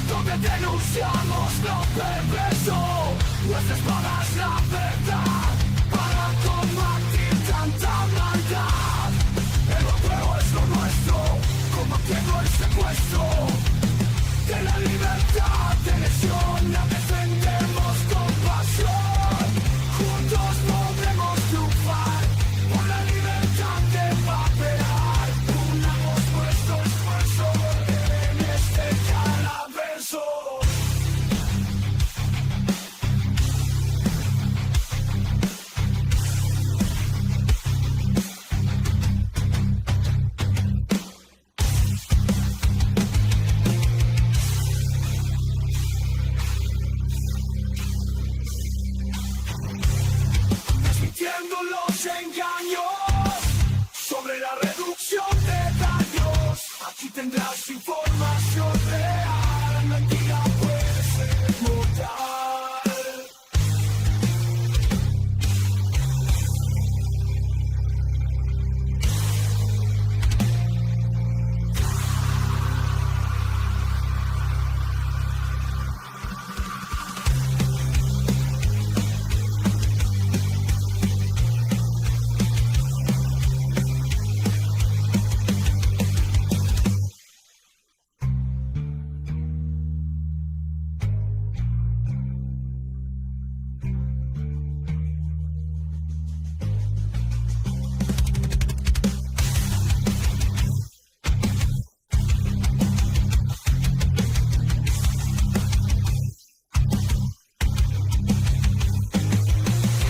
donde denunciamos lo perverso, nuestra espada es la verdad, para combatir tanta maldad. El juego es lo nuestro, combatiendo el secuestro de la libertad de elección, la defendemos con pasión. Juntos podremos triunfar, por la libertad que va a pelear. Unamos nuestro esfuerzo en este calaverso. Desmintiendo los engaños sobre la reducción de daños. Aquí tendrás información real, la mentira puede ser mortal.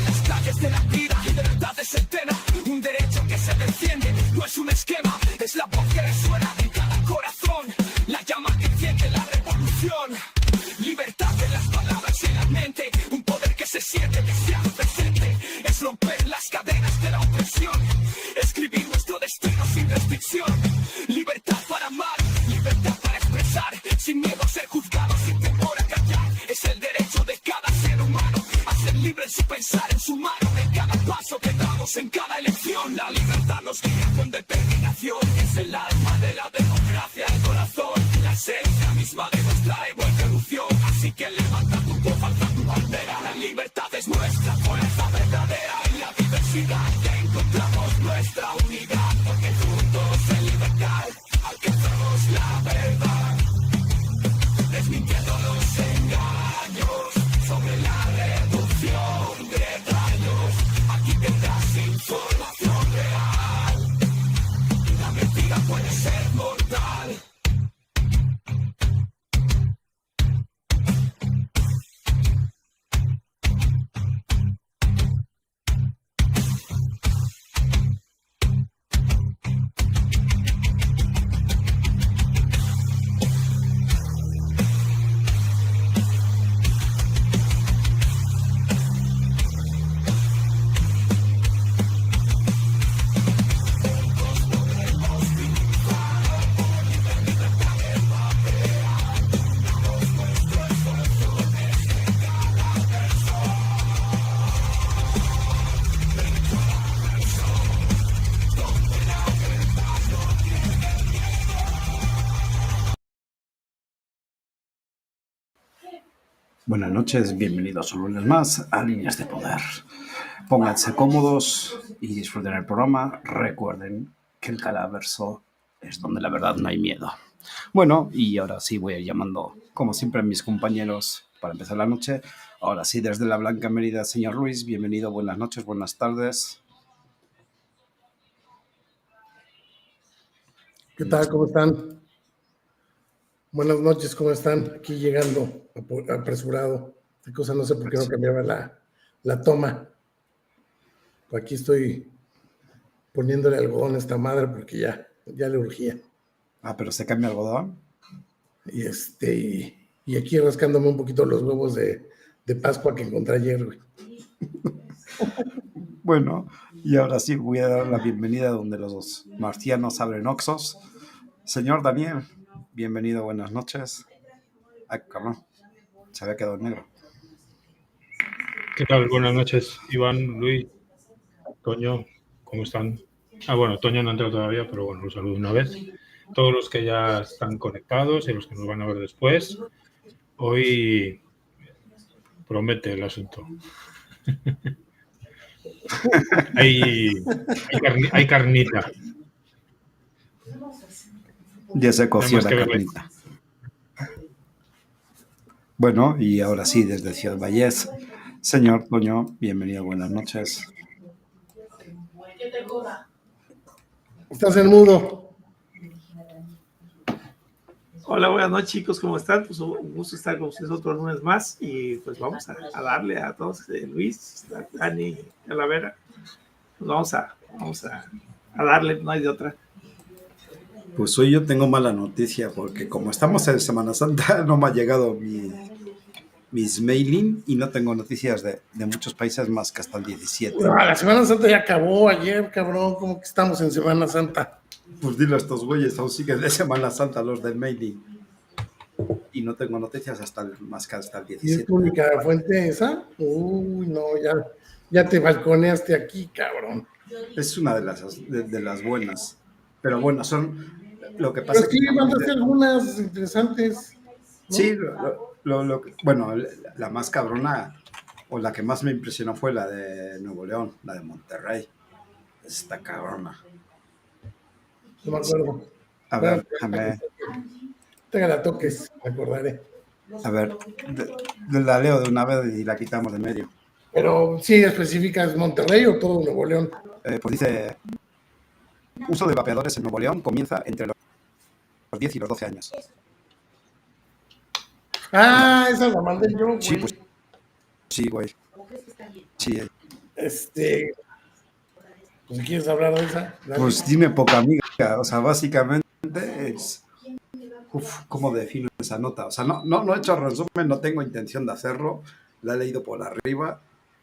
Las calles de la vida y de verdad es centena, un derecho que se defiende, no es un esquema, es la voz que resuena en cada corazón, la llama que enciende la revolución. Libertad en las palabras y en la mente, un poder que se siente deseado presente, es romper las cadenas de la opresión, escribir nuestro destino sin restricción. Libertad para amar, libertad para expresar, sin miedo a ser juzgado, sin temor a callar, es el derecho de cada ser humano a ser libre en su pensar, en su mano, en cada paso que damos, en cada elección. La libertad nos guía con determinación, es el alma de la democracia, el corazón, la esencia misma de nuestra evolución. Así que levanta tu voz, alza tu bandera, la libertad es nuestra fuerza verdadera, en la diversidad que encontramos nuestra unidad, porque juntos en libertad alcanzamos la verdad. Desmintiendo los engaños sobre la reducción de daños, aquí tendrás información real, la mentira puede ser mortal. Buenas noches, bienvenidos un lunes más a Líneas de Poder. Pónganse cómodos y disfruten el programa. Recuerden que el calaverso es donde la verdad no hay miedo. Bueno, y ahora sí voy a ir llamando, como siempre, a mis compañeros para empezar la noche. Ahora sí, desde la Blanca Mérida, señor Ruiz, bienvenido, buenas noches, buenas tardes. ¿Qué tal? ¿Cómo están? Buenas noches, ¿cómo están? Aquí llegando apresurado. Esta cosa no sé por qué no cambiaba la toma. Aquí estoy poniéndole algodón a esta madre porque ya le urgía. Ah, pero se cambia algodón. Y aquí rascándome un poquito los huevos de Pascua que encontré ayer, güey. Bueno, y ahora sí voy a dar la bienvenida donde los marcianos abren oxos. Señor Daniel, bienvenido, buenas noches. Ay, cabrón, se había quedado en negro. ¿Qué tal? Buenas noches, Iván, Luis, Toño, ¿cómo están? Ah, bueno, Toño no ha entrado todavía, pero bueno, los saludo una vez. todos los que ya están conectados y los que nos van a ver después. Hoy promete el asunto. hay carnita. Ya se coció Tenemos la que verle. carnita. Bueno, y ahora sí, desde Ciudad Vallés, señor Toño, bienvenido, buenas noches. Estás en mudo. Hola, buenas noches, chicos, ¿cómo están? Pues un gusto estar con ustedes otro lunes más y pues vamos a darle a todos, Luis, a Dani, a la Vera, pues vamos a darle, no hay de otra. Pues hoy yo tengo mala noticia porque como estamos en Semana Santa no me ha llegado mis mailing y no tengo noticias de muchos países más que hasta el 17. La Semana Santa ya acabó ayer, cabrón. ¿Cómo que estamos en Semana Santa? Pues dile a estos güeyes, aún siguen de Semana Santa los del mailing. Y no tengo noticias más que hasta el ¿Y es 17. tu única fuente esa? Uy, no, ya te balconeaste aquí, cabrón. Es una de las buenas. Pero bueno, son lo que Pero pasa sí, que mandaste algunas interesantes, ¿no? sí, bueno, la más cabrona o la que más me impresionó fue la de Nuevo León, la de Monterrey. Está cabrona. No me acuerdo. A ver, déjame. Te la toques, me acordaré. A ver, la leo de una vez y la quitamos de medio. Pero sí, ¿especificas Monterrey o todo Nuevo León? Pues dice, uso de vapeadores en Nuevo León comienza entre los 10 y los 12 años. Ah, esa la mandé yo, güey. Sí, pues, sí, güey. Sí, Pues si quieres hablar de esa, dale. pues dime poca amiga. O sea, básicamente es... ¿Cómo defino esa nota? O sea, no he hecho resumen, no tengo intención de hacerlo. La he leído por arriba,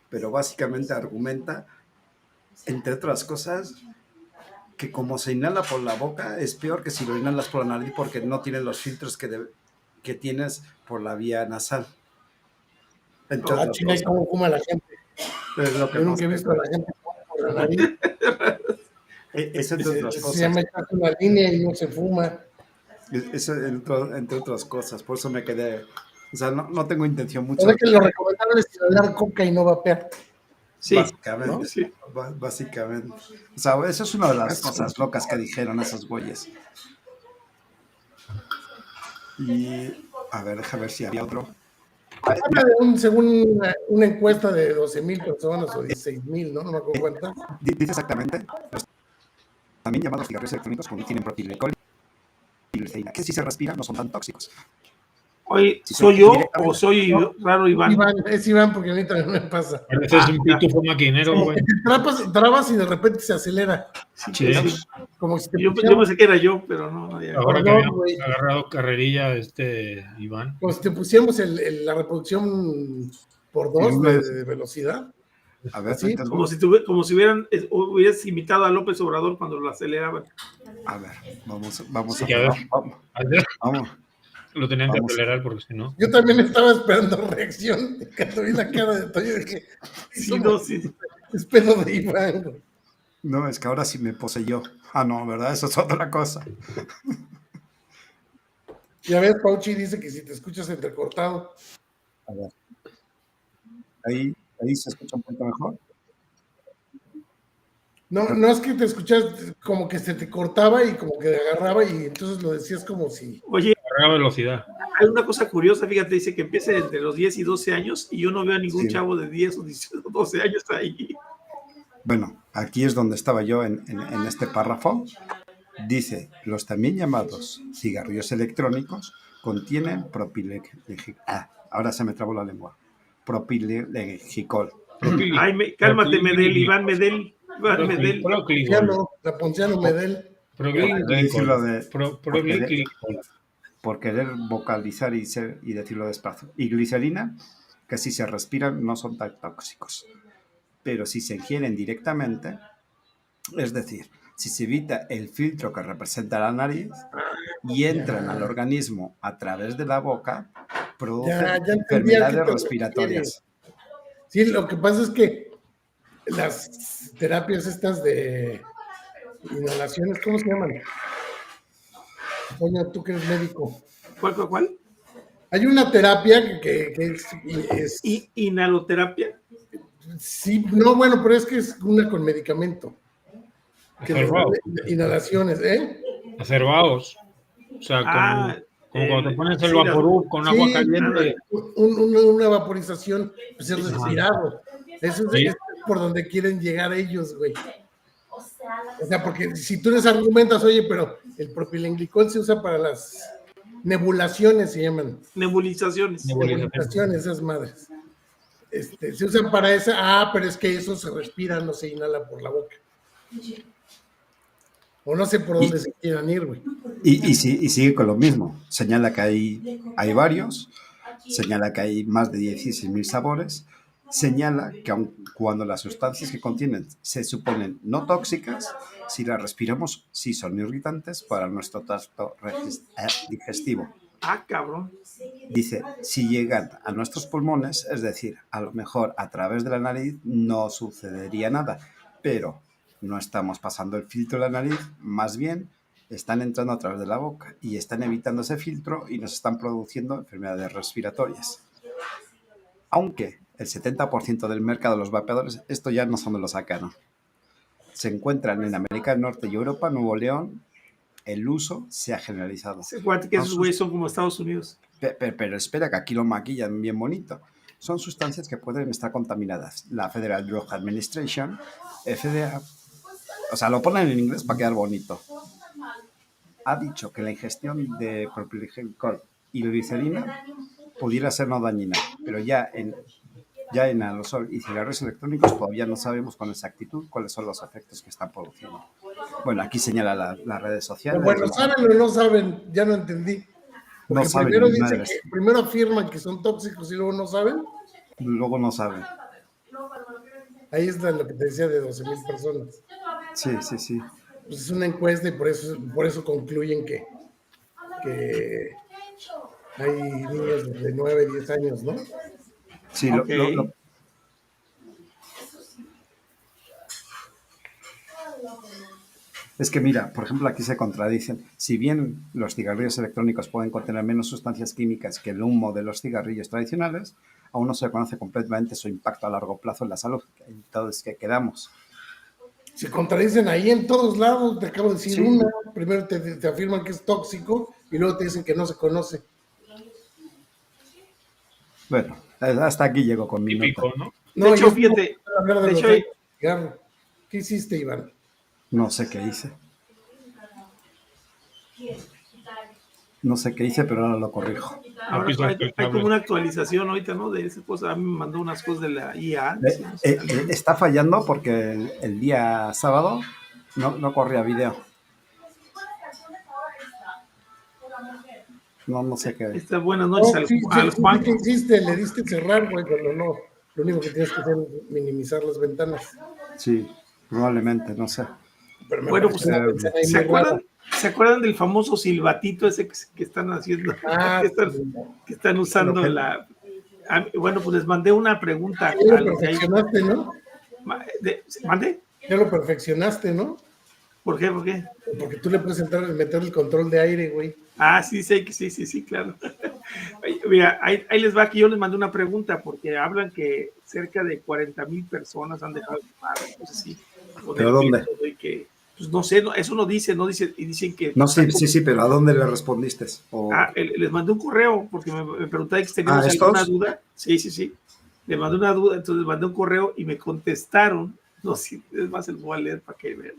pero básicamente argumenta, entre otras cosas, que como se inhala por la boca es peor que si lo inhalas por la nariz porque no tiene los filtros que tienes por la vía nasal. Entre otras Chinga, cosas. ¿cómo fuma la gente? Es lo que Yo no nunca he sé. visto a la gente por la nariz. Es entre otras Se cosas. me echa una línea y no se fuma. Eso entre otras cosas. Por eso me quedé. O sea, no tengo intención mucho. O sea que lo recomendable es hablar coca y no vapear. Sí, Básicamente. ¿no? Sí. Básicamente. O sea, eso es una de las cosas locas que dijeron esos güeyes. Y a ver, déjame ver si había otro. Habla de según una encuesta de 12,000 personas o 16,000, ¿no? No me acuerdo cuántas. Dice exactamente. Los también llamados cigarrillos electrónicos contienen propilenglicol y glicerina, que si se respiran no son tan tóxicos. Oye, Sí, ¿soy yo directamente. o soy raro Iván? Es Iván, porque a mí también me pasa. Pareces un pitufo maquinero, Como güey. que te trabas y de repente se acelera. Sí. Como si te Yo pusieran, pensé que era yo, pero no, ya. Ahora que Perdón, habíamos güey. agarrado carrerilla, Iván. como si te pusiéramos la reproducción por 2 de velocidad. A ver, Sí, Como si hubieras imitado a López Obrador cuando lo aceleraban. a ver, vamos Sí, a ver. vamos. Lo tenían que Vamos. acelerar porque si no. Yo también estaba esperando reacción. Cuando vi la cara de Toño dije, Sí, no, sí. es pedo de Iván, güey. No, es que ahora sí me poseyó. Ah, no, ¿verdad? Eso es otra cosa. Ya ves, Pauchi dice que si te escuchas entrecortado. A ver. Ahí se escucha un poquito mejor. No es que te escuchas como que se te cortaba y como que agarraba y entonces lo decías como si... Oye, Agarra velocidad. hay una cosa curiosa, fíjate, dice que empieza entre los 10 y 12 años y yo no veo a ningún Sí. chavo de 10 o 12 años ahí. Bueno, aquí es donde estaba yo en este párrafo. Dice, los también llamados cigarrillos electrónicos contienen ahora se me trabó la lengua. Propilenglicol. Ay, cálmate, Medel, Iván Medel. Iván Medel. La Ponciano Medel. Por querer vocalizar y decirlo despacio. Y glicerina, que si se respiran no son tan tóxicos. Pero si se ingieren directamente, es decir, si se evita el filtro que representa la nariz y entran al organismo a través de la boca, producen enfermedades respiratorias. Sí, lo que pasa es que las terapias estas de inhalaciones, ¿cómo se llaman? Toño, tú que eres médico. ¿Cuál? Hay una terapia que es Inhaloterapia. sí, no, bueno, pero es que es una con medicamento. Que Hacer vaos. inhalaciones, ¿eh? Hacer vaos. O sea, como cuando te pones el sí, vaporub con agua caliente. Una vaporización, pues es Sí. respirado. Eso Sí. es por donde quieren llegar ellos, güey. O sea, porque si tú les argumentas, oye, pero el propilenglicol se usa para las nebulaciones, se llaman. Nebulizaciones. Nebulizaciones, esas madres. Se usan para esa, pero es que eso se respira, no se inhala por la boca. O no sé por dónde se quieran ir, güey. Y sigue con lo mismo. Señala que hay varios, señala que hay más de 16.000 sabores, señala que aun cuando las sustancias que contienen se suponen no tóxicas, si las respiramos, sí son irritantes para nuestro tracto digestivo. Ah, cabrón. Dice, si llegan a nuestros pulmones, es decir, a lo mejor a través de la nariz, no sucedería nada, pero no estamos pasando el filtro de la nariz, más bien están entrando a través de la boca y están evitando ese filtro y nos están produciendo enfermedades respiratorias. Aunque el 70% del mercado de los vapeadores, esto ya no son de lo sacaron. Se encuentran en América del Norte y Europa, Nuevo León. El uso se ha generalizado. Se cuenta que esos güeyes son como Estados Unidos. Pero espera, que aquí lo maquillan bien bonito. Son sustancias que pueden estar contaminadas. La Federal Drug Administration, FDA, o sea, lo ponen en inglés para quedar bonito, ha dicho que la ingestión de propilenglicol y glicerina pudiera ser no dañina, pero ya en aerosol y cigarrillos electrónicos todavía no sabemos con exactitud cuáles son los efectos que están produciendo. Bueno, aquí señala las redes sociales. Bueno, ¿saben o no saben? Ya no entendí. Porque no saben, primero afirman que son tóxicos y luego no saben. Luego no saben. Ahí está lo que te decía de 12,000 personas. Sí. Pues es una encuesta y por eso concluyen que hay niños de 9, 10 años, ¿no? Sí, Okay. Es que mira, por ejemplo, aquí se contradicen. Si bien los cigarrillos electrónicos pueden contener menos sustancias químicas que el humo de los cigarrillos tradicionales, aún no se conoce completamente su impacto a largo plazo en la salud. Entonces, ¿qué quedamos? Se contradicen ahí en todos lados. Te acabo de decir Sí. una. Primero te afirman que es tóxico y luego te dicen que no se conoce. Bueno, hasta aquí llego con mi Típico, nota. ¿no? No, De hecho, yo fíjate. hablar de De los hecho, daños del cigarro. ¿Qué hiciste, Iván? No sé qué hice. No sé qué hice, pero ahora lo corrijo. ahora hay como una actualización ahorita, ¿no? De esa cosa. A mí me mandó unas cosas de la IA. Está fallando porque el día sábado no corría video. No sé qué. Estas buenas noches al Juan. ¿Qué hiciste? Le diste cerrar, güey, cuando no. Lo único que tienes que hacer es minimizar las ventanas. Sí, probablemente, no sé. Pero Bueno, pues, ¿se acuerdan del famoso silbatito ese que están haciendo? Que están usando la... Bueno, pues les mandé una pregunta. Ya lo perfeccionaste, ¿no? ¿Mande? Ya lo perfeccionaste, ¿no? ¿Por qué? Porque tú le puedes meter el control de aire, güey. Ah, sí, claro. Mira, ahí les va que yo les mandé una pregunta porque hablan que cerca de 40,000 personas han dejado de fumar, no sé si. ¿Pero dónde? Que, pues no sé, eso no dice, y dicen que... No, sí, pero ¿a dónde le respondiste? Les mandé un correo porque me preguntaban si teníamos alguna duda. Sí. Les mandé una duda, entonces les mandé un correo y me contestaron. No, sí, es más, el voy a leer para que vean.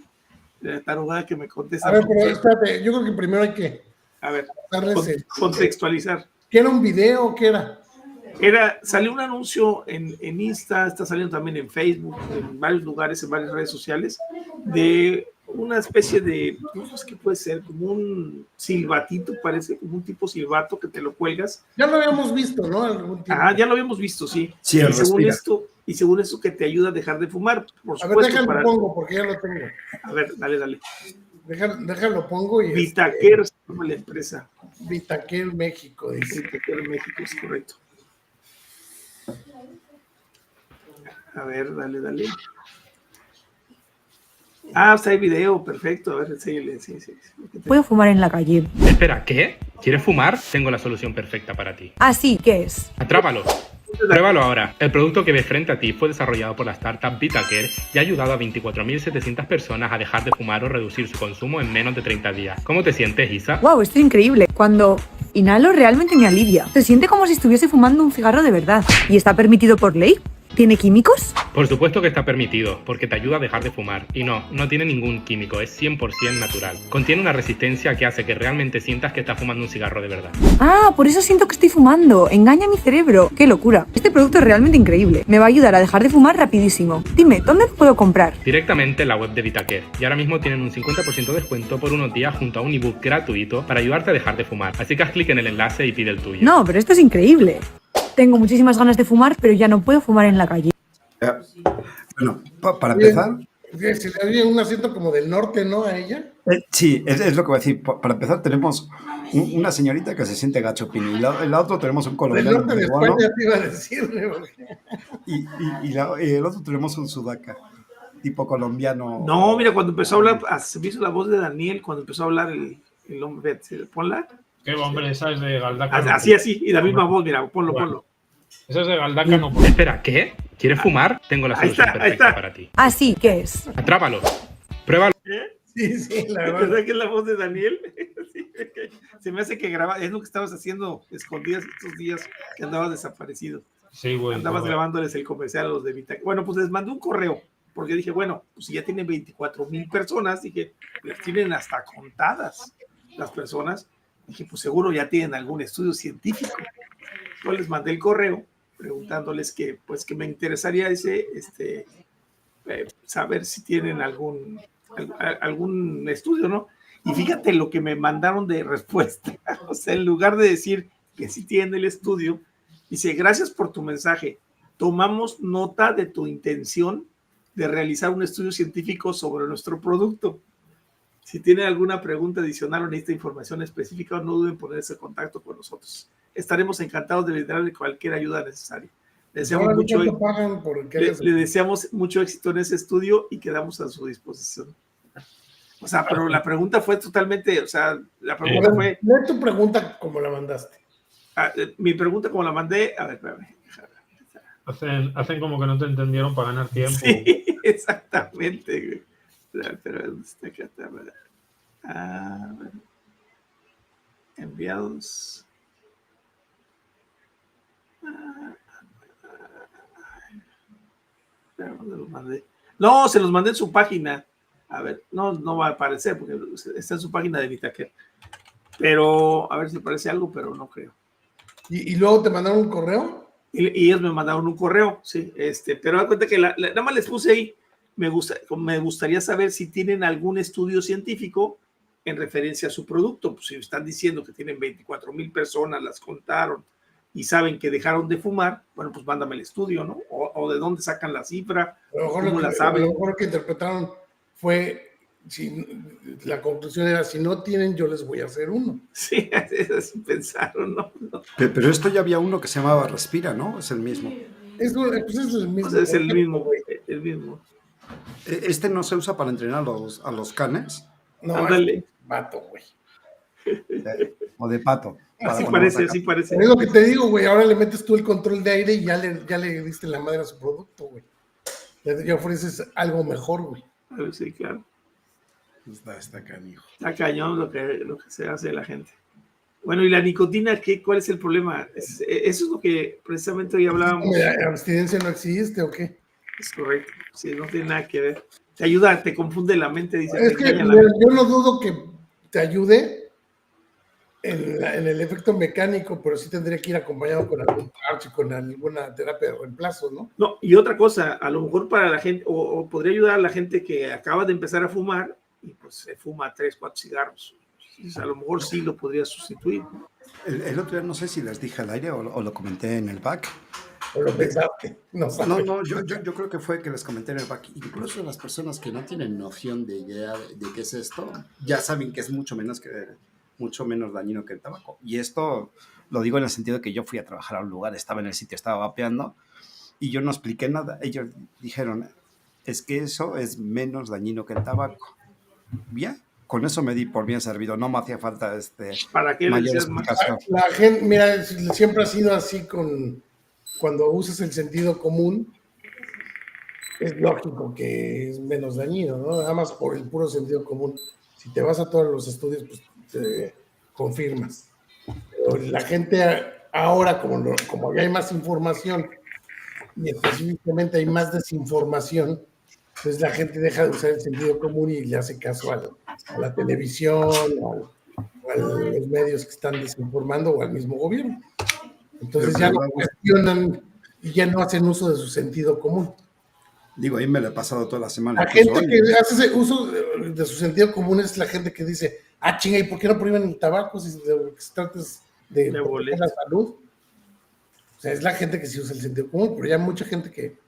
La tarugada que me contesta. A ver, pero espérate, yo creo que primero hay que... A ver, contextualizar. ¿Qué era un video o qué era? Salió un anuncio en Insta, está saliendo también en Facebook, en varios lugares, en varias redes sociales, de una especie de, no sé qué puede ser, como un silbatito, parece, como un tipo silbato que te lo cuelgas. Ya lo habíamos visto, ¿no? Algún tiempo. Ya lo habíamos visto, sí. Sí, y según esto que te ayuda a dejar de fumar, por supuesto. A ver, déjalo pongo, porque ya lo tengo. A ver, dale. Déjalo pongo y... Vitaquer se llama la empresa. Vitaquer México, dice. Vitaquer México, es correcto. A ver, dale. Ah, está el video, perfecto. A ver, enséñale. Sí. Puedo fumar en la calle. Espera, ¿qué? ¿Quieres fumar? Tengo la solución perfecta para ti. Ah, sí, ¿qué es? Atrápalo. Pruébalo ahora. El producto que ves frente a ti fue desarrollado por la startup VitaCare y ha ayudado a 24.700 personas a dejar de fumar o reducir su consumo en menos de 30 días. ¿Cómo te sientes, Isa? Wow, esto es increíble. Cuando inhalo realmente me alivia. Se siente como si estuviese fumando un cigarro de verdad. ¿Y está permitido por ley? ¿Tiene químicos? Por supuesto que está permitido, porque te ayuda a dejar de fumar. Y no tiene ningún químico, es 100% natural. Contiene una resistencia que hace que realmente sientas que estás fumando un cigarro de verdad. Ah, por eso siento que estoy fumando. Engaña mi cerebro. ¡Qué locura! Este producto es realmente increíble. Me va a ayudar a dejar de fumar rapidísimo. Dime, ¿dónde lo puedo comprar? Directamente en la web de VitaCare. Y ahora mismo tienen un 50% de descuento por unos días junto a un ebook gratuito para ayudarte a dejar de fumar. Así que haz clic en el enlace y pide el tuyo. No, pero esto es increíble. Tengo muchísimas ganas de fumar, pero ya no puedo fumar en la calle. Bueno, para empezar, Se le había un acento como del norte, ¿no? A ella. sí, es lo que voy a decir. Para empezar, tenemos una señorita que se siente gachopín y la otra tenemos un Del colombiano norte de peruano, España te iba a decir, ¿no? y el otro tenemos un sudaca, tipo colombiano. No, mira, cuando empezó a hablar, se me hizo la voz de Daniel cuando empezó a hablar el hombre. Ponla. Qué hombre, esa es de Galdácano. Así, y la misma voz, mira, ponlo. Esa es de Galdácano. Espera, ¿qué? ¿Quieres fumar? Tengo la Ahí solución está. perfecta para ti. Ah, sí, ¿qué es? Atrápalo. Pruébalo. Sí, la ¿Verdad verdad. que es la voz de Daniel? Sí, se me hace que graba, es lo que estabas haciendo escondidas estos días que andabas desaparecido. Sí, güey. Andabas grabándoles el comercial a los de Vita. Bueno, pues les mandé un correo, porque dije, bueno, pues si ya tienen 24,000 personas, dije, les tienen hasta contadas las personas. Dije, pues seguro ya tienen algún estudio científico. Yo les mandé el correo preguntándoles que, pues que me interesaría saber si tienen algún estudio, ¿no? Y fíjate lo que me mandaron de respuesta. O sea, en lugar de decir que sí tienen el estudio, dice, gracias por tu mensaje. Tomamos nota de tu intención de realizar un estudio científico sobre nuestro producto. Si tienen alguna pregunta adicional o necesita información específica, no duden en ponerse en contacto con nosotros. Estaremos encantados de brindarle cualquier ayuda necesaria. Le deseamos mucho éxito en ese estudio y quedamos a su disposición. O sea, pero la pregunta fue totalmente, o sea, la pregunta fue... Lee tu pregunta como la mandaste. Mi pregunta como la mandé, a ver, espérame. Hacen como que no te entendieron para ganar tiempo. Sí, exactamente. Pero está acá, enviados. ¿Dónde los mandé? No, se los mandé en su página. A ver, no va a aparecer porque está en su página de VitaCare. Pero, a ver si aparece algo, pero no creo. ¿Y luego te mandaron un correo? Y ellos me mandaron un correo, sí. Pero da cuenta que nada más les puse ahí. Me gustaría saber si tienen algún estudio científico en referencia a su producto. Pues si están diciendo que tienen 24,000 personas, las contaron y saben que dejaron de fumar, bueno, pues mándame el estudio, ¿no? O de dónde sacan la cifra, cómo la saben. A lo mejor lo que interpretaron fue, la conclusión era, si no tienen, yo les voy a hacer uno. Sí, así pensaron, ¿no? Pero esto ya había uno que se llamaba Respira, ¿no? Es el mismo. Pues es el mismo. O sea, es el mismo. Este no se usa para entrenar a los canes. No, ándale. es vato, güey. O de pato. Así parece. Es lo que te digo, güey. Ahora le metes tú el control de aire y ya le diste la madre a su producto, güey. Ya ofreces algo mejor, güey. Sí, claro. Está canijo. Está cañón lo que se hace de la gente. Bueno, ¿y la nicotina cuál es el problema? Eso es lo que precisamente hoy hablábamos. ¿La abstinencia no existe o qué? Es correcto. Sí, no tiene nada que ver. Te ayuda, te confunde la mente, dice. Es que yo no dudo que te ayude en el efecto mecánico, pero sí tendría que ir acompañado con algún parche, con alguna terapia de reemplazo, ¿no? No, y otra cosa, a lo mejor para la gente, o podría ayudar a la gente que acaba de empezar a fumar y pues se fuma 3, 4 cigarros. Entonces, a lo mejor sí lo podría sustituir. El otro día no sé si les dije al aire o lo comenté en el back. O lo pensaste. No, yo creo que fue que les comenté en el back. Incluso las personas que no tienen noción de idea de qué es esto, ya saben que es mucho menos dañino que el tabaco. Y esto lo digo en el sentido de que yo fui a trabajar a un lugar, estaba en el sitio, estaba vapeando y yo no expliqué nada. Ellos dijeron, es que eso es menos dañino que el tabaco. Bien, con eso me di por bien servido. No me hacía falta ¿Para qué le mayor decías más? explicación. La gente, mira, siempre ha sido así cuando usas el sentido común, es lógico que es menos dañino, ¿no? Nada más por el puro sentido común. Si te vas a todos los estudios, pues te confirmas. Pero la gente ahora, como ya hay más información y específicamente hay más desinformación, pues la gente deja de usar el sentido común y le hace caso a la televisión o a los medios que están desinformando o al mismo gobierno. Entonces ya no cuestionan y ya no hacen uso de su sentido común. Digo, ahí me lo he pasado toda la semana. La gente que hace ese uso de su sentido común es la gente que dice, chinga, ¿y por qué no prohíben el tabaco si de lo que se trata es de proteger la salud? O sea, es la gente que sí usa el sentido común, pero ya hay mucha gente que,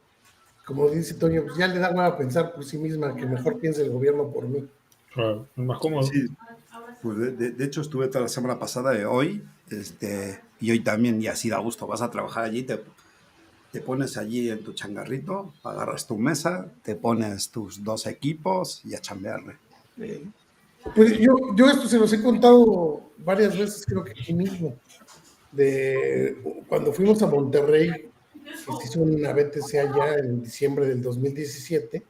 como dice Toño, pues ya le da hueva a pensar por sí misma, que mejor piense el gobierno por mí. Claro, es más cómodo. Sí, pues de hecho estuve toda la semana pasada y hoy, y hoy también, y así da gusto, vas a trabajar allí, te pones allí en tu changarrito, agarras tu mesa, te pones tus 2 equipos y a chambearle. Pues yo esto se los he contado varias veces, creo que aquí mismo, de cuando fuimos a Monterrey, que se hizo una BTC allá en diciembre del 2017,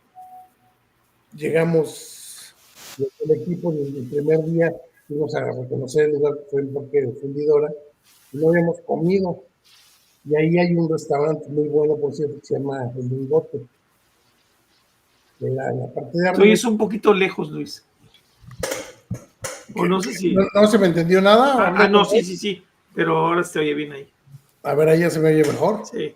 llegamos el equipo el primer día, fuimos a reconocer el lugar que fue el Parque de Fundidora, y no habíamos comido. Y ahí hay un restaurante muy bueno, por cierto, que se llama El Lingote. En la parte de arriba. Es un poquito lejos, Luis. O no sé si. ¿No se me entendió nada? No, sí. Pero ahora se oye bien ahí. A ver, ahí ya se me oye mejor. Sí.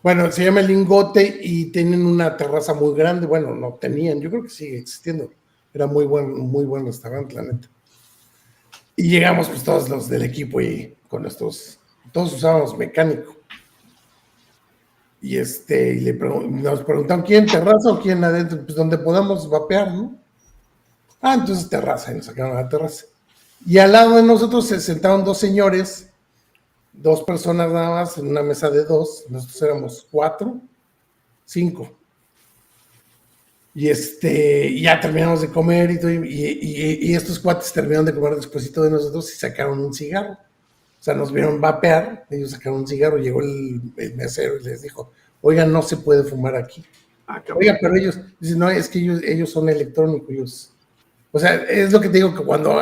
Bueno, se llama El Lingote y tienen una terraza muy grande. Bueno, no tenían, yo creo que sigue existiendo. Era muy buen restaurante, la neta. Y llegamos pues todos los del equipo y con todos usábamos mecánico. Y nos preguntaron, ¿quién terraza o quién adentro? Pues donde podamos vapear, ¿no? Entonces terraza, y nos sacaron a la terraza. Y al lado de nosotros se sentaron 2 señores, 2 personas nada más, en una mesa de 2, nosotros éramos 4, 5. Y ya terminamos de comer y todo, y estos cuates terminaron de comer despuesito de nosotros y sacaron un cigarro. O sea, nos vieron vapear, ellos sacaron un cigarro, llegó el mesero y les dijo, oigan, no se puede fumar aquí. Oiga, pero ellos, dicen, no, es que ellos son electrónicos, o sea, es lo que te digo, que cuando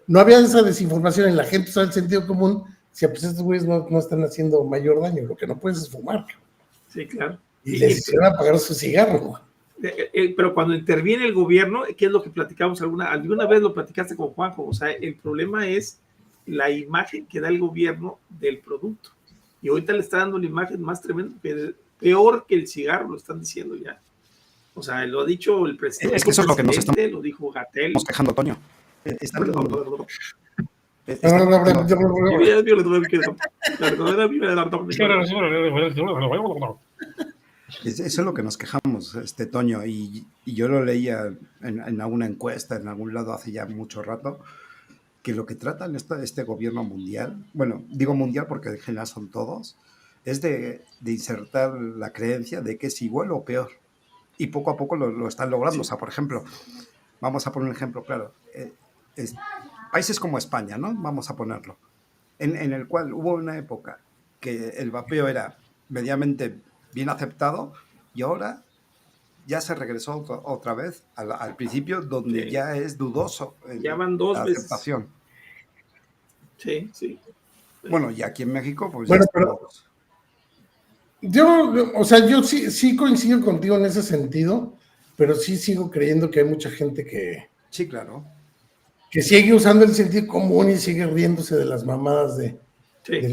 no había esa desinformación en la gente usaba el sentido común, decía, pues estos güeyes no están haciendo mayor daño, lo que no puedes es fumar. Sí, claro. Y les hicieron apagar su cigarro. Pero cuando interviene el gobierno, ¿qué es lo que platicamos alguna vez lo platicaste con Juanjo? O sea, el problema es la imagen que da el gobierno del producto. Y ahorita le está dando una imagen más tremenda, peor que el cigarro, lo están diciendo ya. O sea, lo ha dicho el presidente. Es que eso es lo que nos estamos lo dijo Gatell. quejando, Toño. Eso es lo que nos quejamos, Toño, y yo lo leía en alguna encuesta, en algún lado hace ya mucho rato, que lo que trata este gobierno mundial, bueno, digo mundial porque en general son todos, es de insertar la creencia de que es igual o peor. Y poco a poco lo están logrando. Sí. O sea, por ejemplo, vamos a poner un ejemplo claro. Países como España, ¿no? Vamos a ponerlo. En el cual hubo una época que el vapeo era medianamente bien aceptado y ahora ya se regresó otra vez al principio donde sí. Ya es dudoso ya van 2 veces. Aceptación. Sí. Bueno, y aquí en México, pues bueno, ya pero yo sí coincido contigo en ese sentido, pero sí sigo creyendo que hay mucha gente que... Sí, claro. Que sigue usando el sentido común y sigue riéndose de las mamadas del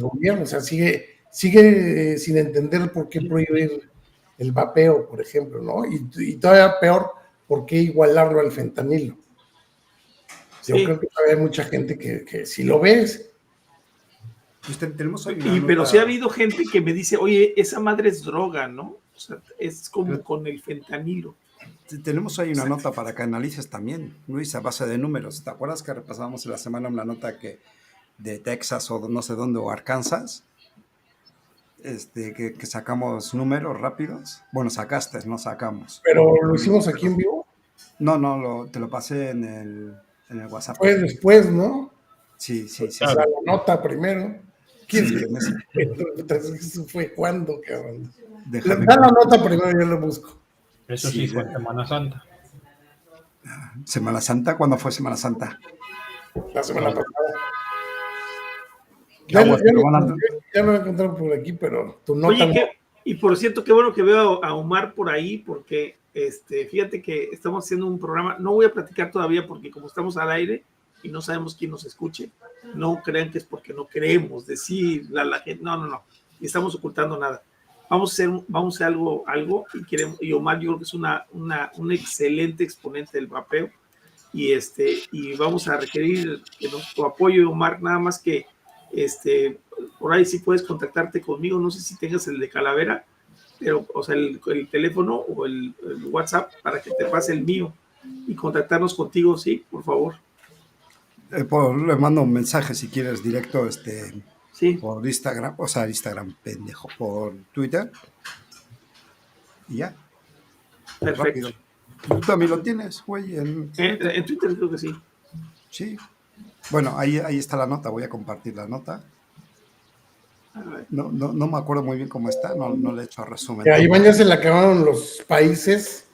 gobierno. O sea, sigue sin entender por qué prohibir el vapeo, por ejemplo, ¿no? Y todavía peor, por qué igualarlo al fentanilo. Yo creo que todavía hay mucha gente que si lo ves... Tenemos pero sí ha habido gente que me dice, oye, esa madre es droga, ¿no? O sea, es como con el fentanilo. Tenemos ahí una nota para que analices también, Luis, a base de números. ¿Te acuerdas que repasábamos en la semana una nota de Texas o no sé dónde, o Arkansas? que sacamos números rápidos. Bueno, sacaste, no sacamos. Pero lo hicimos aquí en vivo. No, te lo pasé en el WhatsApp. Fue después, ¿no? Sí. O sea, la nota primero. ¿Quién Sí, ¿Eso fue cuándo, cabrón? Déjame Da la nota primero y yo lo busco. Eso Sí, sí, fue Semana Santa. Semana Santa, ¿cuándo fue Semana Santa? La semana pasada. Ya lo encontré por aquí, pero tu nota. Oye, y por cierto, qué bueno que veo a Omar por ahí, porque fíjate que estamos haciendo un programa. No voy a platicar todavía porque como estamos al aire y no sabemos quién nos escuche, no crean que es porque no queremos decir la gente. No. Y estamos ocultando nada. Vamos a hacer algo y Omar yo creo que es un excelente exponente del vapeo y vamos a requerir tu apoyo, Omar, nada más que por ahí sí puedes contactarte conmigo, no sé si tengas el de Calavera, pero, o sea, el teléfono o el WhatsApp para que te pase el mío y contactarnos contigo, sí, por favor. Le mando un mensaje si quieres directo, Sí. por Instagram, o sea, Instagram, pendejo, por Twitter. Y ya. Perfecto. Rápido. ¿Tú también lo tienes, güey? En Twitter creo que sí. Sí. Bueno, ahí está la nota, voy a compartir la nota. No me acuerdo muy bien cómo está, no le he hecho resumen. A Iván ya se le acabaron los países,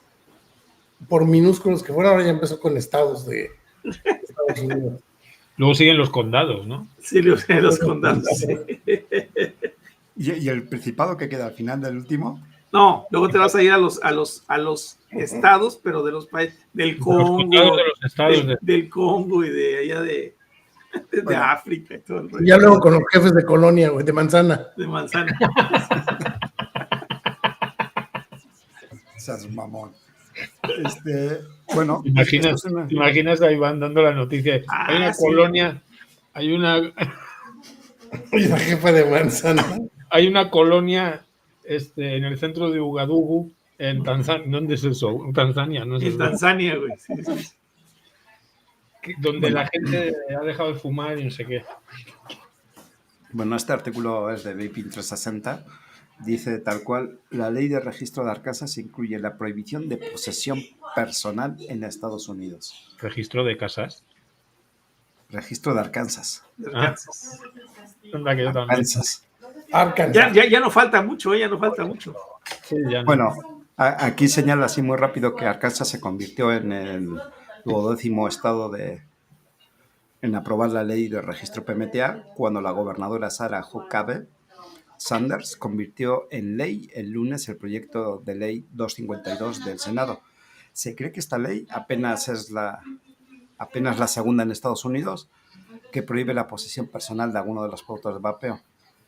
por minúsculos que fueran, ahora ya empezó con estados de Estados Unidos. Luego siguen los condados, ¿no? Sí, los condados. Sí. ¿Y el Principado que queda al final del último? No, luego te vas a ir a los estados, pero de los países, del Congo, del Congo y de allá de África y todo el rollo. Ya luego con los jefes de colonia, güey, de manzana. De manzana. Seas mamón. Bueno. ¿Te imaginas a Iván dando la noticia? Hay una colonia, hay una jefa de manzana. Hay una colonia en el centro de Ugadugu, en Tanzania. ¿Dónde es eso? Tanzania, ¿no? En Tanzania, güey. Sí. Donde la gente ha dejado de fumar y no sé qué. Bueno, este artículo es de Vaping 360. Dice tal cual: la ley de registro de Arkansas incluye la prohibición de posesión personal en Estados Unidos. ¿Registro de casas? Registro de Arkansas. Arkansas. Anda, que yo también. Arkansas. Ya no falta mucho, ya no falta mucho. Sí, ya no. Bueno, aquí señala así muy rápido que Arkansas se convirtió en el 12º estado en aprobar la ley de registro PMTA cuando la gobernadora Sarah Huckabee Sanders convirtió en ley el lunes el proyecto de ley 252 del Senado. Se cree que esta ley apenas es la segunda en Estados Unidos que prohíbe la posesión personal de alguno de los productos de vapeo.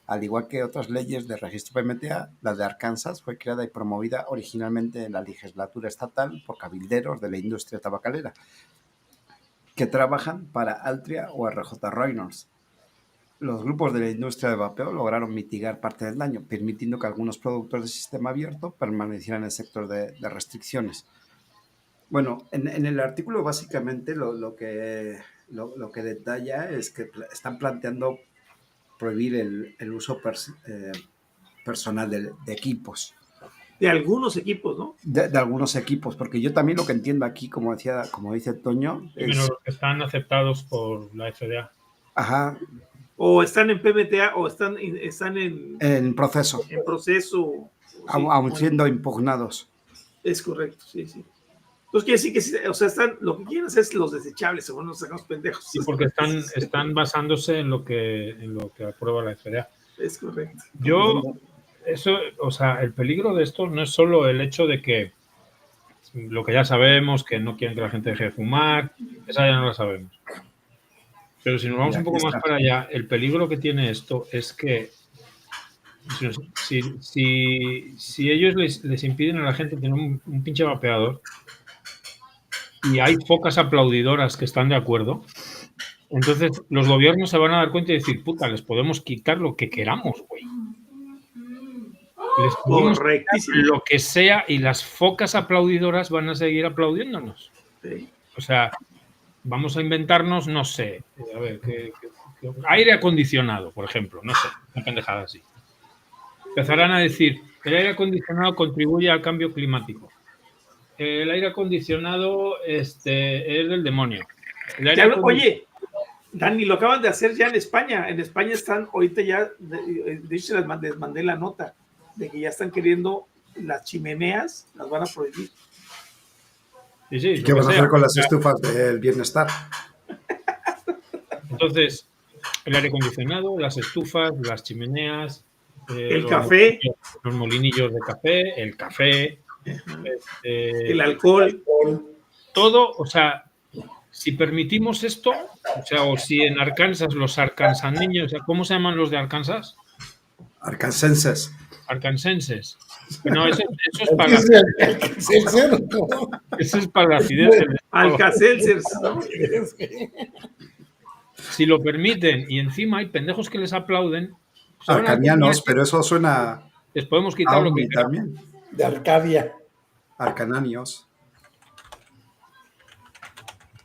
Al igual que otras leyes de registro PMTA, la de Arkansas fue creada y promovida originalmente en la legislatura estatal por cabilderos de la industria tabacalera que trabajan para Altria o RJ Reynolds. Los grupos de la industria de vapeo lograron mitigar parte del daño, permitiendo que algunos productos de sistema abierto permanecieran en el sector de restricciones. Bueno, en el artículo básicamente lo que detalla es que están planteando prohibir el uso personal de equipos. De algunos equipos, ¿no? De algunos equipos, porque yo también lo que entiendo aquí, como dice Toño, es... Los que están aceptados por la FDA. Ajá. O están en PMTA o están en proceso. En proceso. Aún siendo impugnados. Es correcto, sí. Entonces quiere decir que, o sea, lo que quieren hacer es los desechables, según nos sacamos pendejos. Sí, porque están basándose en lo que aprueba la FDA. Es correcto. El peligro de esto no es solo el hecho de que lo que ya sabemos, que no quieren que la gente deje de fumar, esa ya no la sabemos. Pero si nos vamos un poco más para allá, el peligro que tiene esto es que si ellos les impiden a la gente tener un pinche vapeador y hay pocas aplaudidoras que están de acuerdo, entonces los gobiernos se van a dar cuenta y decir, puta, les podemos quitar lo que queramos, güey. Les podemos quitar lo que sea y las focas aplaudidoras van a seguir aplaudiéndonos. Sí. O sea, vamos a inventarnos, no sé, a ver, aire acondicionado, por ejemplo, no sé, una pendejada así. empezarán a decir, el aire acondicionado contribuye al cambio climático. El aire acondicionado es del demonio. Oye, Dani, lo acaban de hacer ya en España. En España están, ahorita ya, de hecho les mandé la nota de que ya están queriendo las chimeneas, las van a prohibir. Sí, ¿Y qué van a hacer con las estufas del bienestar? Entonces, el aire acondicionado, las estufas, las chimeneas, el café, los molinillos de café, el café, el alcohol, todo, o sea, si permitimos esto, o sea, o si en Arkansas los arkansaneños, o sea, ¿cómo se llaman los de Arkansas? Arkansenses. Arkansenses. No, eso es para eso es para la acidez del Alka-Seltzers, ¿no? Si lo permiten y encima hay pendejos que les aplauden. Arcanianos, pero eso suena. Les podemos quitar lo que también. De Arcadia. Arcananios.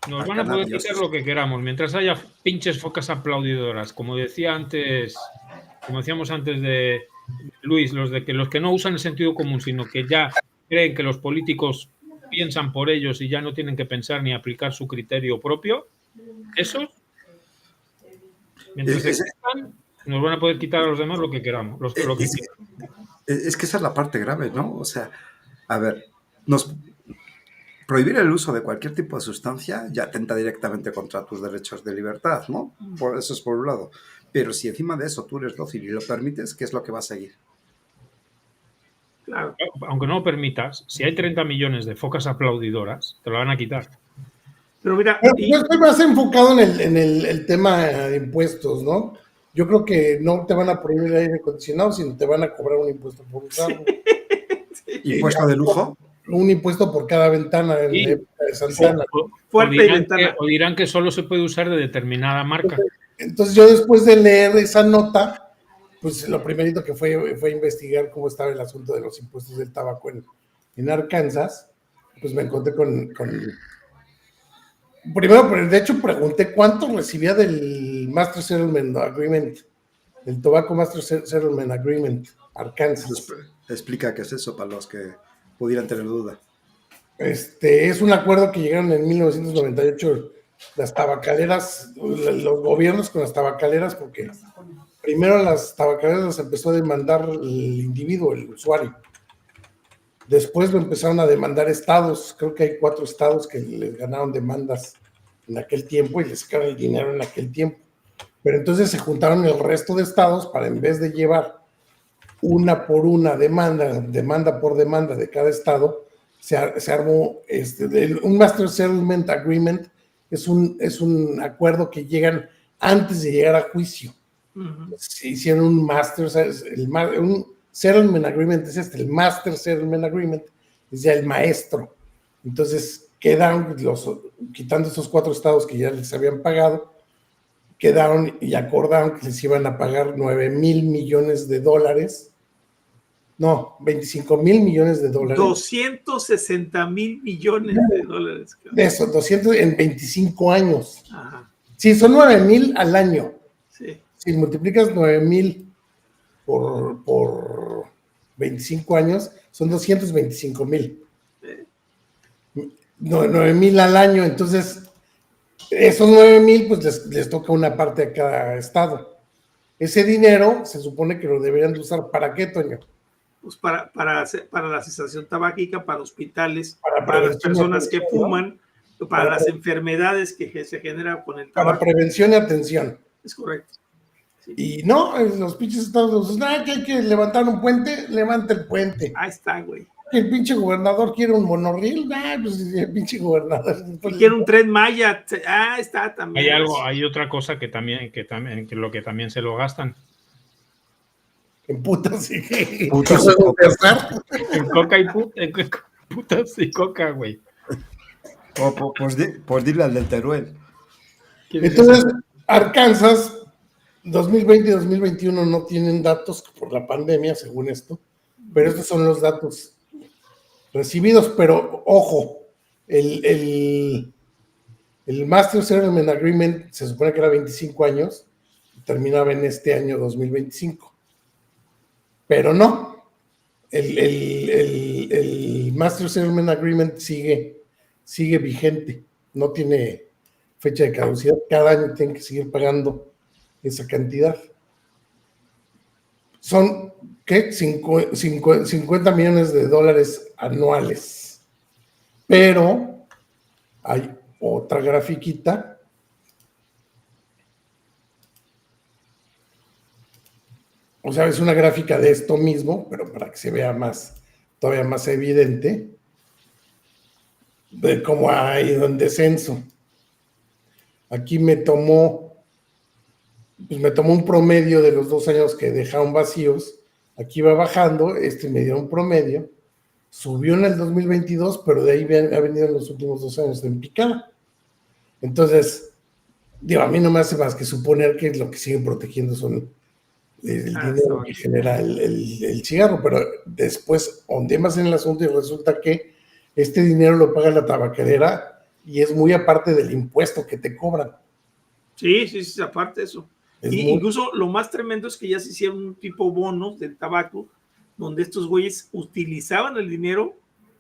Nos van a poder quitar lo que queramos, mientras haya pinches focas aplaudidoras, como decíamos antes de Luis, los que no usan el sentido común, sino que ya creen que los políticos piensan por ellos y ya no tienen que pensar ni aplicar su criterio propio, esos, mientras existan, nos van a poder quitar a los demás lo que queramos. Es que esa es la parte grave, ¿no? O sea, a ver, prohibir el uso de cualquier tipo de sustancia ya atenta directamente contra tus derechos de libertad, ¿no? Eso es por un lado. Pero si encima de eso tú eres dócil y lo permites, ¿qué es lo que va a seguir? Claro. Aunque no lo permitas, si hay 30 millones de focas aplaudidoras, te lo van a quitar. Pero mira... Yo estoy más enfocado en el tema de impuestos, ¿no? Yo creo que no te van a prohibir el aire acondicionado, sino te van a cobrar un impuesto por usarlo. Sí. ¿Impuesto de lujo? Un impuesto por cada ventana de Santana. O dirán que solo se puede usar de determinada marca. Entonces yo después de leer esa nota, pues lo primerito que fue a investigar cómo estaba el asunto de los impuestos del tabaco en Arkansas, pues me encontré con... Primero, de hecho, pregunté cuánto recibía del Master Settlement Agreement, del Tobacco Master Settlement Agreement, Arkansas. Explica qué es eso para los que pudieran tener duda. Es un acuerdo que llegaron en 1998 las tabacaleras, los gobiernos con las tabacaleras, porque primero las tabacaleras las empezó a demandar el individuo, el usuario. Después lo empezaron a demandar estados, creo que hay 4 estados que les ganaron demandas en aquel tiempo y les sacaron el dinero en aquel tiempo. Pero entonces se juntaron el resto de estados para, en vez de llevar una por una demanda por demanda de cada estado, se armó un Master Settlement Agreement. Es un acuerdo que llegan antes de llegar a juicio. Se hicieron un Master, un Settlement Agreement es el Master Settlement Agreement es ya el maestro. Entonces quedaron, quitando esos 4 estados que ya les habían pagado, quedaron y acordaron que les iban a pagar $9,000 millones. No, $25,000 millones. 260,000 millones de dólares. Eso, 200 en 25 años. Ajá. Sí, son 9,000 al año. Sí. Si multiplicas 9,000 por 25 años, son 225,000. 9,000 al año, entonces esos 9,000 pues les toca una parte a cada estado. Ese dinero se supone que lo deberían de usar ¿para qué, Toño? Pues para la cesación tabáquica, para hospitales, para las personas que fuman, para las enfermedades que se generan con el tabaco. Para prevención y atención. Es correcto. Sí. Y no, los pinches estados, que hay que levantar un puente, levanta el puente. Ahí está, güey. Que el pinche gobernador quiere un monorriel, pues el pinche gobernador. Quiere un tren Maya, está también. Hay otra cosa que lo que también se lo gastan. En putas y putas en coca y putas y coca, güey. Pues dile al del Teruel. Entonces, Arkansas 2020 y 2021 no tienen datos por la pandemia, según esto, pero estos son los datos recibidos. Pero ojo, el Master Settlement Agreement se supone que era 25 años y terminaba en este año 2025. pero no. El Master Settlement Agreement sigue vigente, no tiene fecha de caducidad, cada año tienen que seguir pagando esa cantidad. Son, ¿qué? 50 millones de dólares anuales. Pero hay otra grafiquita. O sea, es una gráfica de esto mismo, pero para que se vea todavía más evidente de cómo ha ido en descenso. Aquí me tomó un promedio de los 2 años que dejaron vacíos. Aquí va bajando, me dio un promedio. Subió en el 2022, pero de ahí ha venido en los últimos 2 años en picada. Entonces, a mí no me hace más que suponer que lo que siguen protegiendo son el dinero que genera el cigarro, pero después ondemas en el asunto y resulta que este dinero lo paga la tabacalera y es muy aparte del impuesto que te cobran. Sí, aparte de eso. Incluso lo más tremendo es que ya se hicieron un tipo bonos del tabaco, donde estos güeyes utilizaban el dinero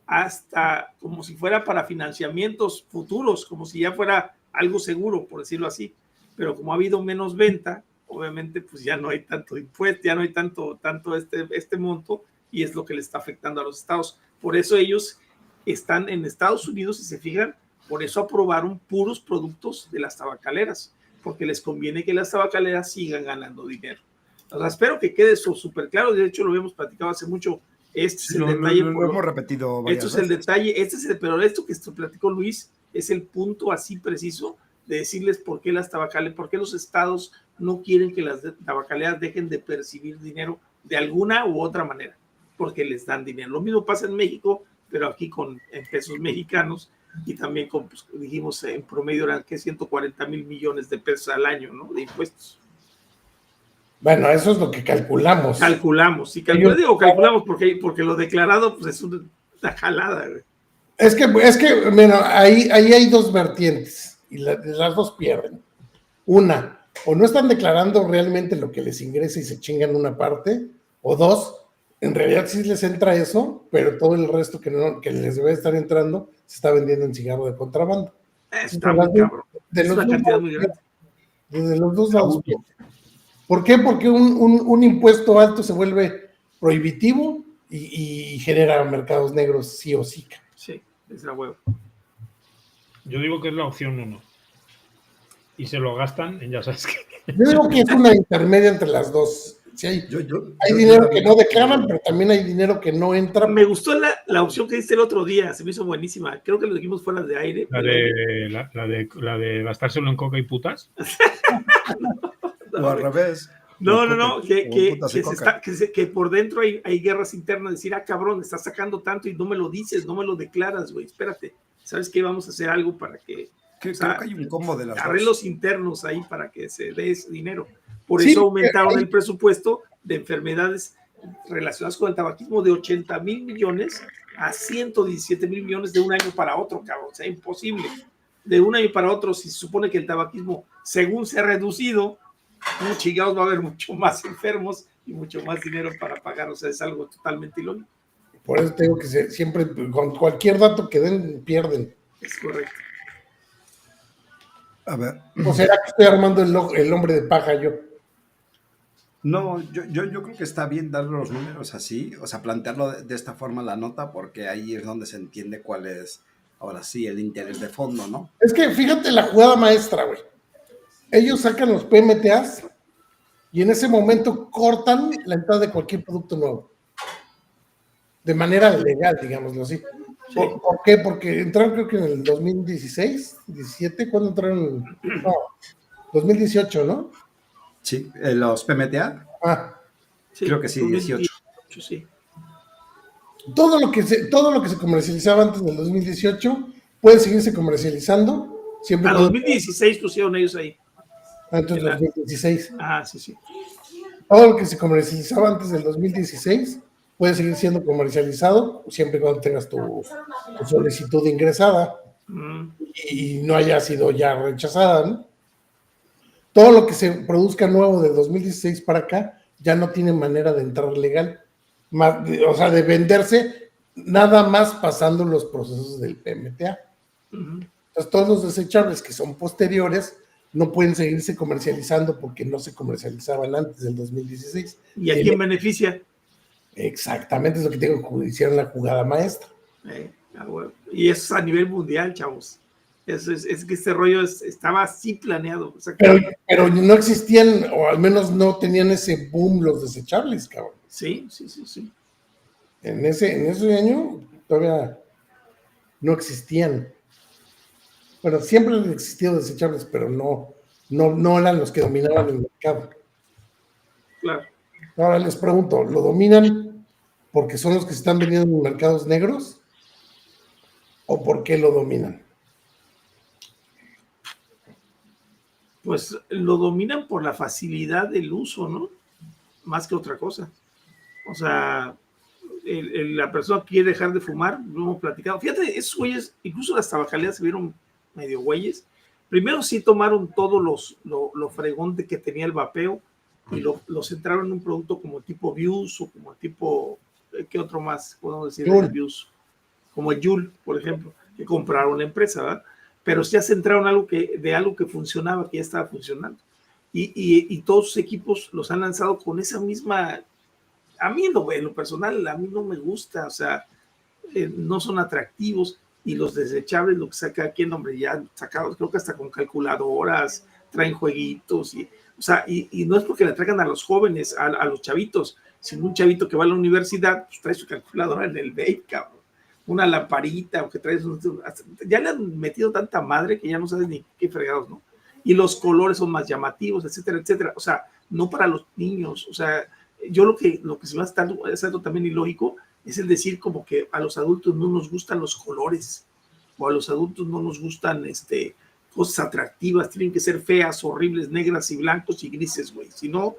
hasta como si fuera para financiamientos futuros, como si ya fuera algo seguro, por decirlo así. Pero como ha habido menos venta, obviamente pues ya no hay tanto impuesto, ya no hay tanto este monto, y es lo que le está afectando a los estados. Por eso ellos están en Estados Unidos, si se fijan, por eso aprobaron puros productos de las tabacaleras, porque les conviene que las tabacaleras sigan ganando dinero. O sea, espero que quede eso súper claro. De hecho, lo habíamos platicado hace mucho. Este es el detalle. Lo hemos repetido varias veces. El detalle. Pero esto que platicó Luis es el punto así preciso de decirles por qué las tabacaleras, por qué los estados no quieren que las tabacaleras dejen de percibir dinero de alguna u otra manera, porque les dan dinero. Lo mismo pasa en México, pero aquí en pesos mexicanos, y también con, pues, dijimos, en promedio eran que 140 mil millones de pesos al año, ¿no? De impuestos. Bueno, eso es lo que calculamos. Calculamos porque lo declarado pues es una jalada, güey. Es que bueno, ahí hay dos vertientes y las dos pierden. Una, o no están declarando realmente lo que les ingresa y se chingan una parte, o dos, en realidad sí les entra eso, pero todo el resto que les debe estar entrando se está vendiendo en cigarro de contrabando. Está muy cabrón. Es una cantidad muy grande. Desde los dos lados. ¿Por qué? Porque un impuesto alto se vuelve prohibitivo y genera mercados negros sí o sí. Sí, es la huevo. Yo digo que es la opción 1. Y se lo gastan en ya sabes qué. Yo digo que es una intermedia entre las dos. Sí, hay dinero que no declaran, pero también hay dinero que no entra. Me gustó la opción que diste el otro día, se me hizo buenísima. Creo que lo dijimos fuera de aire. La de gastárselo en coca y putas. O al revés. No, que por dentro hay guerras internas, decir, cabrón, estás sacando tanto y no me lo dices, no me lo declaras, güey, espérate, ¿sabes qué? Vamos a hacer algo para que... Creo que hay un combo de las arreglos internos ahí para que se dé ese dinero. Por eso aumentaron el presupuesto de enfermedades relacionadas con el tabaquismo de 80 mil millones a 117 mil millones de un año para otro, cabrón, o sea, imposible. De un año para otro, si se supone que el tabaquismo, según se ha reducido, chingados va a haber mucho más enfermos y mucho más dinero para pagar, o sea, es algo totalmente ilógico. Por eso tengo que siempre, con cualquier dato que den, pierden. Es correcto. A ver. ¿O será que estoy armando el hombre de paja yo? No, yo creo que está bien dar los números así, o sea, plantearlo de esta forma la nota, porque ahí es donde se entiende cuál es, ahora sí, el interés de fondo, ¿no? Es que fíjate la jugada maestra, güey. Ellos sacan los PMTAs y en ese momento cortan la entrada de cualquier producto nuevo. De manera legal, digámoslo así. Sí. ¿Por qué? Porque entraron creo que en el 2016, 17, ¿cuándo entraron? No, 2018, ¿no? Sí, los PMTA. Sí, creo que sí, 18. Sí. Todo lo que se comercializaba antes del 2018 puede seguirse comercializando. Siempre 2016 pusieron ellos ahí. Antes del 2016. Sí. Todo lo que se comercializaba antes del 2016 puede seguir siendo comercializado siempre y cuando tengas tu solicitud ingresada y no haya sido ya rechazada, ¿no? Todo lo que se produzca nuevo del 2016 para acá ya no tiene manera de entrar legal, o sea, de venderse nada más pasando los procesos del PMTA. Entonces, todos los desechables que son posteriores no pueden seguirse comercializando porque no se comercializaban antes del 2016. ¿Y a quién beneficia? Exactamente, es lo que tengo, hicieron la jugada maestra. Bueno. Y eso es a nivel mundial, chavos. Es que este rollo estaba así planeado. O sea, pero no existían, o al menos no tenían ese boom los desechables, cabrón. Sí. En ese año todavía no existían. Bueno, siempre han existido desechables, pero no eran los que dominaban el mercado. Claro. Ahora les pregunto, ¿lo dominan porque son los que se están vendiendo en mercados negros? ¿O por qué lo dominan? Pues lo dominan por la facilidad del uso, ¿no? Más que otra cosa. O sea, la persona quiere dejar de fumar, lo hemos platicado. Fíjate, esos güeyes, incluso las tabacaleras se vieron medio güeyes. Primero sí tomaron todo lo fregón de que tenía el vapeo y lo centraron en un producto como tipo Vuse o como tipo, ¿qué otro más podemos decir de Vuse? Como el Juul, por ejemplo, que compraron la empresa, ¿verdad? Pero ya centraron algo que funcionaba, que ya estaba funcionando. Y todos sus equipos los han lanzado con esa misma... A mí en lo personal, a mí no me gusta, o sea, no son atractivos, y los desechables, lo que saca aquí, hombre, ya sacados, creo que hasta con calculadoras, traen jueguitos, o sea, y no es porque le traigan a los jóvenes, a los chavitos, sino un chavito que va a la universidad, pues trae su calculadora en el vape, cabrón, una lamparita, o que trae, ya le han metido tanta madre que ya no sabes ni qué fregados, ¿no? Y los colores son más llamativos, etcétera, etcétera, o sea, no para los niños, o sea, yo lo que se me hace algo también ilógico es el decir como que a los adultos no nos gustan los colores, o a los adultos no nos gustan cosas atractivas, tienen que ser feas, horribles, negras y blancos y grises, güey, si no,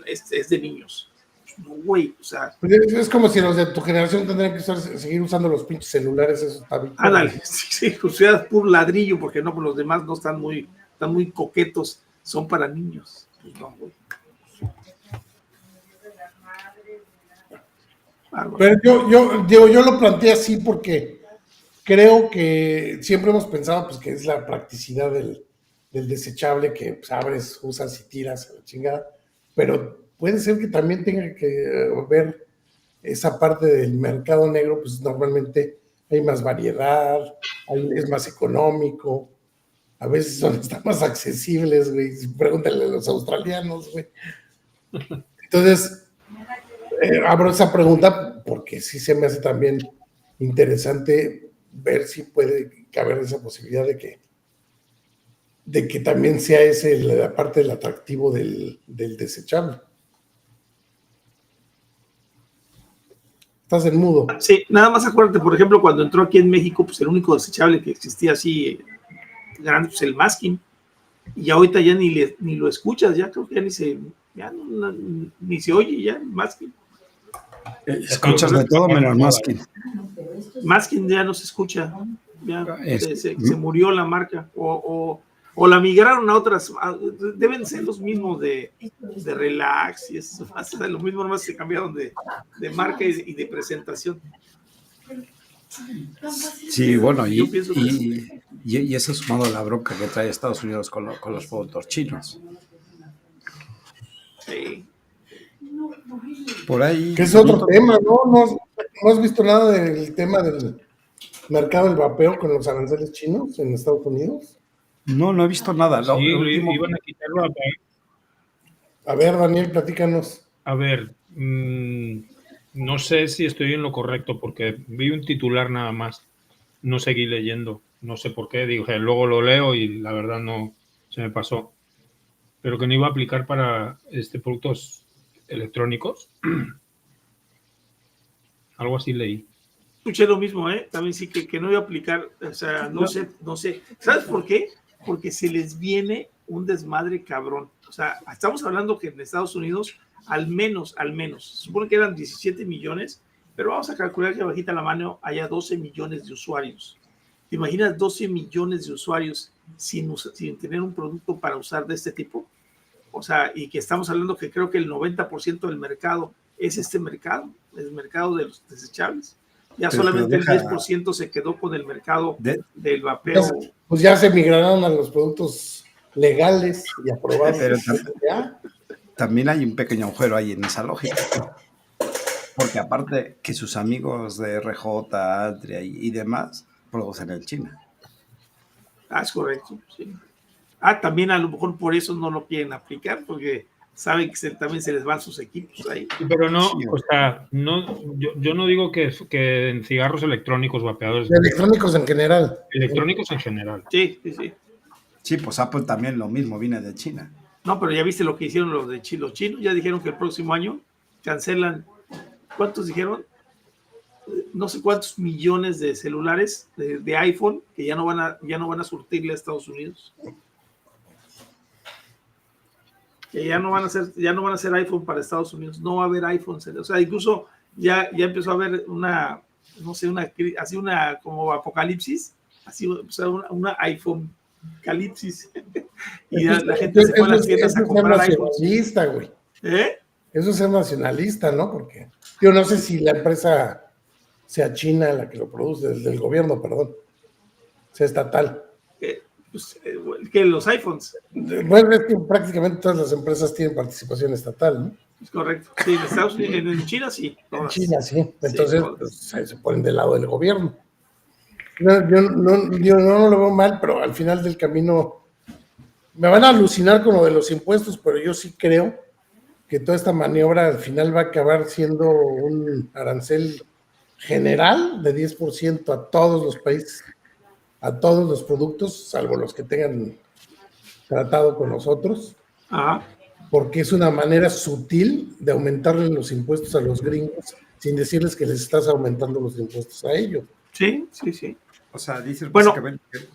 es de niños. No, güey, o sea... Es como si los de tu generación tendrían que seguir usando los pinches celulares, eso está bien. Ándale, sí, ciudad puro ladrillo, porque no, pues los demás no están muy coquetos, son para niños. Pues no, güey. Pero yo lo planteé así porque creo que siempre hemos pensado pues, que es la practicidad del desechable que pues, abres, usas y tiras a la chingada, pero puede ser que también tenga que ver esa parte del mercado negro, pues normalmente hay más variedad, es más económico, a veces están más accesibles, güey, pregúntale a los australianos, güey. Entonces, abro esa pregunta porque sí se me hace también interesante ver si puede caber esa posibilidad de que también sea la parte del atractivo del desechable. Estás en mudo. Sí, nada más acuérdate, por ejemplo, cuando entró aquí en México, pues el único desechable que existía así grande, pues el Masking, y ahorita ya ni lo escuchas, ya creo que ya ni se oye ya el Masking. Escuchas de todo menos Masking. Masking ya no se escucha, ya se murió la marca, o la migraron a otras, deben ser los mismos de Relax, y eso, lo mismo, nomás se cambiaron de marca y de presentación. Sí, bueno, y eso sumado a la bronca que trae Estados Unidos con los productos chinos. Sí. Por ahí. Que es otro tema, ¿no? ¿No has visto nada del tema del mercado del vapeo con los aranceles chinos en Estados Unidos? No he visto nada. Sí, iban a quitarlo. A ver, Daniel, platícanos. A ver, no sé si estoy en lo correcto porque vi un titular nada más. No seguí leyendo. No sé por qué. Dije, luego lo leo y la verdad no se me pasó. Pero que no iba a aplicar para productos electrónicos. Algo así leí. Escuché lo mismo, también sí que no iba a aplicar, o sea, no sé. ¿Sabes por qué? Porque se les viene un desmadre cabrón. O sea, estamos hablando que en Estados Unidos al menos, se supone que eran 17 millones, pero vamos a calcular que bajita la mano haya 12 millones de usuarios. ¿Te imaginas 12 millones de usuarios sin tener un producto para usar de este tipo? O sea, y que estamos hablando que creo que el 90% del mercado es este mercado, el mercado de los desechables. Ya Pero solamente deja- el 10% se quedó con el mercado De- del vapeo. Pues ya se migraron a los productos legales y aprobados. Pero Ya. también hay un pequeño agujero ahí en esa lógica. Porque aparte que sus amigos de RJ, Altria y demás producen en China. Es correcto, sí. También a lo mejor por eso no lo quieren aplicar, porque saben que también se les van sus equipos ahí. Sí, pero no, Sí. o sea, no, yo no digo que en cigarros electrónicos, vapeadores, De electrónicos en general. electrónicos en general. Sí, sí, sí. Sí, pues Apple también lo mismo, viene de China. No, pero ya viste lo que hicieron los de Chile. Los chinos ya dijeron que el próximo año cancelan, ¿cuántos dijeron? No sé cuántos millones de celulares de iPhone que ya no van a surtirle a Estados Unidos. Que ya no van a hacer iPhone para Estados Unidos. No va a haber iPhone. O sea, incluso ya empezó a haber una como apocalipsis, así, o sea, una iPhone calipsis. Y ya la gente se fue a las tiendas a comprar iPhones. Nacionalista, güey. ¿Eh? Eso es ser nacionalista, ¿no? Porque yo no sé si la empresa sea china la que lo produce, del gobierno, perdón, sea estatal. Que los iPhones. Bueno, es que prácticamente todas las empresas tienen participación estatal, ¿no? Es correcto. Sí, en Estados Unidos, en China sí. En Todas. China, sí. Entonces, todas. pues, se ponen del lado del gobierno. Yo no lo veo mal, pero al final del camino me van a alucinar con lo de los impuestos, pero yo sí creo que toda esta maniobra al final va a acabar siendo un arancel general de 10% a todos los países, a todos los productos, salvo los que tengan tratado con nosotros, Ajá. porque es una manera sutil de aumentarle los impuestos a los gringos sin decirles que les estás aumentando los impuestos a ellos. Sí, sí, sí. O sea, dices Bueno.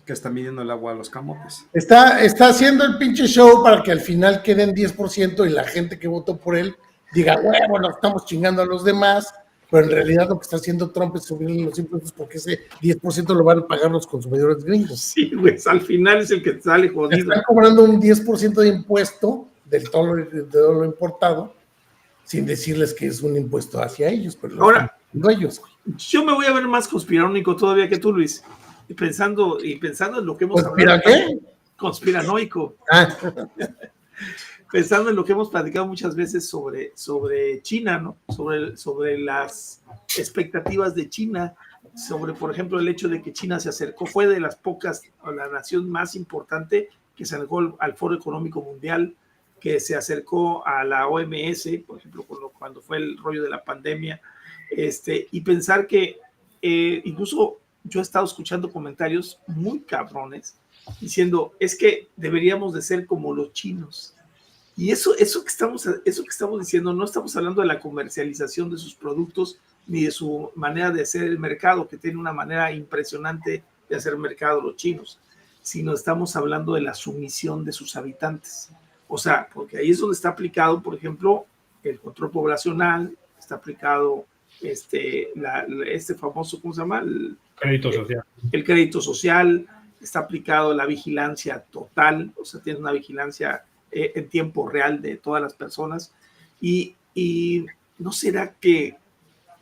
que está midiendo el agua a los camotes. Está haciendo el pinche show para que al final queden 10% y la gente que votó por él diga, bueno, nos estamos chingando a los demás, pero en realidad lo que está haciendo Trump es subirle los impuestos porque ese 10% lo van a pagar los consumidores gringos. Sí, güey, al final es el que sale jodido. Están cobrando un 10% de impuesto de todo lo importado sin decirles que es un impuesto hacia ellos, pero lo Ahora, están haciendo ellos. Yo me voy a ver más conspiranoico todavía que tú, Luis. Y pensando en lo que hemos ¿Conspira qué? Conspiranoico. Pensando en lo que hemos platicado muchas veces sobre China, ¿no? Sobre las expectativas de China, sobre, por ejemplo, el hecho de que China se acercó, fue de las pocas, o la nación más importante que se acercó al Foro Económico Mundial, que se acercó a la OMS, por ejemplo, cuando fue el rollo de la pandemia, y pensar que incluso yo he estado escuchando comentarios muy cabrones diciendo, es que deberíamos de ser como los chinos. Y eso que estamos diciendo, no estamos hablando de la comercialización de sus productos ni de su manera de hacer el mercado, que tiene una manera impresionante de hacer mercado los chinos, sino estamos hablando de la sumisión de sus habitantes. O sea, porque ahí es donde está aplicado, por ejemplo, el control poblacional, está aplicado este famoso, ¿cómo se llama? Crédito social. El crédito social, está aplicado la vigilancia total, o sea, tiene una vigilancia en tiempo real de todas las personas. Y ¿no será que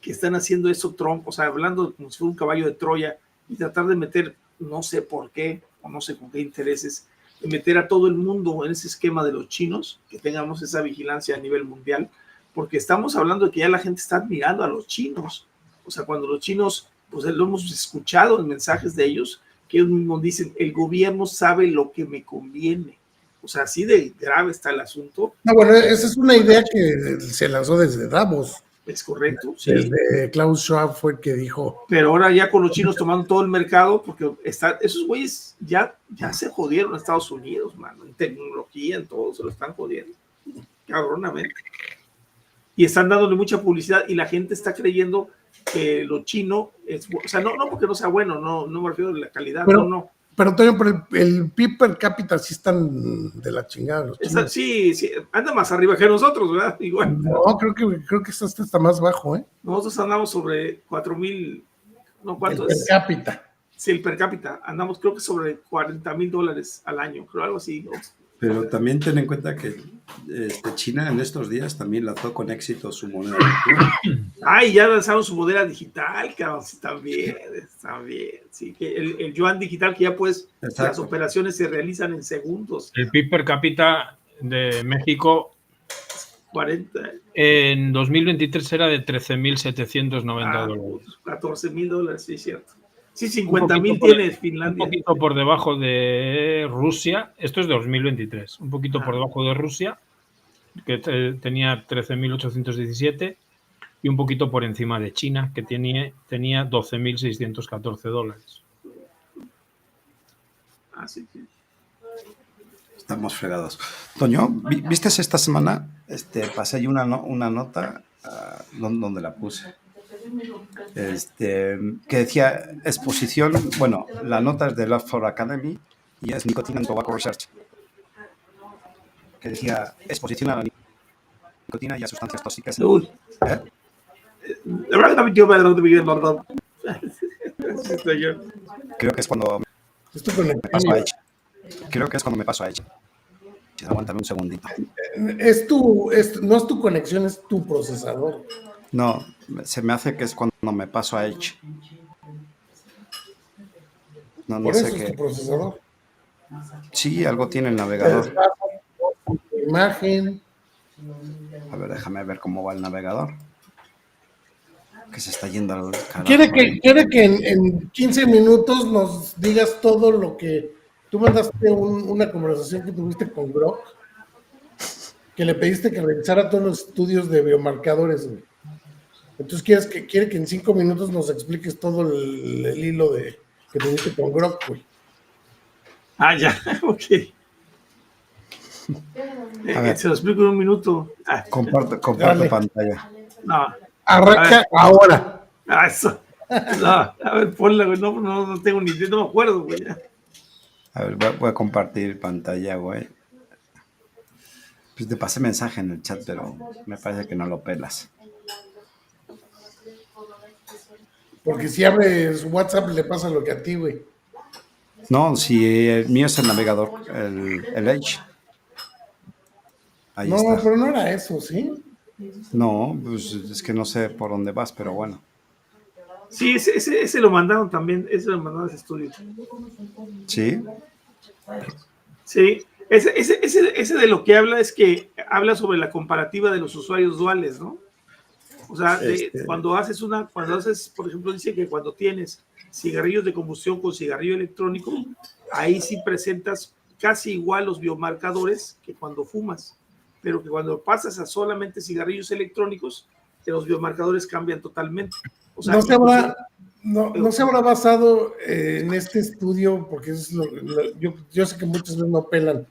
están haciendo eso Trump? O sea, hablando como si fuera un caballo de Troya y tratar de meter, no sé por qué, o no sé con qué intereses, de meter a todo el mundo en ese esquema de los chinos, que tengamos esa vigilancia a nivel mundial, porque estamos hablando de que ya la gente está admirando a los chinos. O sea, cuando los chinos, pues lo hemos escuchado en mensajes de ellos, que ellos mismos dicen, el gobierno sabe lo que me conviene. O sea, así de grave está el asunto. No, bueno, esa es una idea que se lanzó desde Davos. Es correcto, sí. Desde Klaus Schwab fue el que dijo. Pero ahora ya con los chinos tomando todo el mercado, porque esos güeyes ya se jodieron en Estados Unidos, mano, en tecnología, en todo, se lo están jodiendo. Cabronamente. Y están dándole mucha publicidad y la gente está creyendo que lo chino es, o sea, no porque no sea bueno, no me refiero a la calidad, Pero, no. Pero Toño, por el PIB per cápita sí están de la chingada los chinos. Sí, anda más arriba que nosotros, ¿verdad? Igual. No, creo que esto está más bajo, ¿eh? Nosotros andamos sobre 4,000, no, ¿cuánto el per es? cápita. Sí, el per cápita, andamos creo que sobre $40,000 al año, creo algo así, Pero también ten en cuenta que China en estos días también lanzó con éxito su moneda virtual. Ay, ya lanzaron su moneda digital, cabrón, sí, también. Sí, que el yuan digital, que ya pues Exacto. las operaciones se realizan en segundos. El PIB per cápita de México 40, en 2023 era de 13.790 dólares. $14,000, sí, es cierto. Sí, Un 50,000 poquito tiene Un Finlandia. poquito por debajo de Rusia, esto es de 2023, un poquito por debajo de Rusia, que tenía 13.817, y un poquito por encima de China, que tenía 12.614 dólares. Así que Estamos fregados. Toño, ¿viste esta semana? Pasé yo una nota donde la puse. Que decía exposición, bueno, la nota es de Love for Academy y es Nicotine and Tobacco Research. Que decía exposición a la nicotina y a sustancias tóxicas. Uy. ¿Eh? Creo que es cuando Esto me paso a Edge. Creo que es cuando me paso a Edge. Aguántame un segundito. No es tu conexión, es tu procesador. No, se me hace que es cuando me paso a Edge. No Por sé eso qué. es tu procesador. Sí, algo tiene el navegador. Imagen. A ver, déjame ver cómo va el navegador. Que se está yendo al carajo. Quiere que en 15 minutos nos digas todo lo que... Tú mandaste una conversación que tuviste con Grok, que le pediste que revisara todos los estudios de biomarcadores, güey. Entonces quiere que en 5 minutos nos expliques todo el hilo que tuviste con Grok, güey. Ah, ya, ok. Se lo explico en un minuto. Comparto pantalla. No. Arranca ahora. Eso. No, a ver, ponla, güey. No tengo ni idea, no me acuerdo, güey. A ver, voy a compartir pantalla, güey. Pues te pasé mensaje en el chat, pero me parece que no lo pelas. Porque si abres WhatsApp le pasa lo que a ti, güey. No, si el mío es el navegador, el Edge. Ahí está. No, pero no era eso, ¿sí? No, pues es que no sé por dónde vas, pero bueno. Sí, ese lo mandaron también, ese lo mandaron a ese estudio. ¿Sí? Sí, ese de lo que habla es que habla sobre la comparativa de los usuarios duales, ¿no? O sea, cuando haces, por ejemplo, dice que cuando tienes cigarrillos de combustión con cigarrillo electrónico, ahí sí presentas casi igual los biomarcadores que cuando fumas, pero que cuando pasas a solamente cigarrillos electrónicos, los biomarcadores cambian totalmente. O sea, no se habrá basado en este estudio, porque yo sé que muchas veces no pelan,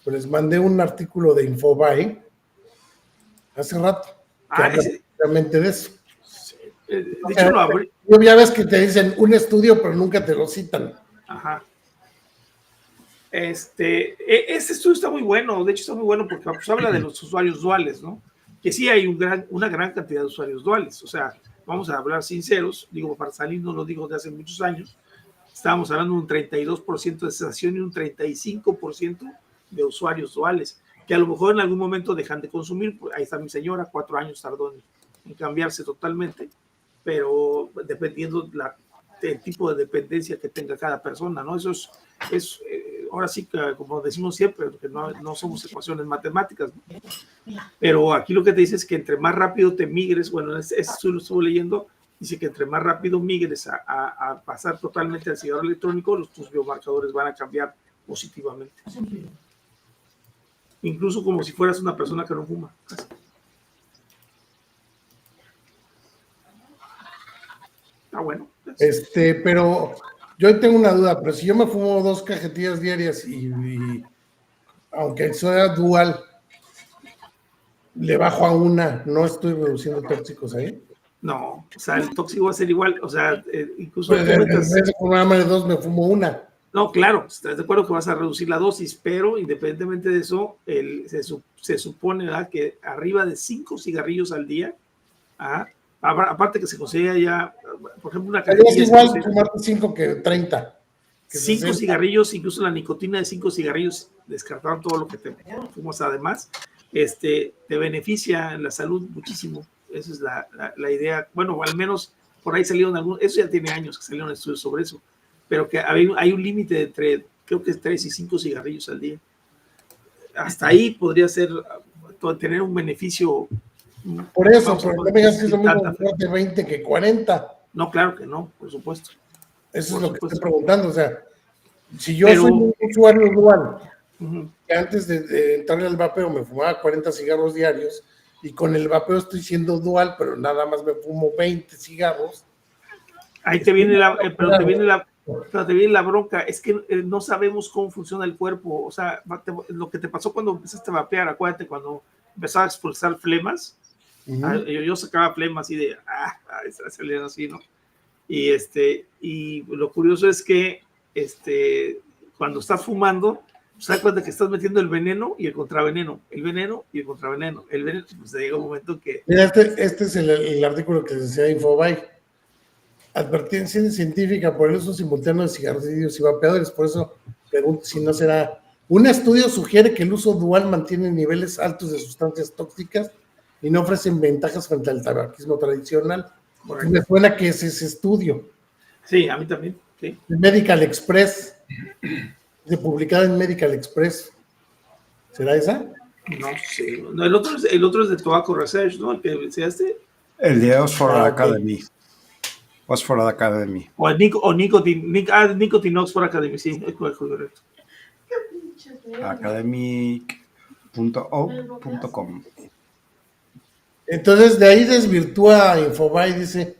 pero les mandé un artículo de Infobae hace rato que habla precisamente de eso. De hecho, lo abrí. Ya ves que te dicen un estudio, pero nunca te lo citan. Ajá. Este estudio está muy bueno, de hecho está muy bueno porque pues, habla de los usuarios duales, ¿no? Que sí hay una gran cantidad de usuarios duales, o sea, vamos a hablar sinceros, digo, para salir no lo digo de hace muchos años, estábamos hablando de un 32% de cesación y un 35% de usuarios duales, que a lo mejor en algún momento dejan de consumir, pues, ahí está mi señora, 4 años tardó en cambiarse totalmente, pero dependiendo del tipo de dependencia que tenga cada persona, ¿no? Eso es ahora sí que, como decimos siempre, que no somos ecuaciones matemáticas, ¿no? Pero aquí lo que te dice es que entre más rápido te migres, bueno, eso lo estuve leyendo, dice que entre más rápido migres a pasar totalmente al cigarro electrónico, tus biomarcadores van a cambiar positivamente. Incluso como si fueras una persona que no fuma. Está bueno. Pero yo tengo una duda, pero si yo me fumo 2 cajetillas diarias y aunque sea dual, le bajo a una, ¿no estoy reduciendo tóxicos ahí? No, o sea, el tóxico va a ser igual, o sea, incluso... Pues en vez de fumarme 2, me fumo una. No, claro, estás de acuerdo que vas a reducir la dosis, pero independientemente de eso, se supone, ¿verdad?, que arriba de 5 cigarrillos al día, aparte que se considera ya, por ejemplo, una cajetilla... Es igual fumarte 5 que 30. que 5 60. cigarrillos, incluso la nicotina de 5 cigarrillos, descartaron todo lo que te fumas además, te beneficia en la salud muchísimo. Esa es la idea. Bueno, al menos por ahí salieron algunos, eso ya tiene años que salieron estudios sobre eso, pero que hay un límite entre, creo que es 3 y 5 cigarrillos al día. Hasta ahí podría ser, tener un beneficio. Por eso, Vamos, pero no me digas que es lo mismo tanta- fumarte 20 que 40. No, claro que no, por supuesto. Eso Por es lo que supuesto. estoy preguntando. O sea, si yo Pero- soy un usuario dual, Ujú. que antes de entrarle al vapeo me fumaba 40 cigarros diarios, y con el vapeo estoy siendo dual, pero nada más me fumo 20 cigarros. Ahí te viene pero te viene la bronca, es que no sabemos cómo funciona el cuerpo. O sea, lo que te pasó cuando empezaste a vapear, acuérdate, cuando empezaba a expulsar flemas, yo sacaba flemas así de, salían así, ¿no? Y lo curioso es que cuando estás fumando, te das cuenta que estás metiendo el veneno y el contraveneno, el veneno y el contraveneno. El veneno, pues llega un momento que... Mira, este es el artículo que decía Infobae. Advertencia científica por el uso simultáneo de cigarrillos y vapeadores. Por eso pregunto si no será. Un estudio sugiere que el uso dual mantiene niveles altos de sustancias tóxicas y no ofrecen ventajas frente al tabaquismo tradicional. Correcto. Me suena que es ese estudio. Sí, a mí también. Sí. Medical Express, publicada en Medical Express. ¿Será esa? No sé. No, el otro es de Tobacco Research, ¿no? El que decíaste. El de Oxford ok. Academy. Oxford Academy. O Nicotine Oxford Academy, sí, es correcto. academic.org.com. Entonces, de ahí desvirtúa Infobae, dice,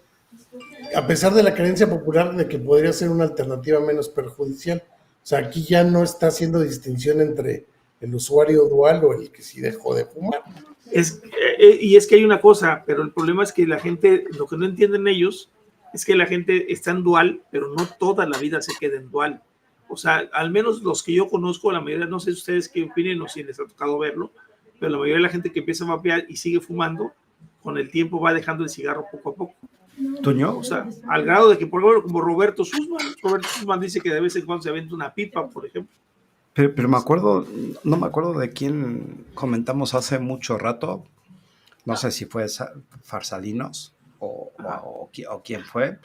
a pesar de la creencia popular de que podría ser una alternativa menos perjudicial. O sea, aquí ya no está haciendo distinción entre el usuario dual o el que sí dejó de fumar. Y es que hay una cosa, pero el problema es que la gente, lo que no entienden ellos, es que la gente está en dual, pero no toda la vida se queda en dual. O sea, al menos los que yo conozco, la mayoría, no sé ustedes qué opinen o si les ha tocado verlo, pero la mayoría de la gente que empieza a vapear y sigue fumando, con el tiempo va dejando el cigarro poco a poco. ¿Tuño? O sea, al grado de que, por ejemplo, como Roberto Sussman dice que de vez en cuando se aventa una pipa, por ejemplo. Pero me acuerdo, no me acuerdo de quién comentamos hace mucho rato, no sé si fue Farsalinos o quién fue,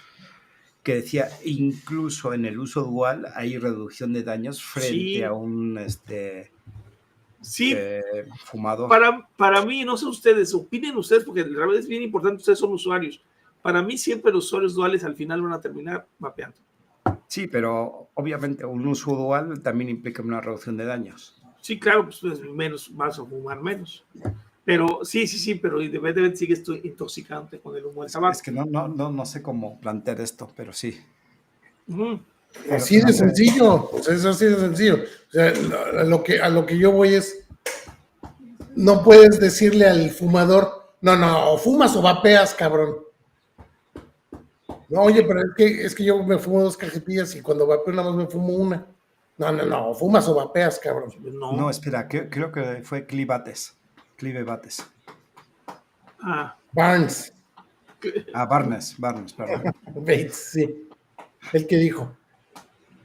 que decía incluso en el uso dual hay reducción de daños frente a un Sí, fumador. para mí, no sé ustedes, opinen ustedes, porque la verdad es bien importante, ustedes son usuarios. Para mí siempre los usuarios duales al final van a terminar vapeando. Sí, pero obviamente un uso dual también implica una reducción de daños. Sí, claro, pues menos, vas a fumar menos. Pero sí, pero de repente sigues intoxicante con el humo del tabaco. Es que no sé cómo plantear esto, pero sí. Uh-huh. Así de sencillo, o sea, es así de sencillo. O sea, a lo que yo voy es, no puedes decirle al fumador, no, o fumas o vapeas, cabrón. No, oye, pero es que yo me fumo 2 cajetillas y cuando vapeo nada más me fumo una. No, fumas o vapeas, cabrón. No, espera, creo que fue Clive Bates. Barnes. Barnes, perdón. Bates, sí. El que dijo.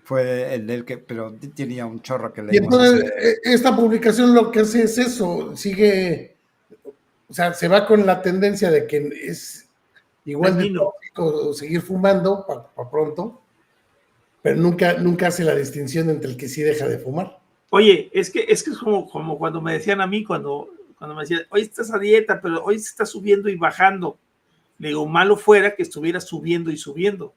Fue el del que, pero tenía un chorro que Y leímos. entonces, esta publicación lo que hace es eso, sigue, o sea, se va con la tendencia de que es igual de tóxico seguir fumando para pronto, pero nunca hace la distinción entre el que sí deja de fumar. Oye, es que es como cuando me decían a mí, cuando me decían, hoy estás a dieta, pero hoy se está subiendo y bajando. Le digo, malo fuera que estuviera subiendo y subiendo.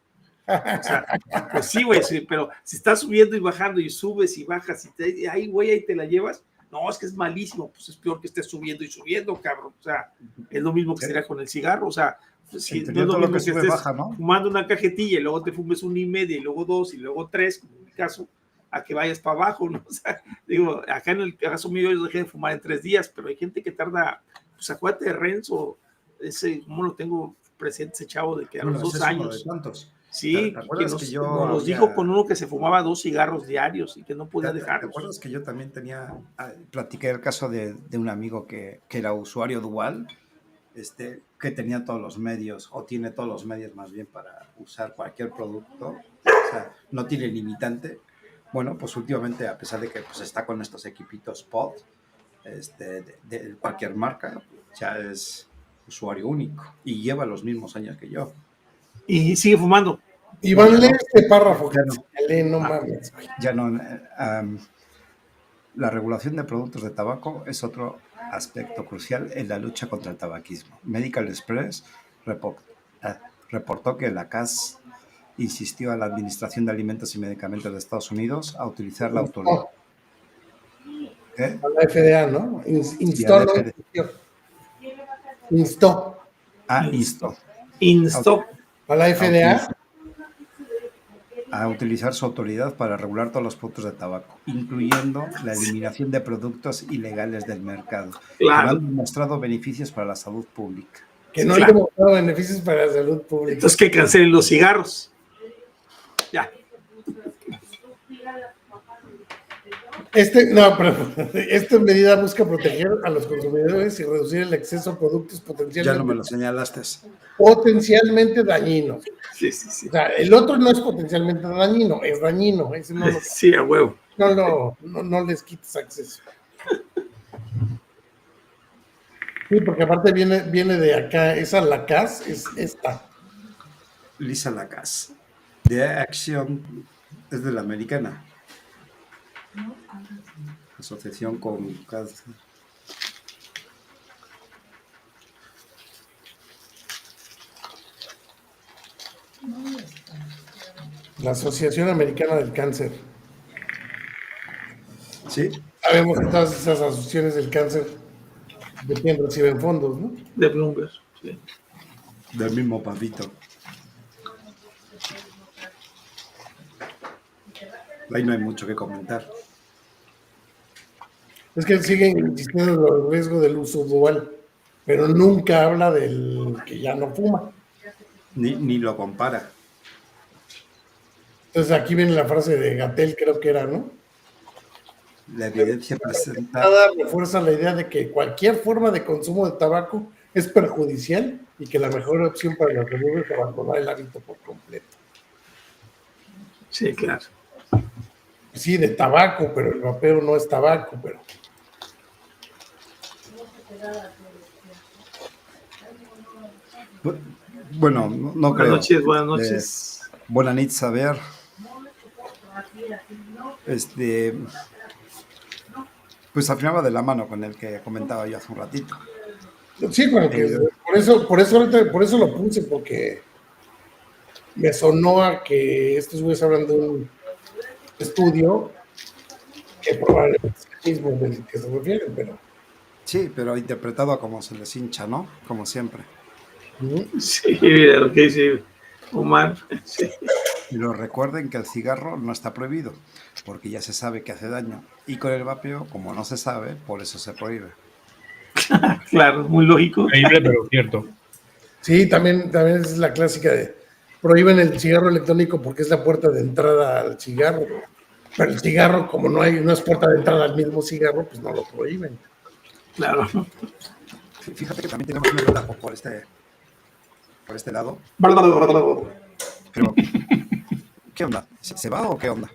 O sea, pues sí, güey, sí, pero si estás subiendo y bajando y subes y bajas y ahí, güey, ahí te la llevas, no, es que es malísimo, pues es peor que estés subiendo y subiendo, cabrón. O sea, es lo mismo que sería con el cigarro, o sea, si no es lo mismo que estés baja, ¿no? fumando una cajetilla y luego te fumes 1.5 y luego 2 y luego 3, como en mi caso, a que vayas para abajo, ¿no? O sea, digo, acá en el caso mío yo dejé de fumar en 3 días, pero hay gente que tarda, pues acuérdate de Renzo, ¿cómo lo tengo presente ese chavo de que a los 2 años? Sí, que nos dijo con uno que se fumaba 2 cigarros diarios y que no podía dejarlos. ¿Te acuerdas que yo también platiqué el caso de un amigo que era usuario dual, que tenía todos los medios, o tiene todos los medios más bien para usar cualquier producto, O sea, no tiene limitante. Bueno, pues últimamente, a pesar de que pues, está con estos equipitos pod de cualquier marca, ya es usuario único y lleva los mismos años que yo. Y sigue fumando. Iván, lee este párrafo. Ya no. Lee, no mames, güey. Ya no. La regulación de productos de tabaco es otro aspecto crucial en la lucha contra el tabaquismo. Medical Express reportó que la CAS insistió a la Administración de Alimentos y Medicamentos de Estados Unidos a utilizar la autoridad. ¿Eh? A la FDA, ¿no? Y a la FDA. Instó. Instó. A la FDA. A utilizar su autoridad para regular todos los productos de tabaco, incluyendo la eliminación de productos ilegales del mercado, Claro. que no han demostrado beneficios para la salud pública. Que no Claro. han demostrado beneficios para la salud pública. Entonces que cancelen los cigarros. Ya. Esta medida busca proteger a los consumidores y reducir el acceso a productos Ya no me lo señalaste. potencialmente dañinos. Sí, sí, sí. O sea, el otro no es potencialmente dañino, es dañino. Ese Sí, a huevo. no les quites acceso. Sí, porque aparte viene de acá, esa la CAS es esta. Lisa Lacasse, de Acción, es de la americana. Asociación con cáncer. La Asociación Americana del Cáncer. Sí, Sabemos que todas esas asociaciones del cáncer de quién reciben fondos, ¿no? De Bloomberg. Sí. del mismo papito. Ahí no hay mucho que comentar. Es que siguen insistiendo en el riesgo del uso dual, pero nunca habla del que ya no fuma. Ni lo compara. Entonces aquí viene la frase de Gatell, creo que era, ¿no? La evidencia presenta... Nada refuerza la idea de que cualquier forma de consumo de tabaco es perjudicial y que la mejor opción para los remedios es abandonar el hábito por completo. Sí, claro. Sí, de tabaco, pero el vapeo no es tabaco, pero... Bueno, no creo. Buenas noches. Buenas noches, a ver. Pues afirmaba de la mano con el que comentaba yo hace un ratito. Sí, bueno, que por eso lo puse, porque me sonó a que estos güeyes hablan de un estudio que probablemente es el mismo del que se refieren, pero... Sí, pero interpretado a como se les hincha, ¿no? Como siempre. Sí, mira lo que dice Omar. Sí. Pero recuerden que el cigarro no está prohibido, porque ya se sabe que hace daño. Y con el vapeo, como no se sabe, por eso se prohíbe. Claro, muy lógico. Increíble, pero cierto. Sí, también es la clásica de prohíben el cigarro electrónico porque es la puerta de entrada al cigarro. Pero el cigarro, como no es puerta de entrada al mismo cigarro, pues no lo prohíben. Claro. Fíjate que también tenemos un relajo por este lado. Pero, ¿qué onda? ¿Se va o qué onda?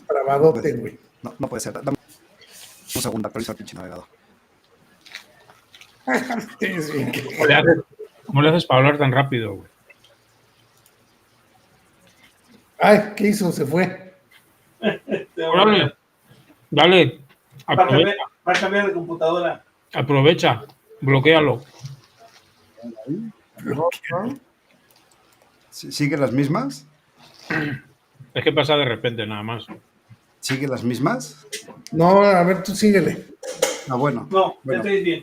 Bravadote, güey. No puede ser. Dame un segundo, actualizo el pinche navegador. Es bien que- ¿Cómo le haces para hablar tan rápido, güey? Ay, ¿qué hizo? Se fue. Dale, aprovecha, Va a cambiar de computadora. aprovecha, bloquéalo. ¿Sigue las mismas? Es que pasa de repente, nada más. ¿Sigue las mismas? No, a ver, tú síguele. Ah, bueno. No, Bueno, ya estoy bien.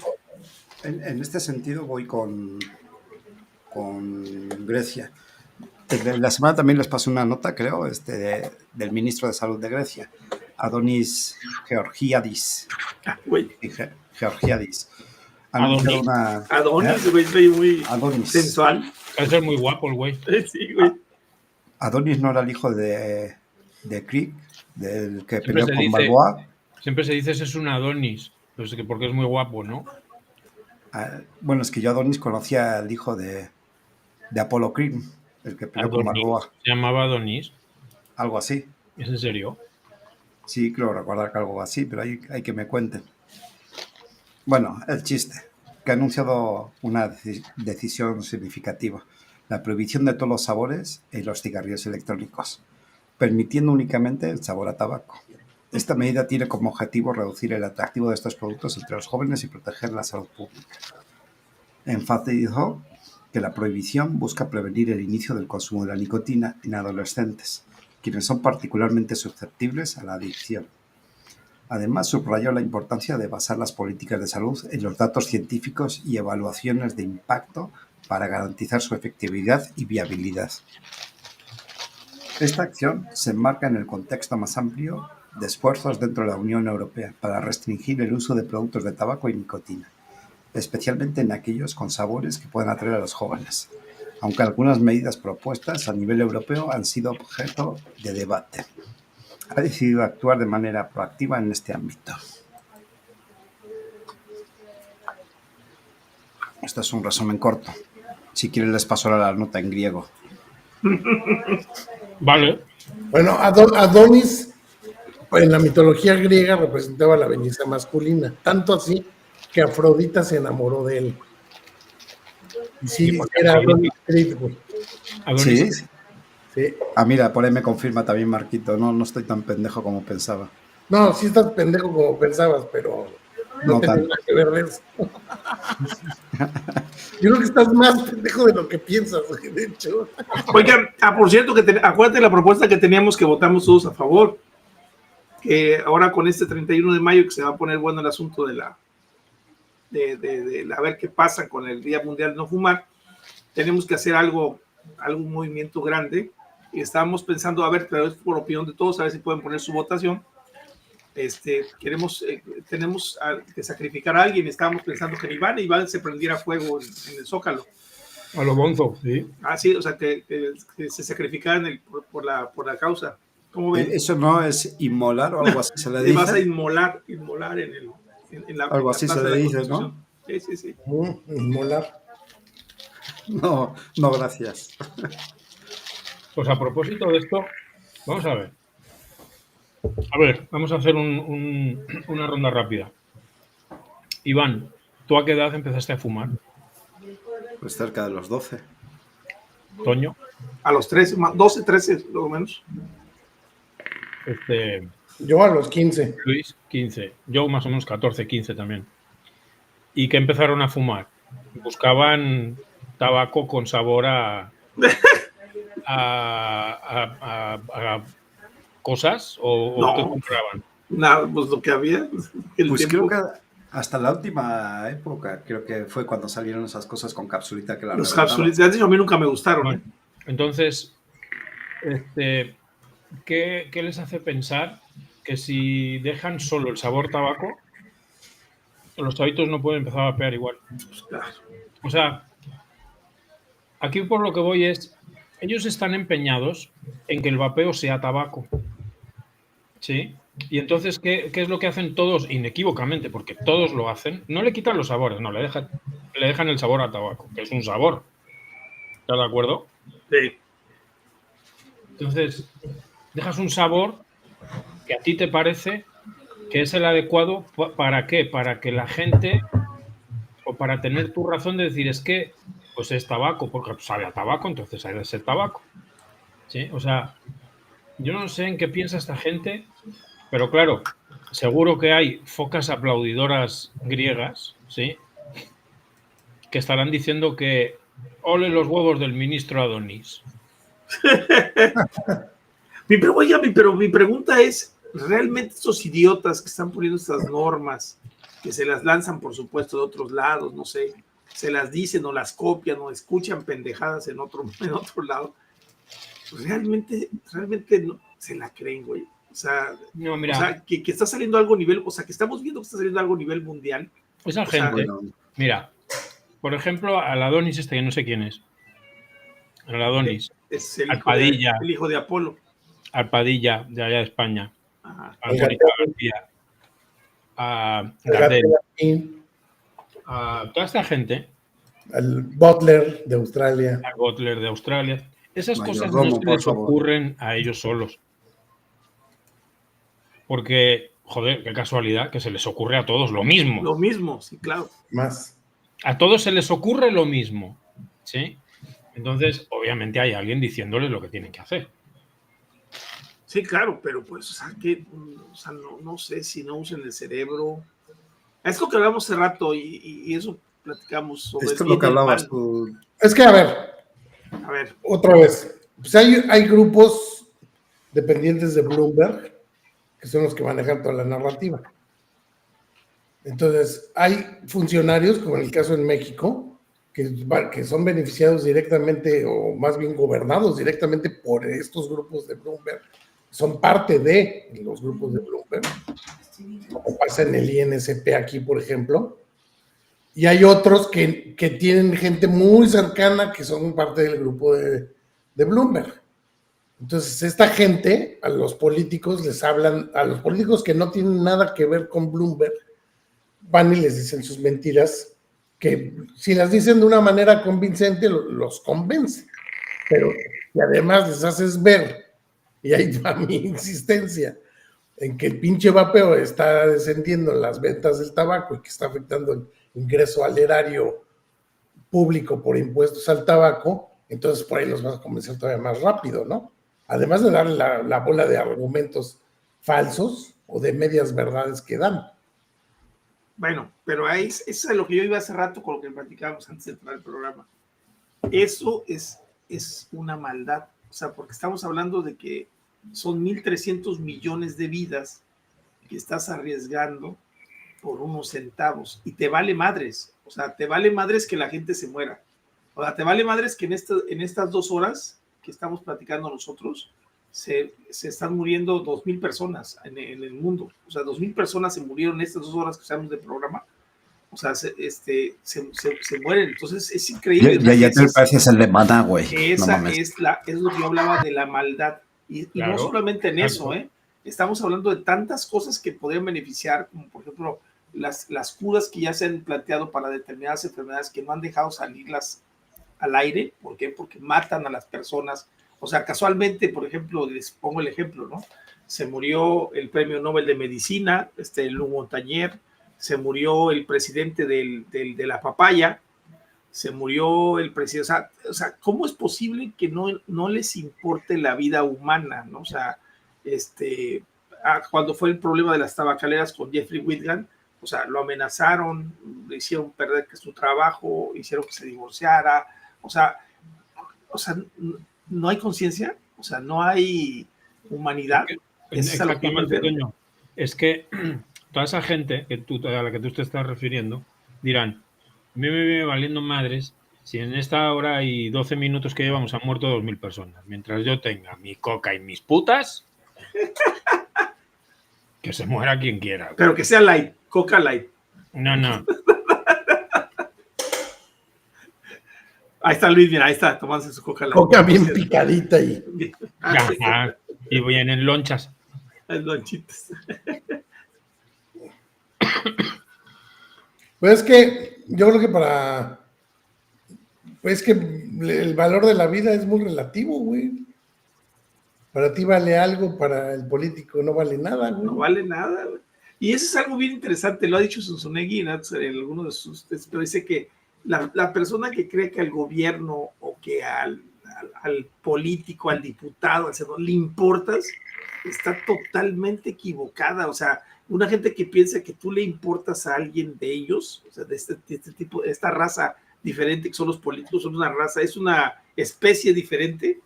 en este sentido voy con Grecia. La semana también les pasé una nota, creo, del ministro de Salud de Grecia, Adonis Georgiadis. Güey. Georgiadis. Adonis. Adonis, güey, estoy muy Adonis. sensual. Parece ser muy guapo el güey. Sí, güey. Adonis no era el hijo de Krieg, del que Siempre peleó se con dice- Balboa. Siempre se dice es un Adonis, pues que porque es muy guapo, ¿no? Bueno, es que yo Adonis conocía al hijo de de Apollo Creed, el que peleó con Adonis. Balboa. Se llamaba Adonis. Algo así. ¿Es en serio? Sí, creo recordar que algo así, pero hay que me cuenten. Bueno, el chiste, que ha anunciado una decisión significativa, la prohibición de todos los sabores y los cigarrillos electrónicos, permitiendo únicamente el sabor a tabaco. Esta medida tiene como objetivo reducir el atractivo de estos productos entre los jóvenes y proteger la salud pública. Enfatizó que la prohibición busca prevenir el inicio del consumo de la nicotina en adolescentes, quienes son particularmente susceptibles a la adicción. Además, subrayó la importancia de basar las políticas de salud en los datos científicos y evaluaciones de impacto para garantizar su efectividad y viabilidad. Esta acción se enmarca en el contexto más amplio de esfuerzos dentro de la Unión Europea para restringir el uso de productos de tabaco y nicotina, especialmente en aquellos con sabores que puedan atraer a los jóvenes, aunque algunas medidas propuestas a nivel europeo han sido objeto de debate. Ha decidido actuar de manera proactiva en este ámbito. Esto es un resumen corto. Si quieren les paso la nota en griego. Vale. Bueno, Adonis en la mitología griega representaba la belleza masculina, tanto así que Afrodita se enamoró de él. Y sí, era Adonis Creed, güey. ¿Sí? Sí. Ah, mira, por ahí me confirma también Marquito. No estoy tan pendejo como pensaba. No, sí estás pendejo como pensabas, pero no No tiene tanto. nada que ver de eso. Yo creo que estás más pendejo de lo que piensas, güey, de hecho. Oigan, por cierto, acuérdate de la propuesta que teníamos que votamos todos a favor, que ahora con este 31 de mayo que se va a poner bueno el asunto de a ver qué pasa con el Día Mundial de No Fumar, tenemos que hacer un movimiento grande, y estábamos pensando, a ver, pero es por opinión de todos, a ver si pueden poner su votación. Tenemos que sacrificar a alguien. Estábamos pensando que Iván se prendiera fuego en el Zócalo. A lo bonzo, sí. Ah, sí, o sea, que se sacrificaran por la causa. ¿Cómo ven? ¿Eso no es inmolar o algo así se le dice? Te vas a inmolar en la algo así se le dice, ¿no? Sí. Inmolar. No, gracias. Pues a propósito de esto, vamos a ver. A ver, vamos a hacer una ronda rápida. Iván, ¿tú a qué edad empezaste a fumar? Pues cerca de los 12. Toño. A los 13, 12, 13, lo menos. Yo a los 15. Luis, 15. Yo más o menos 14, 15 también. ¿Y qué empezaron a fumar? Buscaban tabaco con sabor a cosas o No. qué compraban? Nada, pues lo que había. Pues creo que hasta la última época, creo que fue cuando salieron esas cosas con capsulita que la Los reventaban. capsulitas, a mí nunca me gustaron. Bueno, entonces, ¿qué les hace pensar que si dejan solo el sabor tabaco, los chavitos no pueden empezar a vapear igual? Pues, claro. O sea, aquí por lo que voy es, ellos están empeñados en que el vapeo sea tabaco. ¿Sí? Y entonces, ¿qué es lo que hacen todos inequívocamente? Porque todos lo hacen. No le quitan los sabores, no, le dejan el sabor a tabaco, que es un sabor. ¿Estás de acuerdo? Sí. Entonces, dejas un sabor que a ti te parece que es el adecuado. ¿Para qué? Para que la gente, o para tener tu razón de decir, es que pues es tabaco, porque sabe a tabaco, entonces hay de ser tabaco. ¿Sí? O sea, yo no sé en qué piensa esta gente, pero claro, seguro que hay focas aplaudidoras griegas, ¿sí? Que estarán diciendo que ole los huevos del ministro Adonis. Pero mi pregunta es, ¿realmente estos idiotas que están poniendo estas normas, que se las lanzan, por supuesto, de otros lados, no sé, se las dicen o las copian o escuchan pendejadas en otro lado, realmente no se la creen, güey? O sea, no, mira, o sea que está saliendo algo a nivel, o sea, que estamos viendo que está saliendo algo a nivel mundial. Esa gente, mira, por ejemplo, al Adonis que no sé quién es. Al Adonis. Es el hijo de Apolo. Alpadilla, de allá de España. Ajá. A Mónica García. A Gardel. A toda esta gente al Butler de Australia. Al Butler de Australia. Esas cosas Mayordomo, no se por les favor. ocurren a ellos solos. Porque, joder, qué casualidad que se les ocurre a todos lo mismo. Lo mismo, sí, claro. Más. A todos se les ocurre lo mismo, ¿sí? Entonces, obviamente hay alguien diciéndoles lo que tienen que hacer. Sí, claro, pero pues, o sea, no sé si no usen el cerebro. Es lo que hablamos hace rato y eso platicamos sobre Esto es el lo que bien y el hablabas mal. tú. Es que, a ver, A ver, otra vez, pues hay grupos dependientes de Bloomberg que son los que manejan toda la narrativa. Entonces, hay funcionarios, como en el caso en México, que son beneficiados directamente o más bien gobernados directamente por estos grupos de Bloomberg, son parte de los grupos de Bloomberg, como pasa en el INSP aquí, por ejemplo. Y hay otros que tienen gente muy cercana que son parte del grupo de Bloomberg. Entonces, esta gente, a los políticos les hablan, a los políticos que no tienen nada que ver con Bloomberg, van y les dicen sus mentiras, que si las dicen de una manera convincente, los convence. Pero y además les haces ver, y ahí va mi insistencia, en que el pinche vapeo está descendiendo las ventas del tabaco y que está afectando el ingreso al erario público por impuestos al tabaco, entonces por ahí los vas a convencer todavía más rápido, ¿no? Además de darle la bola de argumentos falsos o de medias verdades que dan. bueno, pero ahí eso es lo que yo iba hace rato con lo que platicábamos antes de entrar al programa. Eso es una maldad, o sea, porque estamos hablando de que son 1.300 millones de vidas que estás arriesgando por unos centavos y te vale madres, o sea, te vale madres que la gente se muera, o sea, te vale madres que en estas 2 horas que estamos platicando nosotros se están muriendo 2,000 personas en el mundo, o sea, 2,000 personas se murieron en estas 2 horas que estamos de programa, o sea, se mueren, entonces es increíble. Ya te pareces el de Maná, güey. Esa es lo que yo hablaba de la maldad, y Claro, no solamente en exacto. eso, estamos hablando de tantas cosas que podrían beneficiar, como por ejemplo las curas que ya se han planteado para determinadas enfermedades que no han dejado salirlas al aire. ¿Por qué? Porque matan a las personas. O sea, casualmente, por ejemplo, les pongo el ejemplo, ¿no? Se murió el premio Nobel de Medicina, Lou Montagnier, se murió el presidente de la papaya, se murió el presidente, o sea, ¿cómo es posible que no les importe la vida humana, ¿no? O sea, cuando fue el problema de las tabacaleras con Jeffrey Wigand, o sea, lo amenazaron, le hicieron perder su trabajo, hicieron que se divorciara, o sea, no hay conciencia, o sea, no hay humanidad. Exactamente, Toño. Es que toda esa gente a la que tú te estás refiriendo dirán, a mí me viene valiendo madres si en esta hora y 12 minutos que llevamos han muerto 2,000 personas. Mientras yo tenga mi coca y mis putas, que se muera quien quiera. Pero que sea light, coca light. No. Ahí está Luis, mira, ahí está, tomándose su coca light. Coca bien picadita y... Y vienen lonchas. Las lonchitas. Pues es que yo creo que pues que el valor de la vida es muy relativo, güey. Para ti vale algo, para el político no vale nada, güey. No vale nada, güey. Y eso es algo bien interesante, lo ha dicho Zunzunegui en alguno de sus textos, pero dice que la persona que cree que al gobierno o que al político, al diputado, al senador, le importas, está totalmente equivocada. O sea, una gente que piensa que tú le importas a alguien de ellos, o sea, de este tipo, de esta raza diferente que son los políticos, son una raza, es una especie diferente.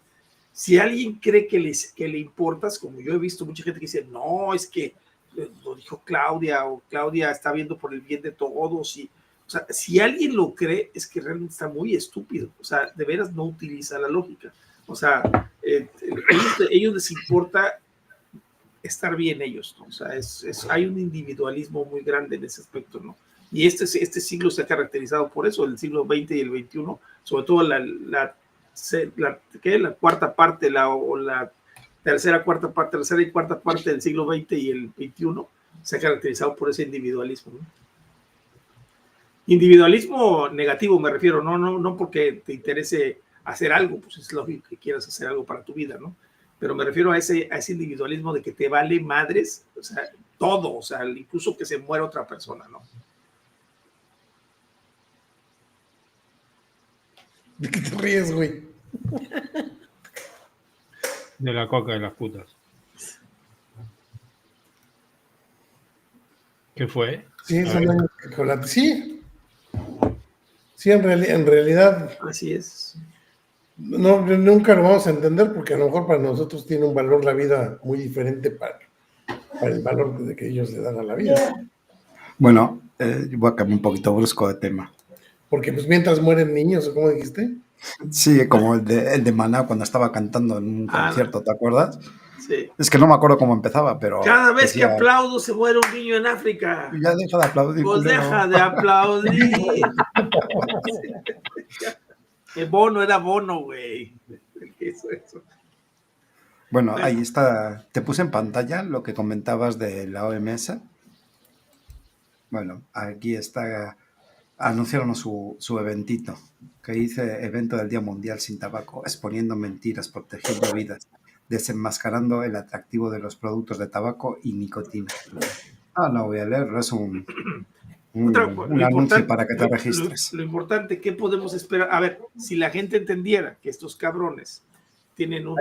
Si alguien cree que le importas, como yo he visto mucha gente que dice, no, es que lo dijo Claudia, o Claudia está viendo por el bien de todos, y, o sea, si alguien lo cree, es que realmente está muy estúpido, o sea, de veras no utiliza la lógica, o sea, ellos les importa estar bien ellos, ¿no? O sea, hay un individualismo muy grande en ese aspecto, ¿no? Y este siglo se ha caracterizado por eso, el siglo XX y el XXI, sobre todo la cuarta parte, la tercera y cuarta parte del siglo XX y el XXI se ha caracterizado por ese individualismo, ¿no? Individualismo negativo me refiero, no porque te interese hacer algo, pues es lógico que quieras hacer algo para tu vida, ¿no? Pero me refiero a ese individualismo de que te vale madres, o sea, todo, o sea, incluso que se muera otra persona, ¿no? ¿De qué te ríes, güey? De la coca y las putas. ¿Qué fue? Sí, son años de chocolate. Sí. Sí, en realidad Así es. no, nunca lo vamos a entender porque a lo mejor para nosotros tiene un valor la vida muy diferente para el valor de que ellos le dan a la vida. Bueno, voy a cambiar un poquito brusco de tema. Porque pues mientras mueren niños, ¿o cómo dijiste? Sí, como el de Maná cuando estaba cantando en un concierto, ¿te acuerdas? Sí. Es que no me acuerdo cómo empezaba, pero... Cada vez decía, que aplaudo se muere un niño en África. ya deja de aplaudir. Pues culero. deja de aplaudir. El Bono era Bono, güey. El que hizo eso. Bueno, ahí está. Te puse en pantalla lo que comentabas de la OMS. Bueno, aquí está. Anunciaron su eventito, que dice Evento del Día Mundial sin Tabaco, exponiendo mentiras, protegiendo vidas, desenmascarando el atractivo de los productos de tabaco y nicotina. No voy a leerlo, es un anuncio para que te registres. Lo importante, ¿qué podemos esperar? A ver, si la gente entendiera que estos cabrones tienen un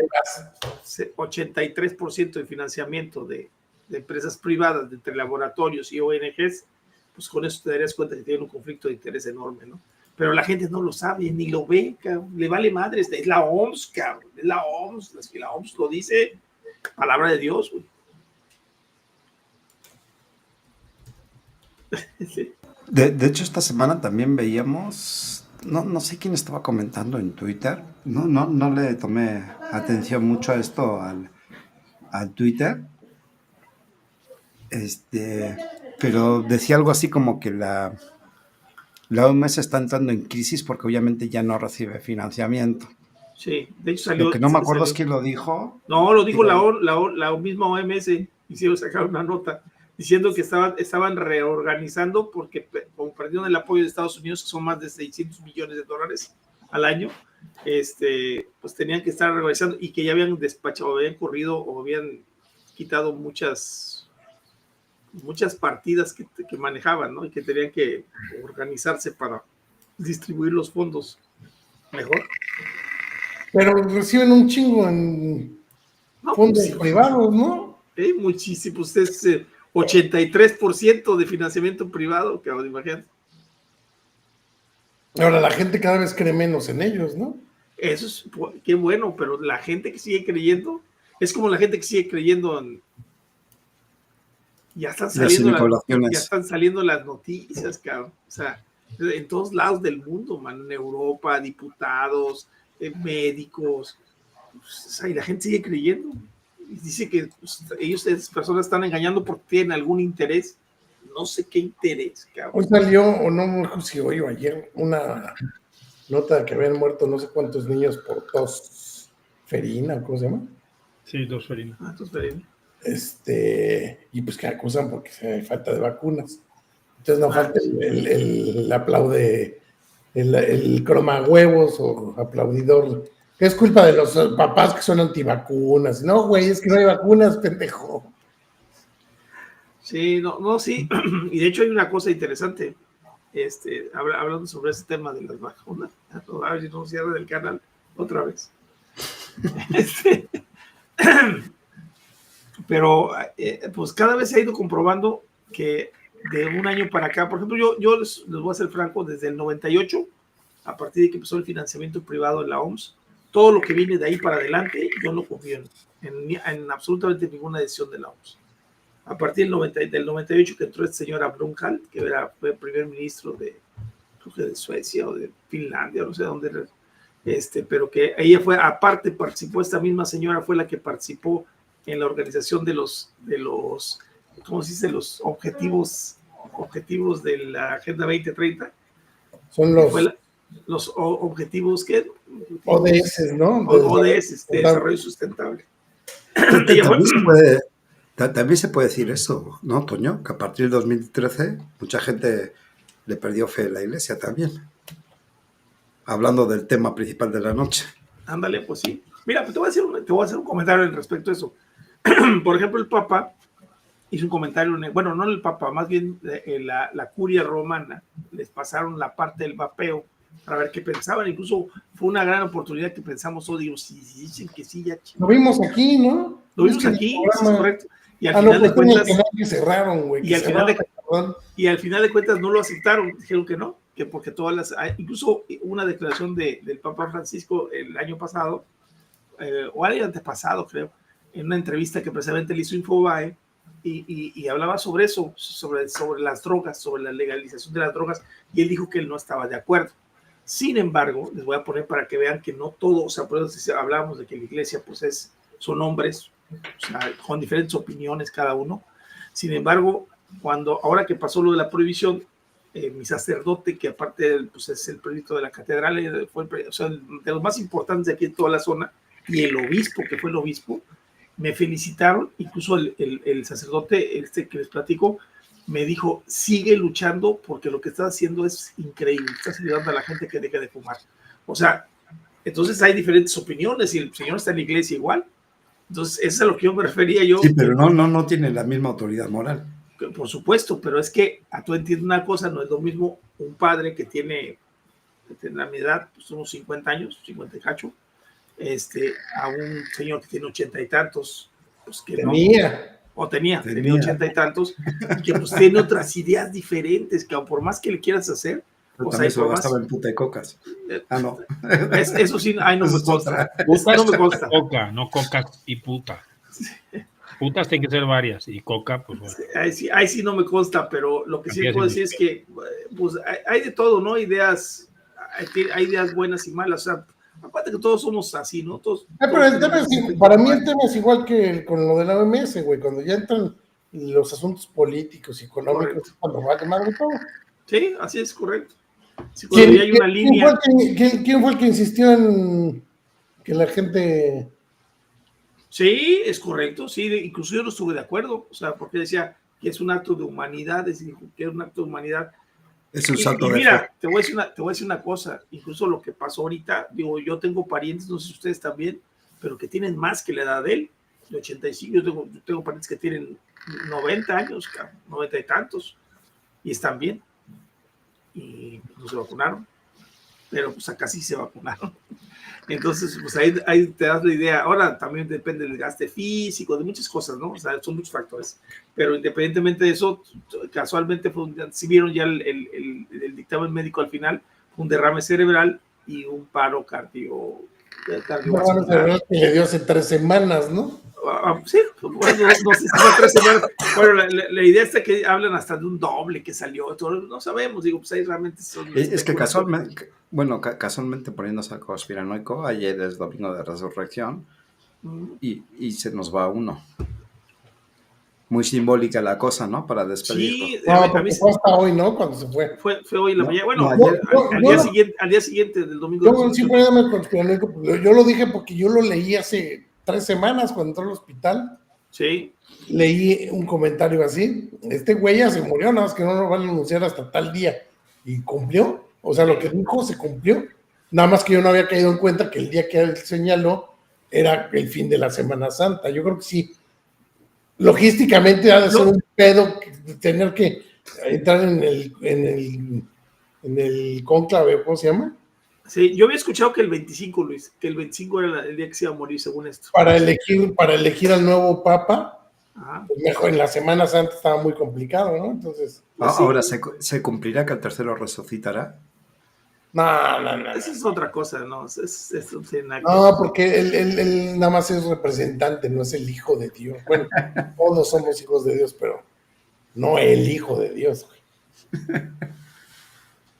83% de financiamiento de empresas privadas, de entre laboratorios y ONGs, pues con eso te darías cuenta que tienen un conflicto de interés enorme, ¿no? Pero la gente no lo sabe, ni lo ve, cabrón. Le vale madre, es la OMS, cabrón, es la OMS, es que la OMS lo dice, palabra de Dios, güey. Sí. De hecho, esta semana también veíamos, no sé quién estaba comentando en Twitter, no le tomé atención mucho a esto al Twitter, pero decía algo así como que la OMS está entrando en crisis porque obviamente ya no recibe financiamiento. Sí, de hecho salió. Lo que no me acuerdo es quién lo dijo. No, lo dijo la misma OMS, hicieron sacar una nota diciendo que estaban reorganizando porque como perdieron el apoyo de Estados Unidos, que son más de $600 millones al año, pues tenían que estar reorganizando y que ya habían despachado, habían corrido o habían quitado muchas partidas que manejaban, ¿no? Y que tenían que organizarse para distribuir los fondos mejor. Pero reciben un chingo en fondos privados, ¿no? Muchísimo. Usted es 83% de financiamiento privado, cabrón, imagínate. Ahora la gente cada vez cree menos en ellos, ¿no? Eso es, qué bueno, pero la gente que sigue creyendo, es como la gente que sigue creyendo en... Ya están saliendo las noticias, cabrón. O sea, en todos lados del mundo, man, en Europa, diputados, médicos, pues, o sea, y la gente sigue creyendo. Y dice que pues, esas personas están engañando porque tienen algún interés. No sé qué interés, cabrón. Hoy salió, o no sé si hoy o ayer, una nota de que habían muerto no sé cuántos niños por tosferina, ¿cómo se llama? Sí, tosferina. Tosferina. Y pues que acusan porque hay falta de vacunas. Entonces no falta el aplaude, el cromahuevos o aplaudidor. Que es culpa de los papás que son antivacunas. No, güey, es que no hay vacunas, pendejo. Sí, sí. Y de hecho hay una cosa interesante, hablando sobre ese tema de las vacunas. A ver si no cierran el canal otra vez. Pero pues cada vez se ha ido comprobando que de un año para acá, por ejemplo, yo les voy a ser franco, desde el 98, a partir de que empezó el financiamiento privado en la OMS, todo lo que viene de ahí para adelante, yo no confío en absolutamente ninguna decisión de la OMS. A partir del 98 que entró esta señora Brundtland, que fue primer ministro de Suecia o de Finlandia, no sé dónde, pero que ella fue, aparte participó, esta misma señora fue la que participó en la organización de los ¿cómo se dice? Los objetivos de la Agenda 2030. Son los objetivos que ODS, ¿no? ODS, de desarrollo sustentable. También se puede decir eso, ¿no, Toño? Que a partir del 2013 mucha gente le perdió fe a la iglesia también. Hablando del tema principal de la noche. Ándale, pues sí. Mira, pues te voy a hacer un comentario al respecto de eso. Por ejemplo, el Papa hizo un comentario, bueno, no el Papa, más bien la curia romana, les pasaron la parte del vapeo para ver qué pensaban. Incluso fue una gran oportunidad que pensamos, digo, si dicen que sí, ya Lo vimos aquí, ¿no? Lo vimos aquí, sí, es correcto. Y al final de cuentas, que cerraron, güey. Y al final de cuentas no lo aceptaron, dijeron que no, que porque incluso una declaración del Papa Francisco el año pasado, o el año antepasado, creo, en una entrevista que precisamente le hizo Infobae, y hablaba sobre eso, sobre las drogas, sobre la legalización de las drogas, y él dijo que él no estaba de acuerdo. Sin embargo, les voy a poner para que vean que no todo, o sea, por eso hablábamos de que la iglesia pues son hombres, o sea, con diferentes opiniones cada uno. Sin embargo, ahora que pasó lo de la prohibición, mi sacerdote, que aparte pues es el prelito de la catedral, fue o sea, de los más importantes de aquí en toda la zona, y el obispo, que fue el obispo, me felicitaron. Incluso el sacerdote que les platico me dijo, sigue luchando porque lo que estás haciendo es increíble, estás ayudando a la gente que deje de fumar. O sea, entonces hay diferentes opiniones y el señor está en la iglesia igual. Entonces, eso es a lo que yo me refería yo. Sí, pero no tiene la misma autoridad moral. Por supuesto, pero es que tú entiendes una cosa, no es lo mismo un padre que tiene a mi edad, pues unos 50 años, 50 y cacho, a un señor que tiene 80 y tantos, pues que tenía 80 y tantos, y que pues tiene otras ideas diferentes, que por más que le quieras hacer, pero o también se lo gastaba en puta y cocas. No. Eso sí, ahí no me consta. No me consta. Coca, no cocas y puta. Putas tienen que ser varias y coca, pues bueno. Ahí sí no me consta, pero lo que sí puedo decir es que pues, hay de todo, ¿no? Hay ideas buenas y malas, o sea, aparte que todos somos así, ¿no? Pero el tema para mí el tema es igual que con lo de la OMS, güey, cuando ya entran los asuntos políticos y económicos, es cuando vale madre todo. Sí, así es, correcto. Sí, cuando hay una línea. ¿Quién fue el que insistió en que la gente... Sí, es correcto, sí, incluso yo no estuve de acuerdo, o sea, porque decía que es un acto de humanidad, que es un acto de humanidad. Es un salto de mira, te voy a decir una cosa, incluso lo que pasó ahorita, digo, yo tengo parientes, no sé si ustedes también, pero que tienen más que la edad de él, de 85, yo tengo parientes que tienen 90 años, 90 y tantos, y están bien, y no se vacunaron, pero pues acá sí se vacunaron. Entonces, pues ahí te das la idea. Ahora también depende del gasto físico, de muchas cosas, ¿no? O sea, son muchos factores. Pero independientemente de eso, casualmente si vieron ya el dictamen médico al final, un derrame cerebral y un paro cardiovascular. Que le dio hace 3 semanas, ¿no? Sí, bueno, no sé si fue 3 semanas. Bueno, la idea es que hablan hasta de un doble que salió, no sabemos, digo, pues ahí realmente son... Es que casualmente poniéndose al conspiranoico, ayer es domingo de resurrección y se nos va uno. Muy simbólica la cosa, ¿no? Para despedirlo. Sí, a mí fue hasta hoy, ¿no? Cuando se fue. Fue hoy en la mañana. Bueno, al día siguiente del domingo. Yo sí voy a darme el conspiranoico. Yo lo dije porque yo lo leí hace 3 semanas cuando entró al hospital. Sí. Leí un comentario así. Este güey ya se murió, nada más que no lo van a anunciar hasta tal día. Y cumplió. O sea, lo que dijo se cumplió. Nada más que yo no había caído en cuenta que el día que él señaló era el fin de la Semana Santa. Yo creo que sí. Logísticamente ha de ser un pedo tener que entrar en el cónclave, ¿cómo se llama? Sí, yo había escuchado que el 25, Luis, que el 25 era el día que se iba a morir, según esto. Para elegir al nuevo papa, pues mejor en la Semana Santa estaba muy complicado, ¿no? Entonces. Pues sí. Ahora, ¿se cumplirá que el tercero resucitará? No. Esa es otra cosa, ¿no? No, porque él nada más es representante, no es el hijo de Dios. Bueno, todos somos hijos de Dios, pero no el hijo de Dios, güey.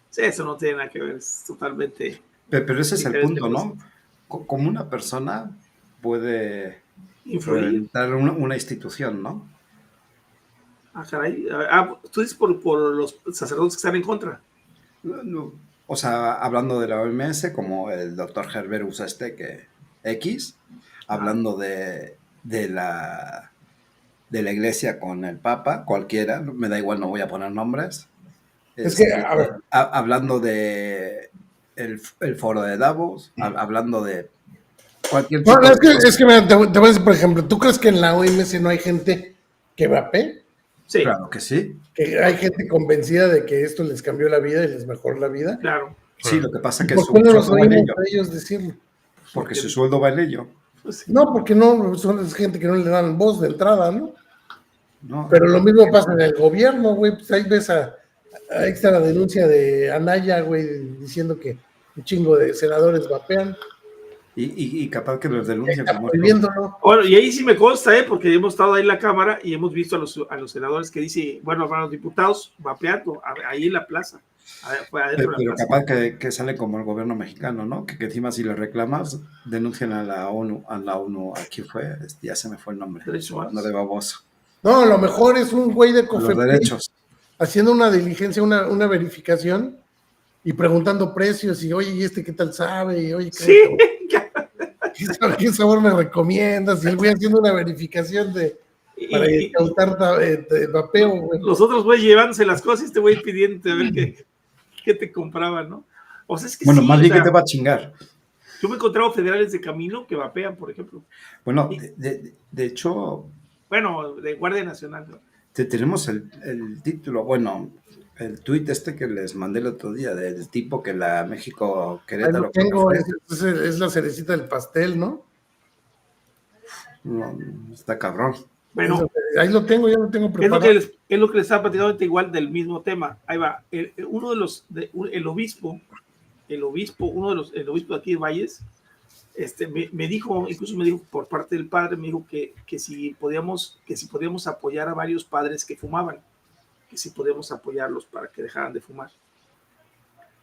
Sí, eso no tiene nada que ver, es totalmente... Pero ese es el punto, ¿no? Como una persona puede reventar una institución, ¿no? Caray. ¿Tú dices por los sacerdotes que están en contra? No. O sea, hablando de la OMS, como el doctor Herberus hablando de la iglesia con el Papa, cualquiera, me da igual, no voy a poner nombres, Es que, a ver. Hablando de el foro de Davos, hablando de cualquier tipo Bueno, es que mira, te voy a decir, por ejemplo, ¿tú crees que en la OMS no hay gente que vapee? Sí, Claro que sí. Que hay gente convencida de que esto les cambió la vida y les mejoró la vida. claro. Sí, lo que pasa es que ¿Por su qué no los sueldo va en oímos ello. a ellos decirlo? Porque su sueldo va en ello. Pues sí. No, porque no, es gente que no le dan voz de entrada, ¿no? ¿No? Pero lo mismo pasa en el gobierno, güey. Pues ahí ves ahí está la denuncia de Anaya, güey, diciendo que un chingo de senadores vapean, Y capaz que los denuncian está como prohibiéndolo. Bueno, y ahí sí me consta, porque hemos estado ahí en la Cámara y hemos visto a los senadores que dice, bueno, a los diputados vapeando ahí en la plaza. Fue adentro de Pero la plaza. capaz que sale como el gobierno mexicano, ¿no? Que encima si le reclamas, denuncian a la ONU, aquí fue, ya se me fue el nombre, Derechos humanos. no de baboso, No, a lo mejor es un güey de los Cofepris derechos. haciendo una diligencia, una verificación y preguntando precios y, oye, ¿y este qué tal sabe? Y, oye, Sí, ¿qué sabor me recomiendas? Y el güey haciendo una verificación para incautar vapeo, güey. los otros güeyes llevándose las cosas y este güey pidiéndote a ver qué te compraban, ¿no? O sea, es que Bueno, sí, más bien o sea, que te va a chingar. yo me he encontrado federales de camino que vapean, por ejemplo. Bueno, de hecho, Bueno, de Guardia Nacional, ¿no? tenemos el título, bueno, el tuit que les mandé el otro día del tipo que la México Ahí Querétaro. lo tengo, es la cerecita del pastel, ¿no? No, está cabrón. Bueno, Ahí lo tengo, ya lo tengo es preparado. lo que les estaba platicando igual del mismo tema. Ahí va. Uno de los, el obispo, el obispo de aquí de Valles, me dijo, incluso me dijo por parte del padre, me dijo que si podíamos apoyar a varios padres que fumaban, que si podíamos apoyarlos para que dejaran de fumar.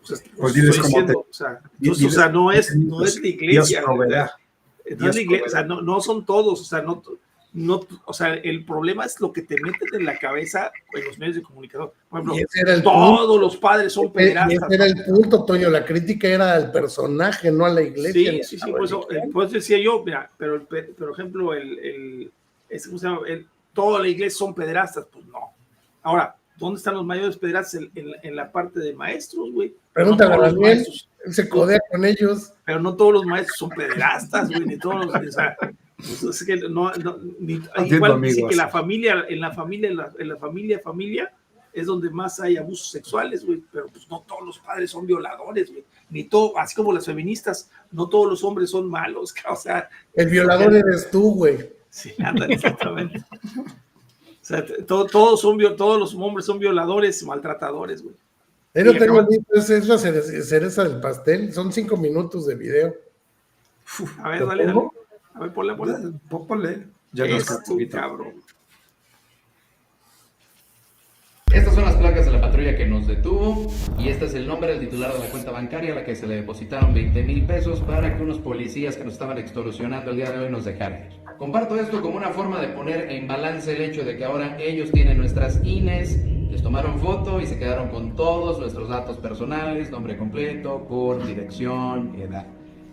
O sea, Pues diles estoy cómo diciendo, o sea, no es la iglesia, Dios proveerá. no es la iglesia, o sea, no son todos, o sea, o sea, el problema es lo que te meten en la cabeza en los medios de comunicación. Por ejemplo, Y ese era el todos los padres son Y pederastas. ese era el punto, Toño. La crítica era al personaje, no a la iglesia. Sí, por eso decía yo, mira, pero por ejemplo, ¿cómo se llama? Toda la iglesia son pederastas, pues no. Ahora, ¿dónde están los mayores pederastas? En la parte de maestros, güey. Pregúntale No a todos los Daniel, maestros, él se codea con ellos. pero no todos los maestros son pederastas, güey, ni todos los, o sea, pues es que igual dice que en la familia es donde más hay abusos sexuales, güey, pero pues no todos los padres son violadores, güey, ni todo, así como las feministas, no todos los hombres son malos, o sea. El violador eres tú, güey. Sí, anda, exactamente. O sea, todos los hombres son violadores, maltratadores, güey. Ahí lo tengo listo, es la cereza del pastel. Son 5 minutos de video. A ver, dale. A ver, ponle. Ponle. Ya no es cabrón. Estas son las placas de la patrulla que nos detuvo y este es el nombre del titular de la cuenta bancaria a la que se le depositaron 20,000 pesos para que unos policías que nos estaban extorsionando el día de hoy nos dejaran ir. Comparto esto como una forma de poner en balance el hecho de que ahora ellos tienen nuestras INES, les tomaron foto y se quedaron con todos nuestros datos personales, nombre completo, CURP, dirección, edad.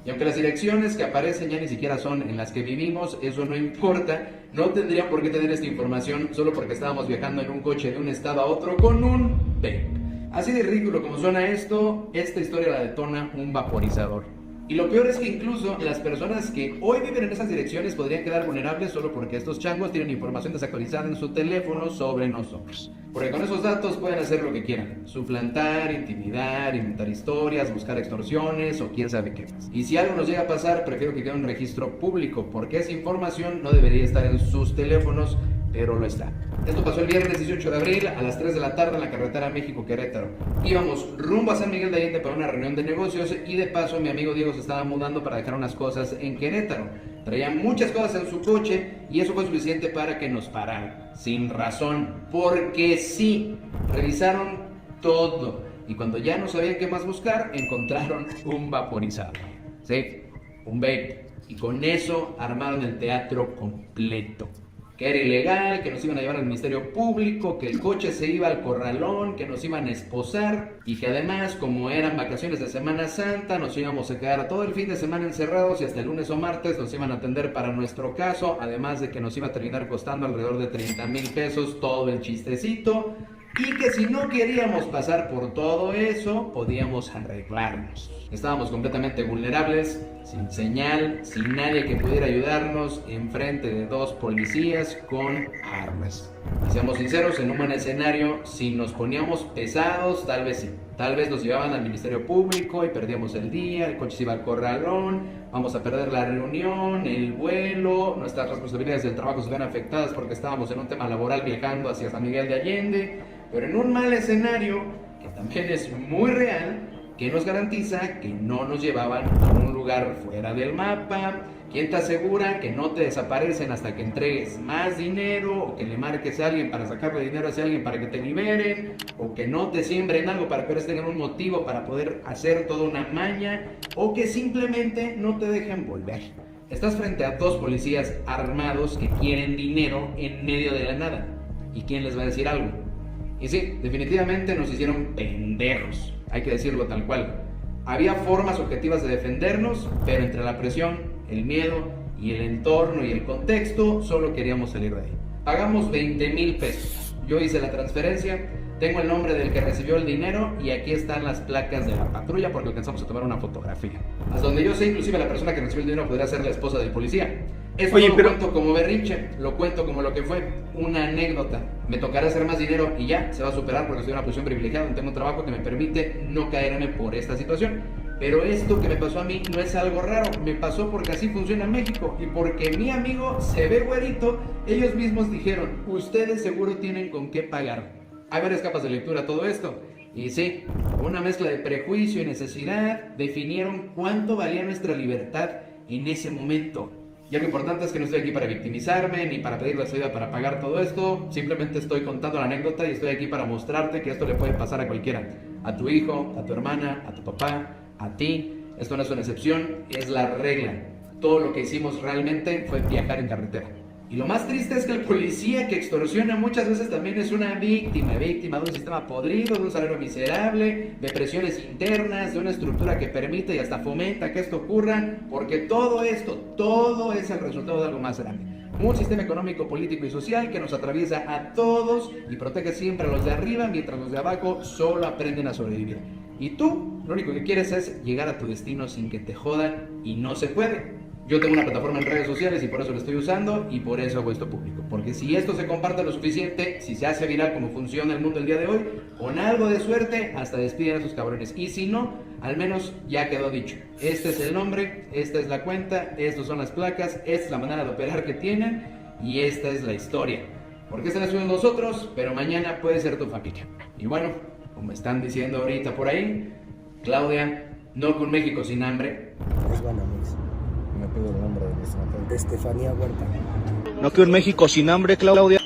Y aunque las direcciones que aparecen ya ni siquiera son en las que vivimos, eso no importa, no tendrían por qué tener esta información solo porque estábamos viajando en un coche de un estado a otro con un vape. Así de ridículo como suena esto, esta historia la detona un vaporizador. Y lo peor es que incluso las personas que hoy viven en esas direcciones podrían quedar vulnerables solo porque estos changos tienen información desactualizada en su teléfono sobre nosotros. Porque con esos datos pueden hacer lo que quieran. Suplantar, intimidar, inventar historias, buscar extorsiones o quién sabe qué más. Y si algo nos llega a pasar, prefiero que quede un registro público porque esa información no debería estar en sus teléfonos, pero lo está. Esto pasó el viernes 18 de abril a las 3 de la tarde en la carretera México-Querétaro. Íbamos rumbo a San Miguel de Allende para una reunión de negocios y de paso mi amigo Diego se estaba mudando para dejar unas cosas en Querétaro. Traía muchas cosas en su coche y eso fue suficiente para que nos pararan. Sin razón, porque sí, revisaron todo. Y cuando ya no sabían qué más buscar, encontraron un vaporizador. Sí, un vape. Y con eso armaron el teatro completo. Que era ilegal, que nos iban a llevar al Ministerio Público, que el coche se iba al corralón, que nos iban a esposar y que además, como eran vacaciones de Semana Santa, nos íbamos a quedar todo el fin de semana encerrados y hasta el lunes o martes nos iban a atender para nuestro caso, además de que nos iba a terminar costando alrededor de 30,000 pesos todo el chistecito. y que si no queríamos pasar por todo eso, podíamos arreglarnos. Estábamos completamente vulnerables, sin señal, sin nadie que pudiera ayudarnos, enfrente de 2 policías con armas. Y seamos sinceros, en un buen escenario, si nos poníamos pesados, tal vez sí. Tal vez nos llevaban al Ministerio Público y perdíamos el día, el coche se iba al corralón, vamos a perder la reunión, el vuelo, nuestras responsabilidades del trabajo se ven afectadas porque estábamos en un tema laboral viajando hacia San Miguel de Allende. Pero en un mal escenario, que también es muy real, ¿qué nos garantiza que no nos llevaban a un lugar fuera del mapa? ¿Quién te asegura que no te desaparecen hasta que entregues más dinero? ¿O que le marques a alguien para sacarle dinero a ese alguien para que te liberen? ¿O que no te siembren algo para que ellos tengan un motivo para poder hacer toda una maña? ¿O que simplemente no te dejen volver? Estás frente a 2 policías armados que quieren dinero en medio de la nada. ¿Y quién les va a decir algo? Y sí, definitivamente nos hicieron pendejos, hay que decirlo tal cual. Había formas objetivas de defendernos, pero entre la presión, el miedo y el entorno y el contexto, solo queríamos salir de ahí. Pagamos 20,000 pesos. Yo hice la transferencia, tengo el nombre del que recibió el dinero y aquí están las placas de la patrulla porque alcanzamos a tomar una fotografía. Hasta donde yo sé, inclusive la persona que recibió el dinero podría ser la esposa del policía. Esto no lo cuento como berrinche, lo cuento como lo que fue, una anécdota. Me tocará hacer más dinero y ya, se va a superar porque estoy en una posición privilegiada, tengo un trabajo que me permite no caerme por esta situación. Pero esto que me pasó a mí no es algo raro, me pasó porque así funciona México y porque mi amigo se ve güerito, ellos mismos dijeron, ustedes seguro tienen con qué pagar. Hay varias capas de lectura a todo esto. Y sí, una mezcla de prejuicio y necesidad definieron cuánto valía nuestra libertad en ese momento. Y algo importante es que no estoy aquí para victimizarme ni para pedir la ayuda para pagar todo esto. Simplemente estoy contando la anécdota y estoy aquí para mostrarte que esto le puede pasar a cualquiera. A tu hijo, a tu hermana, a tu papá, a ti. Esto no es una excepción, es la regla. Todo lo que hicimos realmente fue viajar en carretera. Y lo más triste es que el policía que extorsiona muchas veces también es una víctima de un sistema podrido, de un salario miserable, de presiones internas, de una estructura que permite y hasta fomenta que esto ocurra, porque todo es el resultado de algo más grande. Un sistema económico, político y social que nos atraviesa a todos y protege siempre a los de arriba, mientras los de abajo solo aprenden a sobrevivir. Y tú, lo único que quieres es llegar a tu destino sin que te jodan y no se puede. Yo tengo una plataforma en redes sociales y por eso lo estoy usando y por eso hago esto público. Porque si esto se comparte lo suficiente, si se hace viral como funciona el mundo el día de hoy, con algo de suerte, hasta despiden a esos cabrones. Y si no, al menos ya quedó dicho. Este es el nombre, esta es la cuenta, estas son las placas, esta es la manera de operar que tienen y esta es la historia. Porque esta la subimos nosotros, pero mañana puede ser tu familia. Y bueno, como están diciendo ahorita por ahí, Claudia, no con México sin hambre. Es Banamex. Me pido el nombre de Estefanía Huerta. No quiero en México sin hambre, Claudia.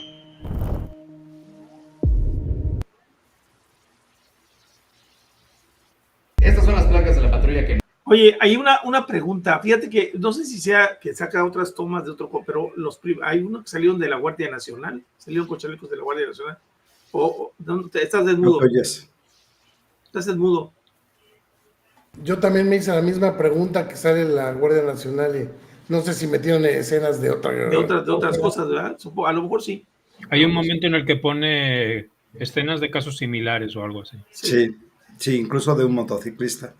Estas son las placas de la patrulla que... Oye, hay una pregunta. Fíjate que no sé si sea que saca otras tomas de otro, pero hay unos que salieron de la Guardia Nacional, salieron con chalecos de la Guardia Nacional. ¿Estás desnudo? Estás desnudo. Yo también me hice la misma pregunta que sale en la Guardia Nacional y no sé si metieron escenas de otras cosas, ¿verdad? A lo mejor sí. Hay un momento en el que pone escenas de casos similares o algo así. Sí, incluso de un motociclista.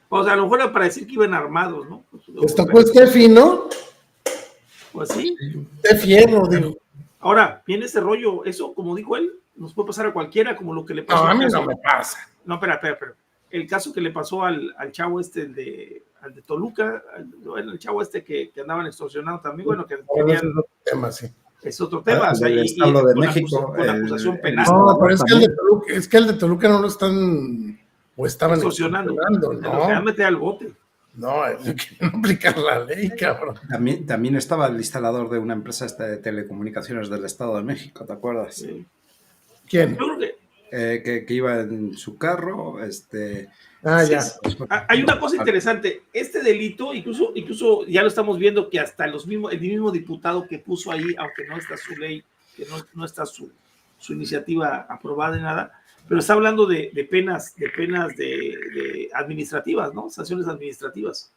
O sea, a lo mejor era para decir que iban armados, ¿no? Pues tocó Steffi, ¿no? Pues sí. Fierro, digo. Ahora, viene ese rollo, eso, como dijo él, nos puede pasar a cualquiera, como lo que le pasó. No, a mí no me pasa. No, espera. El caso que le pasó al chavo al de Toluca, el chavo que andaban extorsionando también, bueno, que tenían... Es otro tema, sí. Es otro tema. El Estado de México. Con acusación penal. No, pero es que el de Toluca no lo están... O estaban extorsionando. No. Lo querían meter al bote. No, quieren aplicar la ley, cabrón. También estaba el instalador de una empresa de telecomunicaciones del Estado de México, ¿te acuerdas? Sí. ¿Quién? Yo creo que... que iba en su carro, ya. Hay una cosa interesante, este delito, incluso ya lo estamos viendo que hasta el mismo diputado que puso ahí, aunque no está su ley, que no está su iniciativa aprobada ni nada, pero está hablando de penas de administrativas, ¿no? Sanciones administrativas.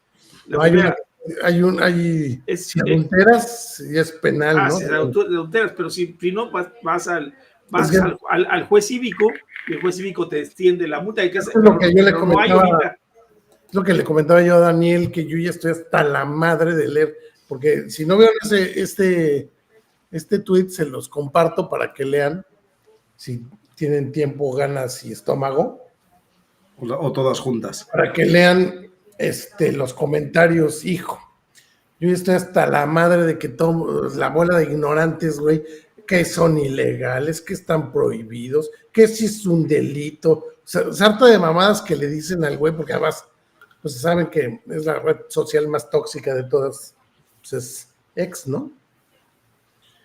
Si adulteras, y es penal, ¿no? Si adulteras, pero si no vas al vas al juez cívico y el juez cívico te extiende la multa. Es lo que yo le comentaba. Es lo que le comentaba yo a Daniel, que yo ya estoy hasta la madre de leer, porque si no veo este tweet, se los comparto para que lean, si tienen tiempo, ganas y estómago. O todas juntas. Para que lean los comentarios, hijo. Yo ya estoy hasta la madre de que la bola de ignorantes, güey, que son ilegales, que están prohibidos, que si es un delito. O sea, sarta de mamadas que le dicen al güey, porque además pues saben que es la red social más tóxica de todas, pues es X, ¿no?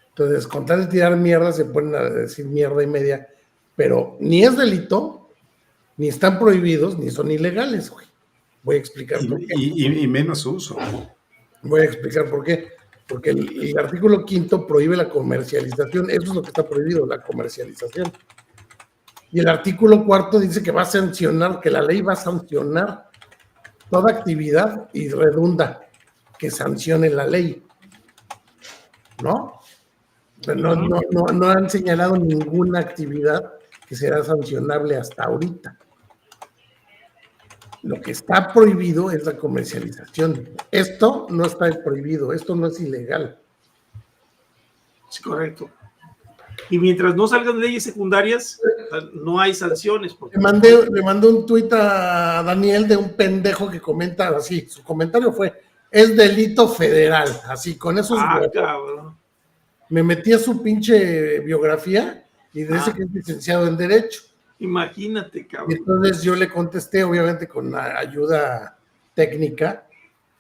Entonces, con tal de tirar mierda, se ponen a decir mierda y media, pero ni es delito, ni están prohibidos, ni son ilegales, güey. Voy a explicar por qué. Y menos uso. Voy a explicar por qué. Porque el artículo 5 prohíbe la comercialización, eso es lo que está prohibido, la comercialización. Y el artículo 4 dice que va a sancionar, que la ley va a sancionar toda actividad y redunda que sancione la ley, ¿no? Pero no han señalado ninguna actividad que será sancionable hasta ahorita. Lo que está prohibido es la comercialización. Esto no está prohibido, esto no es ilegal. Sí, correcto. Y mientras no salgan leyes secundarias, no hay sanciones. Le mandé un tuit a Daniel de un pendejo que comenta así. Su comentario fue: es delito federal. Así, con esos cabrón. Me metí a su pinche biografía y dice que es licenciado en Derecho. Imagínate, cabrón. Y entonces yo le contesté, obviamente con ayuda técnica,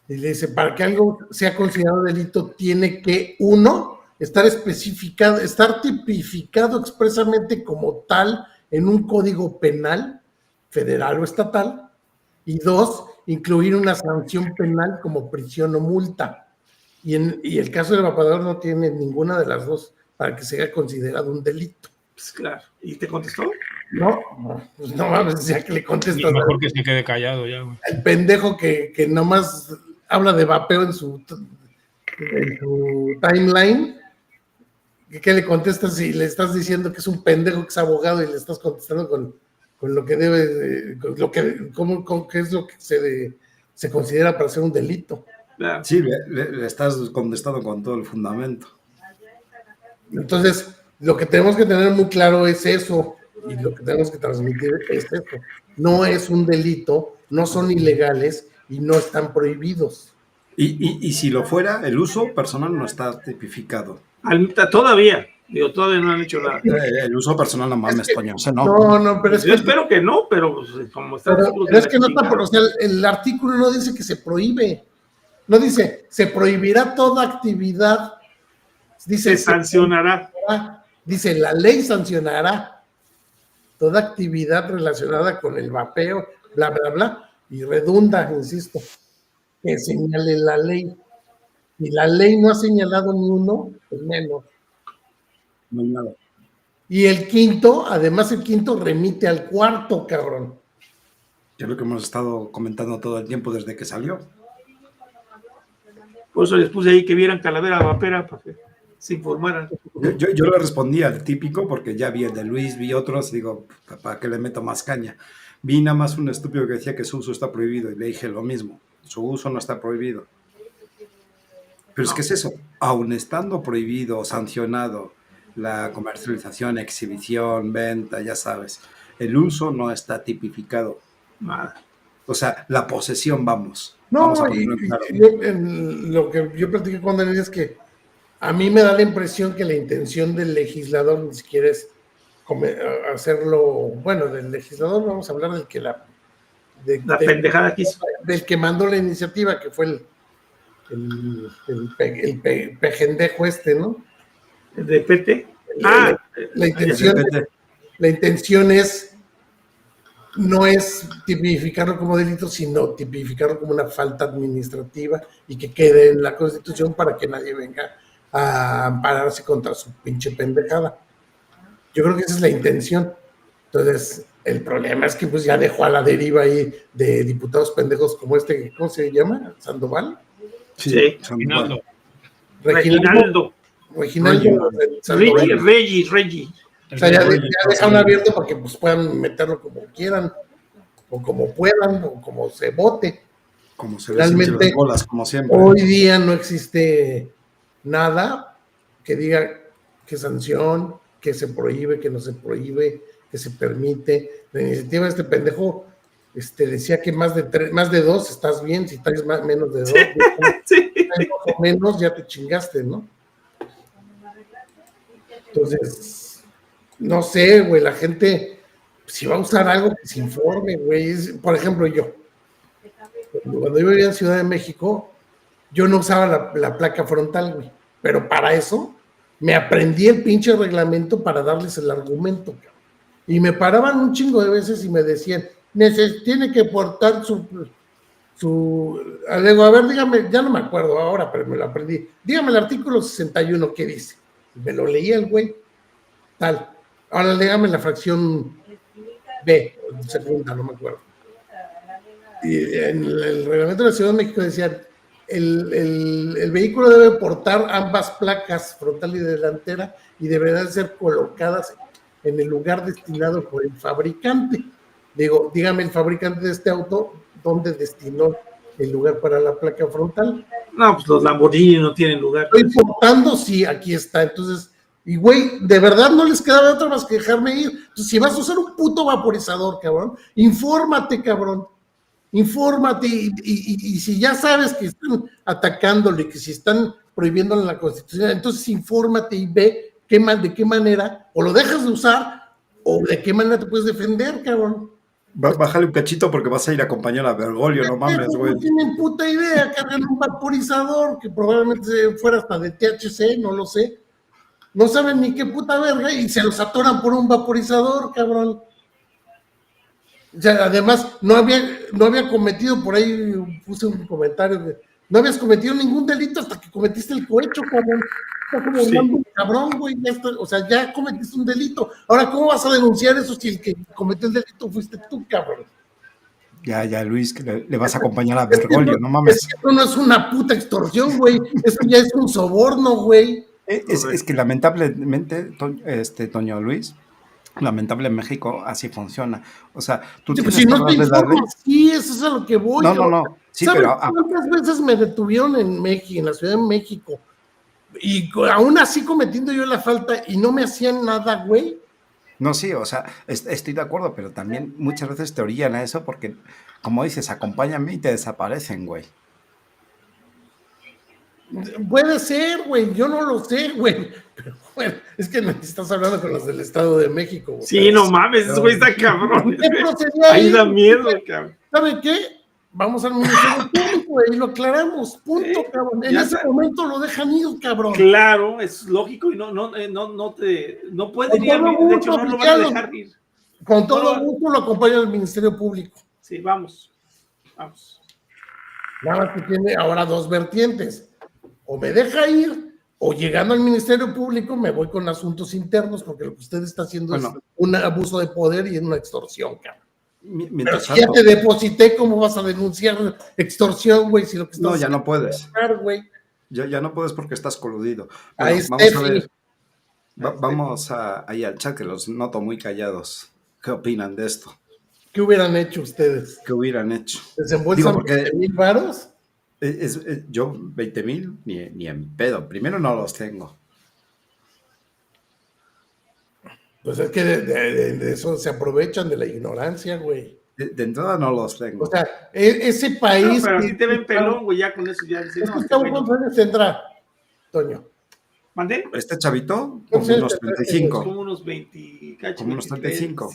y le dice: para que algo sea considerado delito, tiene que, uno, estar especificado, estar tipificado expresamente como tal en un código penal, federal o estatal, y dos, incluir una sanción penal como prisión o multa. Y el caso del vapeador no tiene ninguna de las dos para que sea considerado un delito. Pues claro. ¿Y te contestó? No, pues no mames, ya que le contesto. Mejor que se quede callado ya, güey. El pendejo que nomás habla de vapeo en su timeline. ¿Qué le contestas si le estás diciendo que es un pendejo, que es abogado, y le estás contestando con lo que debe, qué es lo que se considera para ser un delito? Sí, le estás contestando con todo el fundamento. Entonces, lo que tenemos que tener muy claro es eso, y lo que tenemos que transmitir es eso. No es un delito, no son ilegales y no están prohibidos. Y si lo fuera, el uso personal no está tipificado. Todavía no han hecho nada. El uso personal nomás me extraña. O sea, no, pero es yo espero que no, pero pues, como está. Pero es que no está, o sea, el artículo no dice que se prohíbe. No dice, se prohibirá toda actividad. Dice, se sancionará. Dice, la ley sancionará toda actividad relacionada con el vapeo, bla, bla, bla, y redunda, insisto, que señale la ley. Y la ley no ha señalado ni uno, pues menos. No hay nada. Y el quinto, además el quinto remite al cuarto, cabrón. Que es lo que hemos estado comentando todo el tiempo desde que salió. Por eso les puse ahí que vieran Calavera Vapera para que se informaran. Yo le respondí al típico porque ya vi el de Luis, vi otros, digo, ¿para qué le meto más caña? Vi nada más un estúpido que decía que su uso está prohibido y le dije lo mismo, su uso no está prohibido. Pero es que es eso, aun estando prohibido, sancionado, la comercialización, exhibición, venta, ya sabes, el uso no está tipificado. Nada. O sea, la posesión, vamos. No, vamos a lo que yo platiqué con Daniel es que a mí me da la impresión que la intención del legislador ni siquiera es hacerlo, bueno, del legislador vamos a hablar del que la pendejada quiso. Del que mandó la iniciativa, que fue el pejendejo ¿no? ¿El de PT? La intención no es tipificarlo como delito, sino tipificarlo como una falta administrativa y que quede en la Constitución para que nadie venga a ampararse contra su pinche pendejada. Yo creo que esa es la intención. Entonces, el problema es que pues ya dejó a la deriva ahí de diputados pendejos como ¿cómo se llama? ¿Sandoval? Sí. Reginaldo. Reggie. O sea, ya dejan abierto para que pues, puedan meterlo como quieran, o como puedan, o como se vote. Como se les hinchen las bolas, como siempre. Hoy día no existe nada que diga qué sanción, que se prohíbe, que no se prohíbe, que se permite. La iniciativa de este pendejo decía que más de 2 estás bien, si traes menos de 2, Sí. más o menos ya te chingaste, ¿no? Entonces, no sé, güey, la gente, si va a usar algo que se informe, güey. Por ejemplo, yo, cuando yo vivía en Ciudad de México, yo no usaba la placa frontal, güey, pero para eso me aprendí el pinche reglamento para darles el argumento, cabrón. Y me paraban un chingo de veces y me decían, tiene que portar le digo, a ver, dígame, ya no me acuerdo ahora, pero me lo aprendí. Dígame el artículo 61, ¿qué dice? Me lo leía el güey, tal. Ahora dígame la fracción B, segunda, no me acuerdo. Y en el reglamento de la Ciudad de México decían, el vehículo debe portar ambas placas, frontal y delantera, y deberán ser colocadas en el lugar destinado por el fabricante. Digo, dígame el fabricante de este auto, ¿dónde destinó el lugar para la placa frontal? No, pues los Lamborghini no tienen lugar. Estoy portando, sí, aquí está. Entonces, y güey, de verdad no les quedaba otra más que dejarme ir. Entonces, si vas a usar un puto vaporizador, cabrón, infórmate, cabrón. Infórmate y si ya sabes que están atacándole, que si están prohibiéndole la Constitución, entonces infórmate y ve de qué manera, o lo dejas de usar, o de qué manera te puedes defender, cabrón. Bájale un cachito porque vas a ir a acompañar a Bergoglio, no mames, güey. No tienen puta idea, cargan un vaporizador que probablemente fuera hasta de THC, no lo sé. No saben ni qué puta verga y se los atoran por un vaporizador, cabrón. O sea, además, no había cometido, por ahí puse un comentario, no habías cometido ningún delito hasta que cometiste el cohecho, cabrón. Está como un cabrón, güey. O sea, ya cometiste un delito. Ahora, ¿cómo vas a denunciar eso si el que cometió el delito fuiste tú, cabrón? Ya, Luis, que le vas a acompañar a Bergoglio, no mames. Eso no es una puta extorsión, güey. Eso ya es un soborno, güey. Es que lamentablemente, Toño Luis, lamentable en México así funciona. O sea, tú tienes si no te de darle... informas, sí, eso es a lo que voy. No. Sí, ¿sabes pero... cuántas veces me detuvieron en México, en la Ciudad de México? Y aún así cometiendo yo la falta y no me hacían nada, güey. No, sí, o sea, estoy de acuerdo, pero también muchas veces te orillan a eso porque, como dices, acompáñame y te desaparecen, güey. Puede ser, güey, yo no lo sé, güey. Pero, bueno, es que estás hablando con los del Estado de México, güey. Sí, no mames, ese güey está cabrón. ¿Qué procedía ahí da miedo, cabrón. ¿Sabe qué? Vamos al Ministerio Público, güey, y lo aclaramos, punto, cabrón. En ese momento lo dejan ir, cabrón. Claro, es lógico y no puede ir, de hecho no lo van a dejar ir. Con todo gusto lo acompaña al Ministerio Público. Sí, vamos. Nada más que tiene ahora 2 vertientes. O me deja ir, o llegando al Ministerio Público me voy con asuntos internos, porque lo que usted está haciendo es un abuso de poder y es una extorsión, cabrón. Pero si ya te deposité, ¿cómo vas a denunciar extorsión, güey? Si lo que estás ya no puedes. Güey. Ya no puedes porque estás coludido. Bueno, vamos a ver. Vamos ahí al chat, que los noto muy callados. ¿Qué opinan de esto? ¿Qué hubieran hecho ustedes? ¿Qué hubieran hecho? ¿Desembolsan 20,000 varos? Yo 20,000 ni en pedo. Primero no los tengo. Pues es que de eso se aprovechan de la ignorancia, güey. De entrada no los tengo. O sea, ese país... No, pero si te ven pelón, güey, ya con eso ya... ¿Cuántos años tendrá, Toño? ¿Mandé? Este chavito, como unos 35. Como unos 20... Como unos 35.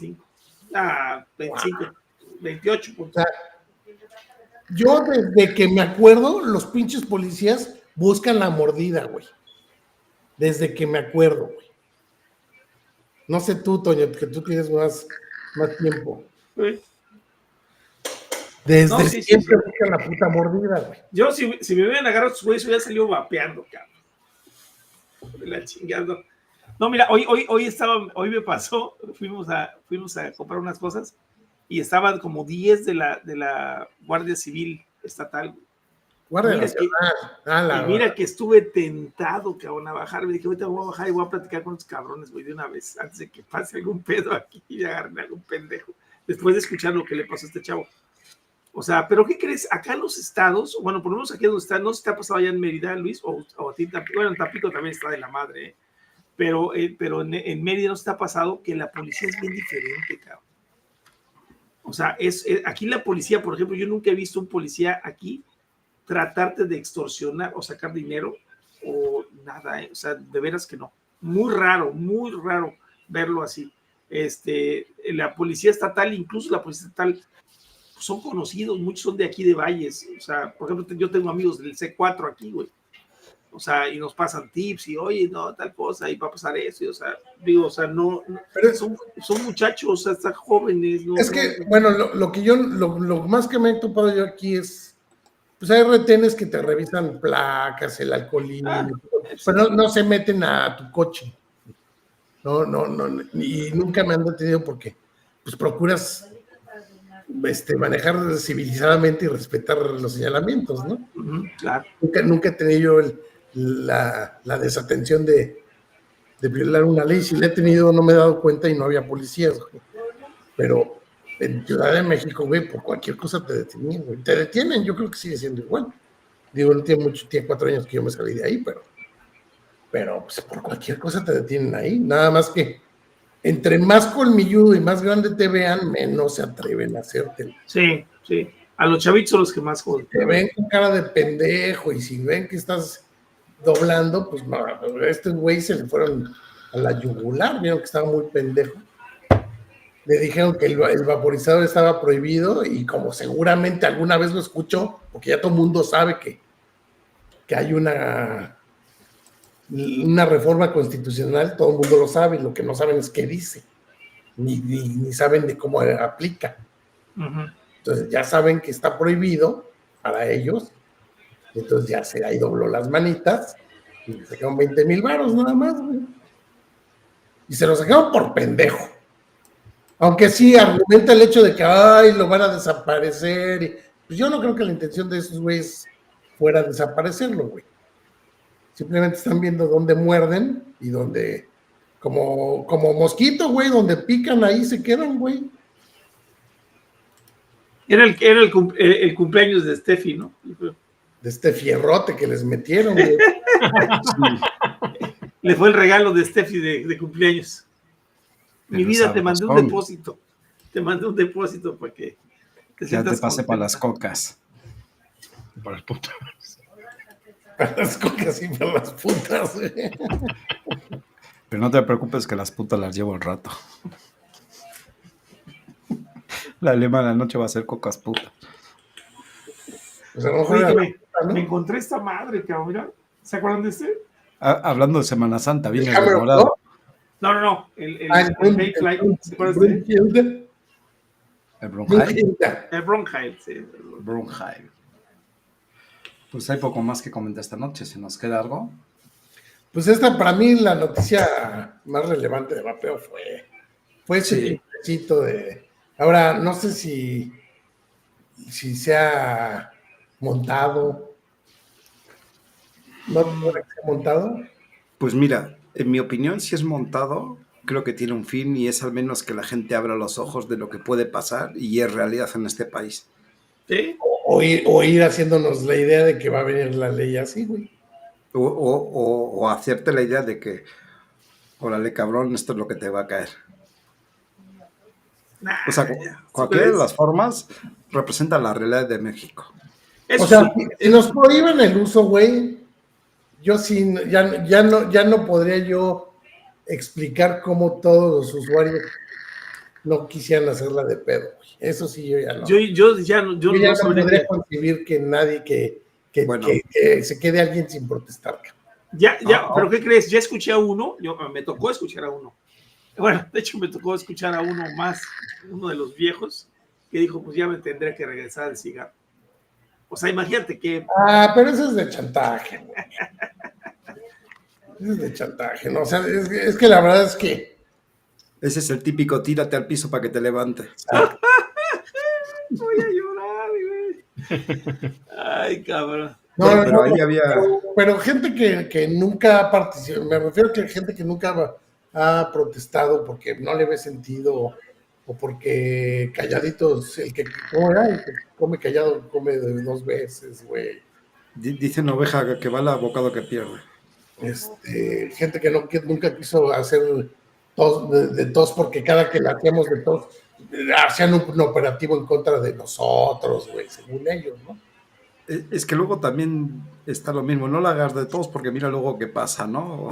25, 28. O sea, yo desde que me acuerdo, los pinches policías buscan la mordida, güey. Desde que me acuerdo, güey. No sé tú, Toño, que tú tienes más tiempo. Desde siempre buscan la puta mordida, güey. Yo, si me hubieran agarrado sus güeyes, hubiera salido vapeando, cabrón. La chingada. No, mira, hoy me pasó, fuimos a comprar unas cosas y estaban como 10 de la Guardia Civil Estatal. Guardia Mira Nacional. y mira que estuve tentado, cabrón, a bajar. Me dije, ahorita voy a bajar y voy a platicar con los cabrones, güey, de una vez, antes de que pase algún pedo aquí y agarren algún pendejo. Después de escuchar lo que le pasó a este chavo. O sea, ¿pero qué crees? Acá en los estados, bueno, por lo menos aquí donde está, no sé si te ha pasado allá en Mérida, Luis, o a ti, bueno, en Tampico también está de la madre, ¿eh? Pero en Mérida no se te ha pasado que la policía es bien diferente, cabrón. O sea, aquí la policía, por ejemplo, yo nunca he visto un policía aquí tratarte de extorsionar o sacar dinero o nada, ¿eh? O sea, de veras que no. Muy raro verlo así. La policía estatal, incluso la policía estatal, son conocidos, muchos son de aquí de Valles. O sea, por ejemplo, yo tengo amigos del C4 aquí, güey. O sea, y nos pasan tips y, oye, no, tal cosa, y va a pasar eso. Y, o sea, digo, o sea, no pero son muchachos, o sea, están jóvenes. No, es que, bueno, lo más que me he topado yo aquí es, pues hay retenes que te revisan placas, el alcoholismo, pero no se meten a tu coche. No, y nunca me han detenido porque, pues procuras manejar civilizadamente y respetar los señalamientos, ¿no? Claro. Nunca he tenido yo la desatención de violar una ley. Si la he tenido, no me he dado cuenta y no había policías, güey. Pero en Ciudad de México, güey, por cualquier cosa te detienen, güey. Te detienen, yo creo que sigue siendo igual. Digo, no tiene mucho, tiene 4 años que yo me salí de ahí, pero pues, por cualquier cosa te detienen ahí. Nada más que entre más colmilludo y más grande te vean, menos se atreven a hacerte. Sí. A los chavitos son los que más joden. Te ven con cara de pendejo y si ven que estás doblando, pues no, estos güeyes se le fueron a la yugular, vieron que estaba muy pendejo. Le dijeron que el vaporizador estaba prohibido y como seguramente alguna vez lo escuchó, porque ya todo el mundo sabe que hay una reforma constitucional, todo el mundo lo sabe, lo que no saben es qué dice, ni saben de cómo aplica. Entonces ya saben que está prohibido para ellos, entonces ya ahí dobló las manitas y le sacaron 20,000 varos nada más, güey. Y se lo sacaron por pendejo. Aunque sí argumenta el hecho de que lo van a desaparecer. Pues yo no creo que la intención de esos güeyes fuera desaparecerlo, güey. Simplemente están viendo dónde muerden y dónde, como mosquito, güey, donde pican ahí se quedan, güey. Era el cumpleaños de Steffi, ¿no? De este fierrote que les metieron, güey. Le fue el regalo de Steffi de cumpleaños. Mi vida, te mandé un depósito. Te mandé un depósito para que ya te pase para las cocas. Para las putas. Para las cocas y para las putas, güey. Pero no te preocupes que las putas las llevo al rato. La lema de la noche va a ser cocas putas. Pues a lo mejor me encontré esta madre, cabrón. Mira, ¿se acuerdan de este? Hablando de Semana Santa, viene el morado. No. El Mayfly. ¿Se acuerdan de este? El Bronheim. El Bronheim, sí. Bronheim. Pues hay poco más que comentar esta noche. ¿Se nos queda algo? Pues esta para mí la noticia más relevante de vapeo fue ese tipecito de... Ahora, no sé si se ha montado. ¿No se ha montado? Pues mira, en mi opinión, si es montado, creo que tiene un fin y es al menos que la gente abra los ojos de lo que puede pasar y es realidad en este país. ¿Sí? O ir haciéndonos la idea de que va a venir la ley así, güey. O hacerte la idea de que, órale, cabrón, esto es lo que te va a caer. O sea, cualquiera de las formas representa la realidad de México. O sea, si nos prohíben el uso, güey, yo sí, ya no podría yo explicar cómo todos los usuarios no quisieran hacerla de pedo, güey. Eso sí, yo ya no. Yo ya no podría concebir que nadie que se quede alguien sin protestar. Pero ¿qué crees? Ya escuché a uno, me tocó escuchar a uno. Bueno, de hecho me tocó escuchar a uno de los viejos, que dijo, pues ya me tendré que regresar al cigarro. O sea, imagínate que... pero eso es de chantaje, güey. Eso es de chantaje, ¿no? O sea, es que la verdad es que... Ese es el típico tírate al piso para que te levante. Voy a llorar, güey. Ay, cabrón. No, Bueno, no, pero no, ahí había... pero gente que nunca ha participado, me refiero a que gente que nunca ha protestado porque no le ve sentido o porque calladitos, el que come callado come dos veces, güey. Dicen oveja que va la bocado que pierde. Gente que nunca quiso hacer tos, de tos porque cada que la hacíamos de tos hacían un operativo en contra de nosotros, güey, según ellos, ¿no? Es que luego también está lo mismo, no la hagas de todos porque mira luego qué pasa, ¿no?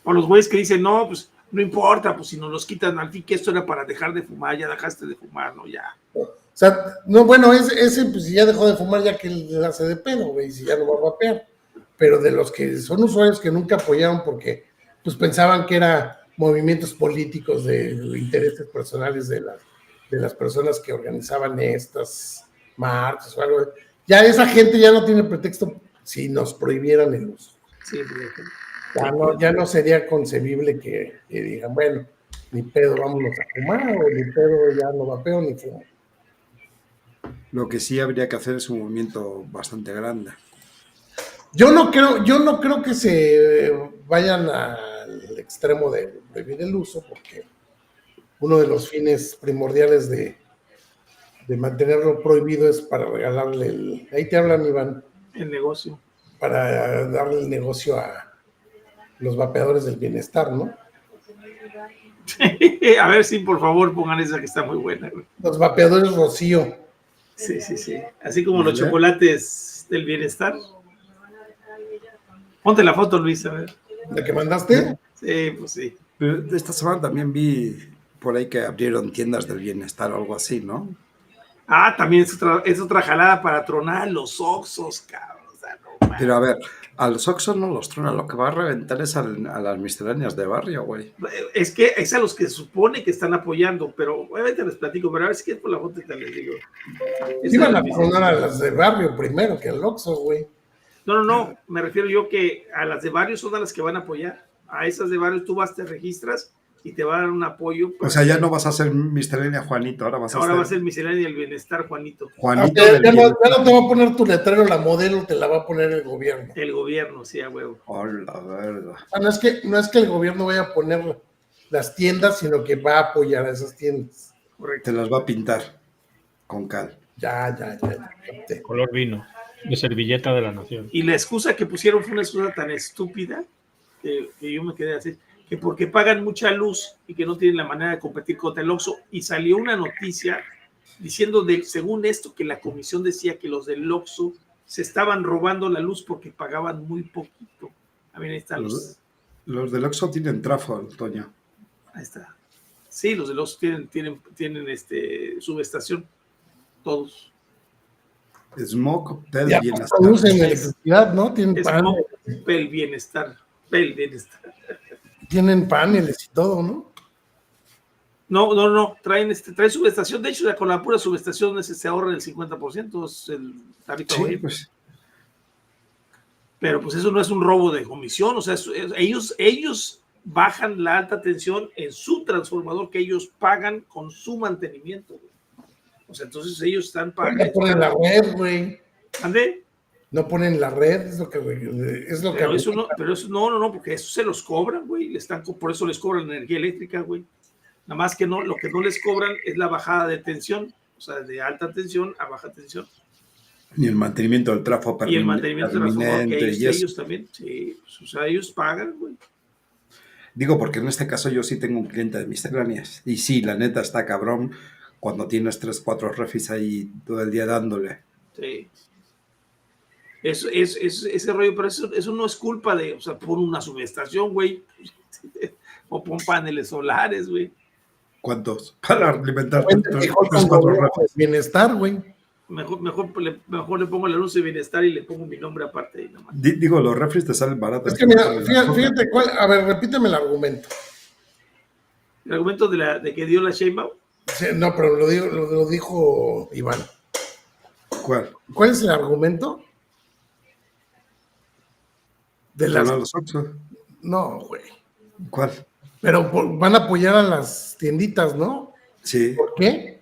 O los güeyes que dicen, no, pues no importa, pues si nos los quitan, al fin que esto era para dejar de fumar, ya dejaste de fumar, ¿no? Ya. O sea, no, bueno, ese pues si ya dejó de fumar, ya que le hace de pedo, güey, si ya no va a vapear. Pero de los que son usuarios que nunca apoyaron porque pues pensaban que era movimientos políticos de intereses personales de las personas que organizaban estas marchas o algo. Ya esa gente ya no tiene pretexto si nos prohibieran el uso. Sí, Ya no sería concebible que digan, bueno, ni pedo, vámonos a fumar, o ni pedo, ya no vapeo ni fumo. Lo que sí habría que hacer es un movimiento bastante grande. Yo no creo que se vayan al extremo de prohibir el uso, porque uno de los fines primordiales de mantenerlo prohibido es para regalarle ahí te hablan, Iván. El negocio. Para darle el negocio a los vapeadores del bienestar, ¿no? A ver si por favor pongan esa que está muy buena, güey. Los vapeadores Rocío. Sí. Así como los chocolates del bienestar. Ponte la foto, Luis, a ver. ¿La que mandaste? Sí, pues sí. Pero esta semana también vi por ahí que abrieron tiendas del bienestar o algo así, ¿no? Ah, también es otra jalada para tronar los Oxxos, cabrón. O sea, no, pero a ver, a los Oxxos no los trona, lo que va a reventar es a las misceláneas de barrio, güey. Es que es a los que se supone que están apoyando, pero obviamente les platico, pero a ver si quieres por la foto te les digo. Iban a tronar a las de barrio primero que al Oxxo, güey. No, me refiero yo que a las de barrio son a las que van a apoyar. A esas de barrio tú vas, te registras y te va a dar un apoyo. O sea, ya no vas a ser miscelánea Juanito, ahora va a ser miscelánea del bienestar Juanito. Juanito ya no te va a poner tu letrero, la modelo te la va a poner el gobierno. El gobierno, sí, a huevo. Oh, la verdad. No es que el gobierno vaya a poner las tiendas, sino que va a apoyar a esas tiendas. Correcto. Te las va a pintar con cal. Ya. Color vino, de servilleta de la nación. Y la excusa que pusieron fue una excusa tan estúpida que yo me quedé así, que porque pagan mucha luz y que no tienen la manera de competir contra el Oxxo, y salió una noticia diciendo, según esto, que la comisión decía que los del Oxxo se estaban robando la luz porque pagaban muy poquito. A ver, ahí están los del Oxxo tienen trafo, Toño. Ahí está. Sí, los del Oxxo tienen subestación, todos. Smoke, Pel, bienestar. Producen electricidad, ¿no? Tienen Smoke, Pel, bienestar. Tienen paneles y todo, ¿no? No, traen subestación. De hecho, con la pura subestación se ahorra el 50%, es el tarifo. Sí, pues. Pero pues eso no es un robo de comisión, o sea, ellos bajan la alta tensión en su transformador que ellos pagan con su mantenimiento, güey. O sea, entonces ellos están pagando. No ponen la red, güey. ¿Ande? No ponen la red, es lo que pero eso no, porque eso se los cobran, güey. Por eso les cobran energía eléctrica, güey. Nada más que no, lo que no les cobran es la bajada de tensión, o sea, de alta tensión a baja tensión. Y el mantenimiento del trafo permanente. Y el mantenimiento del transformador, que ellos también, sí, o sea, ellos pagan, güey. Digo, porque en este caso yo sí tengo un cliente de misceláneas. Y sí, la neta está cabrón cuando tienes 3, 4 refis ahí todo el día dándole. Sí. Ese rollo, pero eso no es culpa de, o sea, pon una subestación, güey. O pon paneles solares, güey. ¿Cuántos? Para alimentar bienestar, güey. Mejor le pongo el anuncio de bienestar y le pongo mi nombre aparte. Ahí nomás. Digo, los refris te salen baratos. Es que mira, fíjate cuál. A ver, repíteme el argumento. ¿El argumento de que dio la Sheinbaum? Sí, no, pero lo dijo Iván. ¿Cuál? ¿Cuál es el argumento? De los Oxxo. No, güey. ¿Cuál? Pero van a apoyar a las tienditas, ¿no? Sí. ¿Por qué?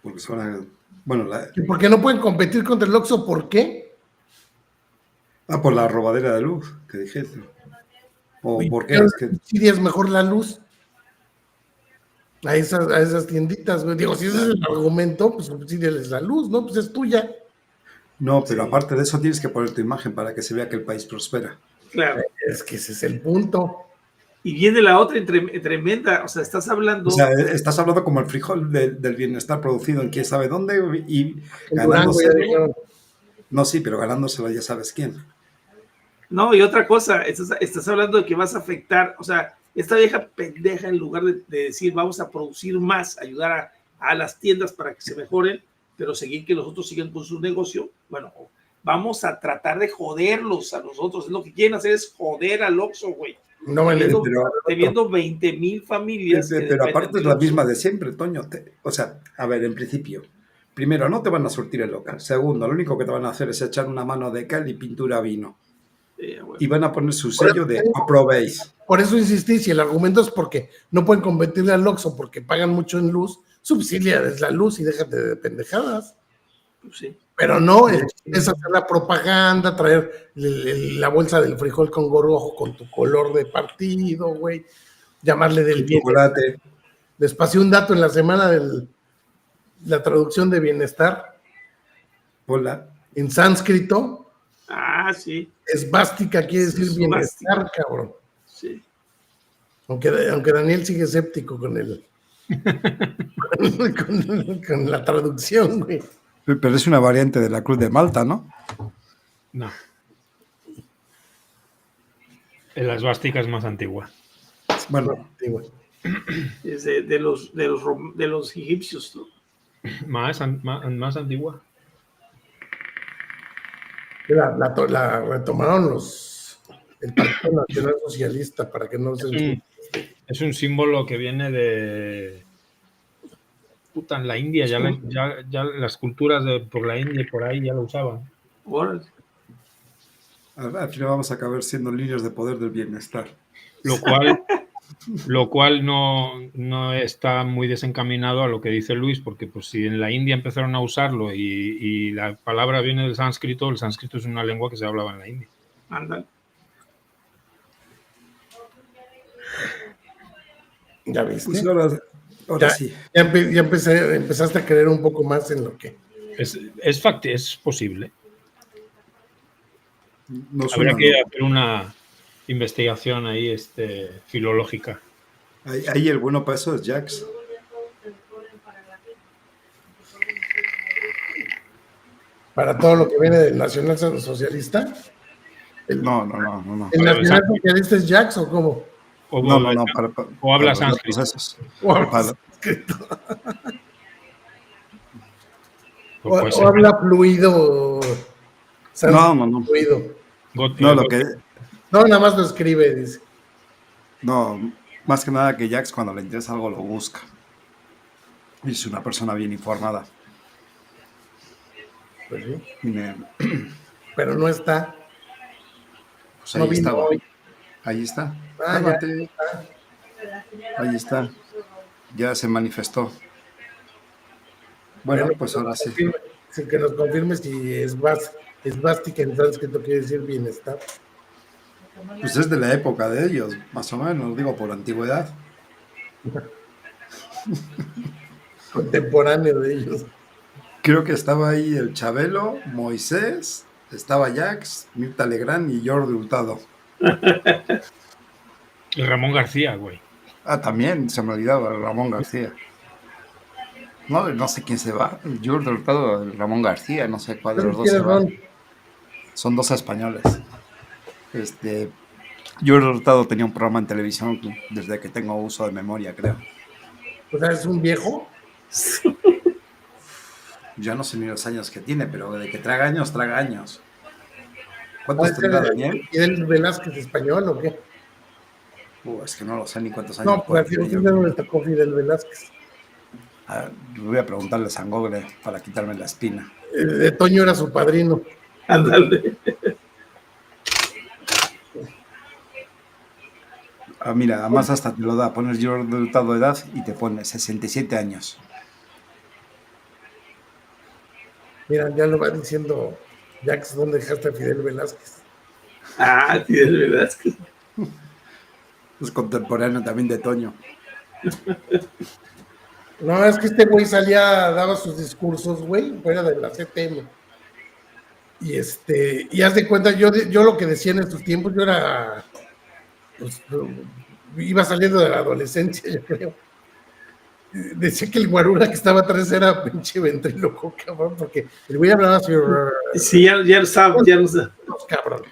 Porque son Bueno, ¿Y por qué no pueden competir contra el Oxxo? ¿Por qué? por la robadera de luz que dijiste. ¿O ¿Y por qué? qué Es que, subsidias mejor la luz a esas tienditas, güey? Digo, si ese es el argumento, pues subsidiales la luz, ¿no? Pues es tuya. no, pero aparte de eso tienes que poner tu imagen para que se vea que el país prospera. Claro. Es que ese es el punto. Y viene la otra tremenda, o sea, estás hablando... O sea, estás hablando como el frijol del bienestar producido en quién sabe dónde y En Durango ya dijeron. No, sí, pero ganándoselo ya sabes quién. No, y otra cosa, estás hablando de que vas a afectar, o sea, esta vieja pendeja, en lugar de decir vamos a producir más, ayudar a las tiendas para que se mejoren, pero seguir que los otros sigan con su negocio, bueno, vamos a tratar de joderlos a nosotros. Es lo que quieren hacer, es joder al Oxxo, güey. No me teniendo 20,000 familias. Pero aparte es la misma de siempre, Toño. O sea, a ver, en principio, primero, no te van a surtir el local. Segundo, lo único que te van a hacer es echar una mano de cal y pintura vino. Bueno. Y van a poner su sello de aprobéis. Por eso insistí, si el argumento es porque no pueden competirle al Oxxo porque pagan mucho en luz, subsidiales la luz y déjate de pendejadas. Sí. Pero no, es hacer la propaganda, traer la bolsa del frijol con gorgojo con tu color de partido, güey. Llamarle del chocolate. Les pasé un dato en la semana de la traducción de bienestar. Hola. En sánscrito. Ah, sí. Esvástica quiere decir bienestar, cabrón. Sí. Aunque Daniel sigue escéptico con el con la traducción, güey. Pero es una variante de la Cruz de Malta, ¿no? No. La esvástica es más antigua. Bueno, es de los egipcios, ¿no? Más antigua. La retomaron el Partido Nacional Socialista para que no se... Es un símbolo que viene de... Puta, en la India, ya las culturas por la India y por ahí ya lo usaban. Bueno. Al final vamos a acabar siendo líderes de poder del bienestar. Lo cual no está muy desencaminado a lo que dice Luis, porque pues si en la India empezaron a usarlo y la palabra viene del sánscrito, el sánscrito es una lengua que se hablaba en la India. Anda. ¿Ya viste? Pues ahora sí. Ya empezaste a creer un poco más en lo que... Es posible. Habría que hacer una investigación ahí filológica. Ahí el bueno para eso es Jax. Para todo lo que viene del Nacional Socialista. No. ¿El Nacional Socialista es Jax o cómo? O habla sánscrito. O habla fluido. No. Fluido. No, nada más lo escribe, dice. No, más que nada que Jax cuando le interesa algo lo busca. Y es una persona bien informada. Pues sí. Pero no está. Pues ahí estaba. Ahí está. Ahí está. Ya se manifestó. Bueno, pues ahora sí. Que nos confirme si esvástica en sánscrito quiere decir bienestar. Pues es de la época de ellos, más o menos, digo, por antigüedad. Contemporáneo de ellos. Creo que estaba ahí el Chabelo, Moisés, estaba Jax, Mirta Legrand y Jordi Hurtado. Y Ramón García, güey. También se me olvidaba Ramón García. No sé quién se va. Jordi Hurtado, Ramón García, no sé cuál de los dos se va. Son dos españoles. Jordi Hurtado tenía un programa en televisión desde que tengo uso de memoria, creo. O sea, ¿es un viejo? Ya no sé ni los años que tiene, pero de que traga años, traga años. ¿Cuántos tendrá Daniel? ¿Y él Velázquez español o qué? Es que no lo sé ni cuántos años. No, pues así no le tocó Fidel Velázquez. Voy a preguntarle a San Google para quitarme la espina. De Toño era su padrino. Ándale. Mira, además hasta te lo da. Pones yo resultado de edad y te pone 67 años. Mira, ya lo va diciendo Jax, ¿dónde dejaste a Fidel Velázquez? Ah, Fidel Velázquez. Es contemporáneo también de Toño. No, es que este güey salía, daba sus discursos, güey, fuera de la CTM. Y haz de cuenta, yo lo que decía en estos tiempos, yo era, pues, iba saliendo de la adolescencia, yo creo. Decía que el guarura que estaba atrás era pinche ventríloco, cabrón, porque el güey hablaba así. Sí, ya lo sabe, ya lo sabe. Cabrón.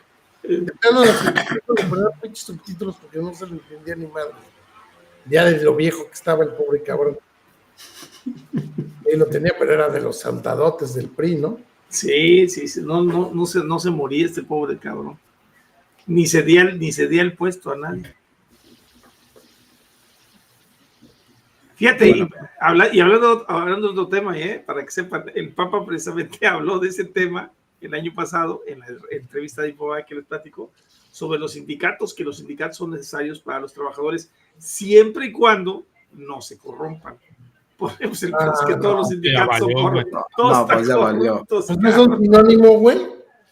No poner pinches subtítulos porque no se lo entendía ni madre. Ya de lo viejo que estaba el pobre cabrón. Y lo tenía, pero era de los saltadotes del PRI, ¿no? Sí, no se moría este pobre cabrón. Ni cedía el puesto a nadie. Fíjate, bueno, y hablando de otro tema, para que sepan, el Papa precisamente habló de ese tema el año pasado en la entrevista de Infobae que les platico sobre los sindicatos, que los sindicatos son necesarios para los trabajadores siempre y cuando no se corrompan. Pues el es que todos los sindicatos son corruptos. No, pues ya valió. Pues no son sinónimo, güey.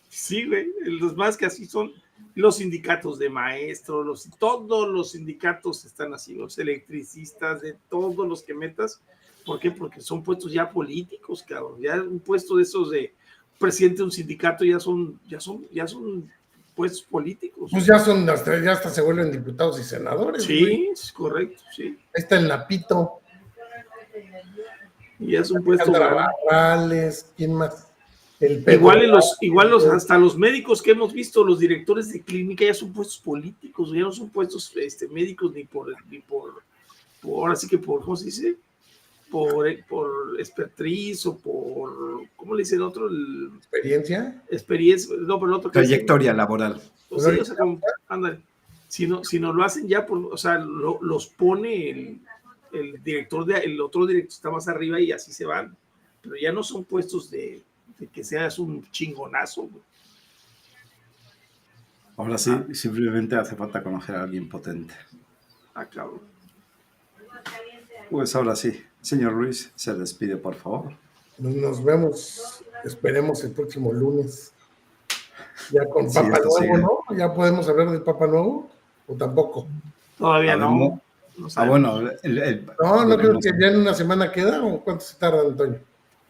Sí, güey, los más que así son los sindicatos de maestros, todos los sindicatos están así, los electricistas, de todos los que metas. ¿Por qué? Porque son puestos ya políticos, cabrón. Ya un puesto de esos de presidente de un sindicato ya son puestos políticos. Pues ya hasta se vuelven diputados y senadores. Sí, güey. Es correcto, sí. Ahí está el Napito. Y es un puesto. Barrales, ¿quién más? Igual hasta los médicos que hemos visto, los directores de clínica ya son puestos políticos, ya no son puestos médicos ni por ahora sí que por, ¿cómo se dice? Por expertise o por, ¿cómo le dicen otro? ¿Experiencia? No, pero el otro. Trayectoria laboral. Pues sí, o sea, ándale. Si no lo hacen ya, o sea, los pone el director, el otro director está más arriba y así se van. Pero ya no son puestos de que seas un chingonazo, güey. Ahora sí, simplemente hace falta conocer a alguien potente. Cabrón. Pues ahora sí, señor Luis, se despide, por favor. Nos vemos, esperemos el próximo lunes. Ya con Papa Nuevo, sigue. ¿No? ¿Ya podemos hablar del Papa Nuevo? ¿O tampoco? Todavía no. Bueno. No creo que ya en una semana queda, ¿o cuánto se tarda, Antonio?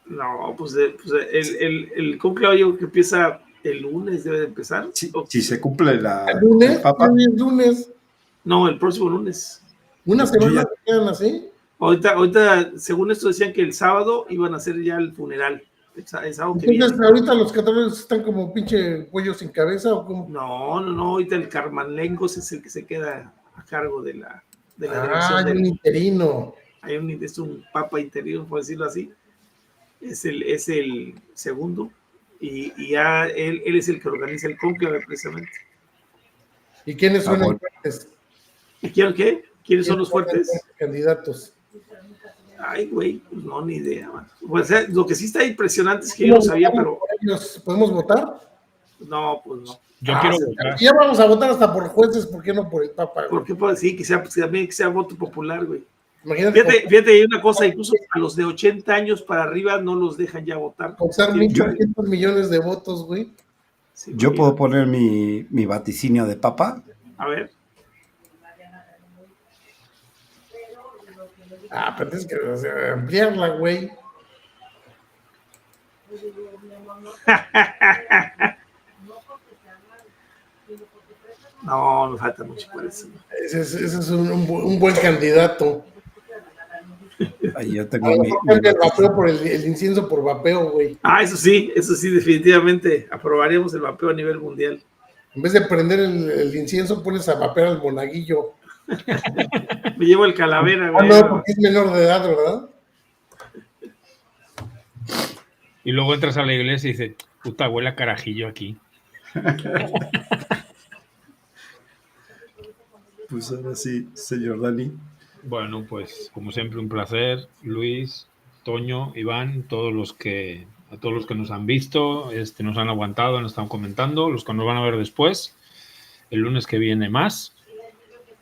No, pues el conclave yo creo que empieza el lunes, debe de empezar. Si se cumple ¿El lunes? ¿El Papa? ¿El lunes? No, el próximo lunes. ¿Una semana se quedan así? Ahorita, según esto decían que el sábado iban a hacer ya el funeral. Entonces, ahorita los católicos están como pinche cuello sin cabeza, ¿o cómo? No, ahorita el Carmanlengos es el que se queda a cargo de la hay un interino. Es un papa interino, por decirlo así. Es el segundo, y ya él es el que organiza el cónclave precisamente. ¿Y quiénes son los fuertes? ¿Y qué? ¿Quiénes son los fuertes? Candidatos. Ay, güey, pues no, ni idea, man. O sea, lo que sí está impresionante es que yo no sabía, pero... ¿Podemos votar? No, pues no. Yo quiero votar. Ya vamos a votar hasta por jueces, ¿por qué no por el Papa? ¿Por qué puedo decir que sea voto popular, güey? Imagínate, fíjate, hay una cosa, incluso a los de 80 años para arriba no los dejan ya votar. Causar 1.500 millones de votos, güey. Sí, yo puedo poner mi vaticinio de Papa. A ver. Pero tienes que ampliarla, güey. No, me falta mucho por eso. Ese es un buen candidato. Ahí yo tengo el vapeo por el incienso por vapeo, güey. Eso sí, definitivamente aprobaríamos el vapeo a nivel mundial. En vez de prender el incienso, pones a vapear al monaguillo. Me llevo el calavera, güey. No, porque es menor de edad, ¿verdad? Y luego entras a la iglesia y dices, puta, huele a carajillo aquí. Pues ahora sí, señor Dani. Bueno, pues como siempre un placer, Luis, Toño, Iván, a todos los que nos han visto, nos han aguantado, nos están comentando, los que nos van a ver después, el lunes que viene más.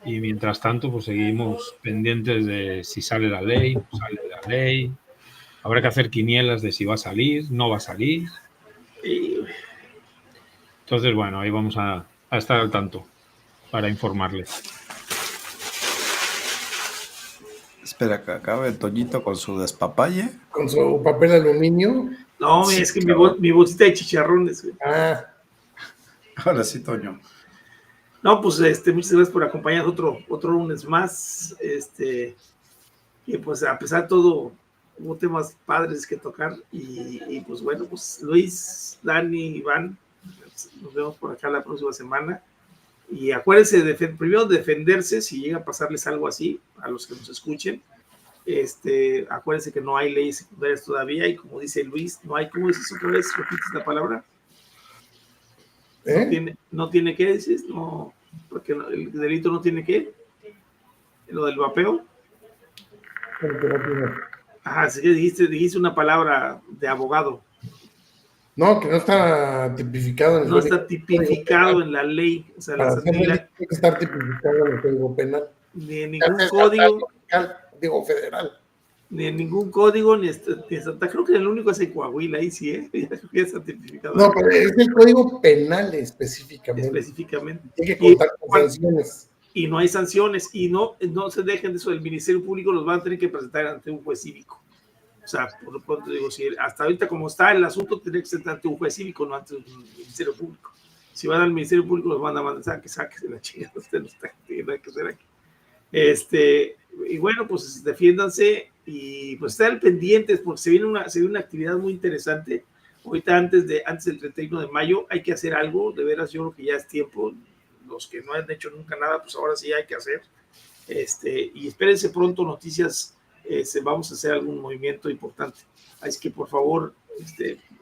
Y mientras tanto, pues seguimos pendientes de si sale la ley, no sale la ley, Habrá que hacer quinielas de si va a salir, no va a salir. Entonces, bueno, ahí vamos a estar al tanto para informarles. Espera que acabe Toñito con su despapalle. Con su papel aluminio. No, Sí, es que claro. mi bolsita de chicharrones, güey. Ah, Ahora sí, Toño. No, pues muchas gracias por acompañarnos otro lunes más. Y pues a pesar de todo, hubo temas padres que tocar. Y pues bueno, pues Luis, Dani, Iván, nos vemos por acá la próxima semana. Y acuérdense, primero defenderse si llega a pasarles algo así, a los que nos escuchen. Acuérdense que no hay leyes secundarias todavía. Y como dice Luis, no hay, ¿cómo dices otra vez? ¿Repites la palabra? No tiene que decir, no, porque el delito no tiene que, lo del vapeo. Ajá, sí que dijiste una palabra de abogado. no, que no está tipificado en el No está tipificado en la ley. O sea, Para hacer tiene que estar tipificado en el Código Penal. Ni en ningún código. Digo, federal. Ni en ningún código, ni hasta creo que el único es en Coahuila, ahí sí, ya está tipificado. No, pero es el Código Penal específicamente. Tiene que contar con sanciones. Y no hay sanciones, y no se dejen de eso, el Ministerio Público los van a tener que presentar ante un juez cívico. O sea, por lo pronto digo, si hasta ahorita como está el asunto, tiene que ser ante un juez cívico, no ante un Ministerio Público. Si van al Ministerio Público, los van a mandar, sáquese la chingada, usted no tiene nada que hacer aquí. Y bueno, pues defiéndanse y pues estén pendientes porque se viene una actividad muy interesante. Ahorita antes del 31 de mayo hay que hacer algo, de veras yo creo que ya es tiempo. Los que no han hecho nunca nada, pues ahora sí hay que hacer. Y espérense pronto noticias, vamos a hacer algún movimiento importante. Así que por favor,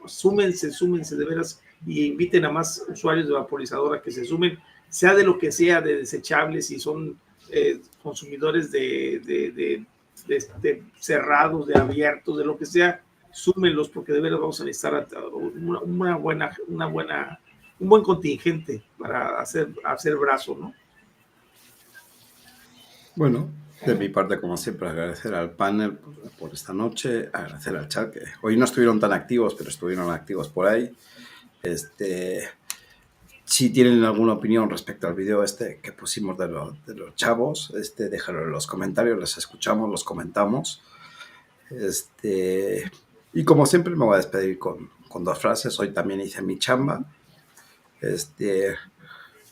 súmense de veras y inviten a más usuarios de vaporizadora que se sumen, sea de lo que sea, de desechables, si son consumidores de cerrados, de abiertos, de lo que sea, súmenlos porque de veras vamos a necesitar un buen contingente para hacer brazo, ¿no? Bueno, de mi parte, como siempre, agradecer al panel por esta noche, agradecer al chat, que hoy no estuvieron tan activos, pero estuvieron activos por ahí. Si tienen alguna opinión respecto al video que pusimos de los chavos, déjalo en los comentarios, les escuchamos, los comentamos. Y como siempre me voy a despedir con 2 frases. Hoy también hice mi chamba.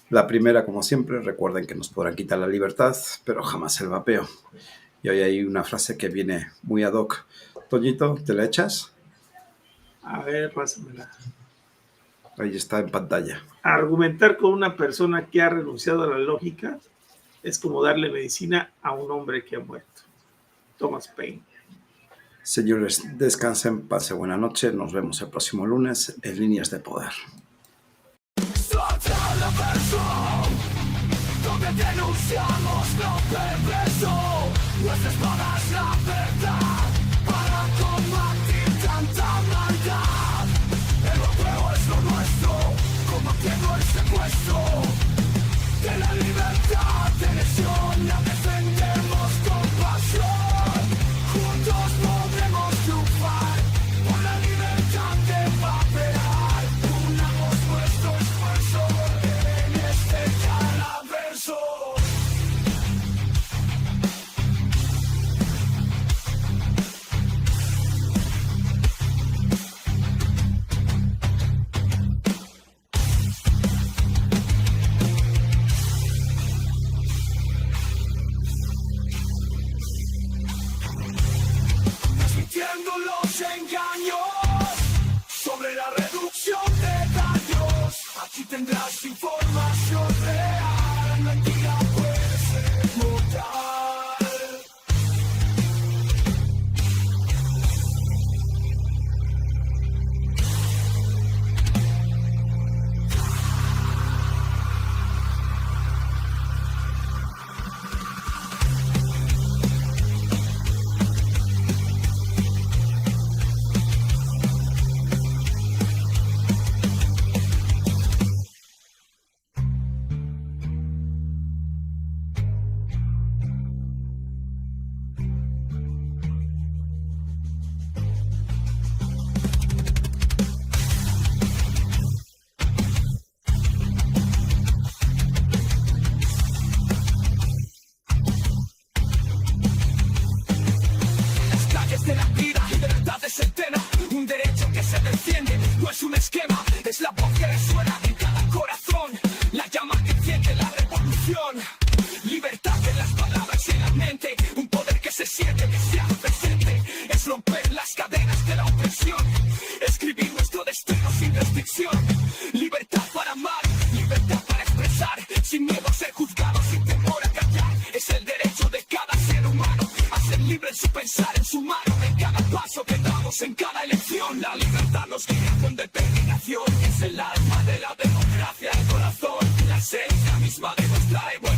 La primera, como siempre, recuerden que nos podrán quitar la libertad, pero jamás el vapeo. Y hoy hay una frase que viene muy ad hoc. Toñito, ¿te la echas? A ver, pásamela. Ahí está en pantalla. Argumentar con una persona que ha renunciado a la lógica es como darle medicina a un hombre que ha muerto. Thomas Paine. Señores, descansen, pase buena noche. Nos vemos el próximo lunes en Líneas de Poder. Donde denunciamos lo perverso, nuestra espada es la verdad para combatir tanta maldad. El vapeo es lo nuestro, combatiendo el secuestro de la libertad de elección, la defendemos con pasión. Juntos podremos triunfar por la libertad de vapear. Unamos nuestro esfuerzo en este calaverso. trae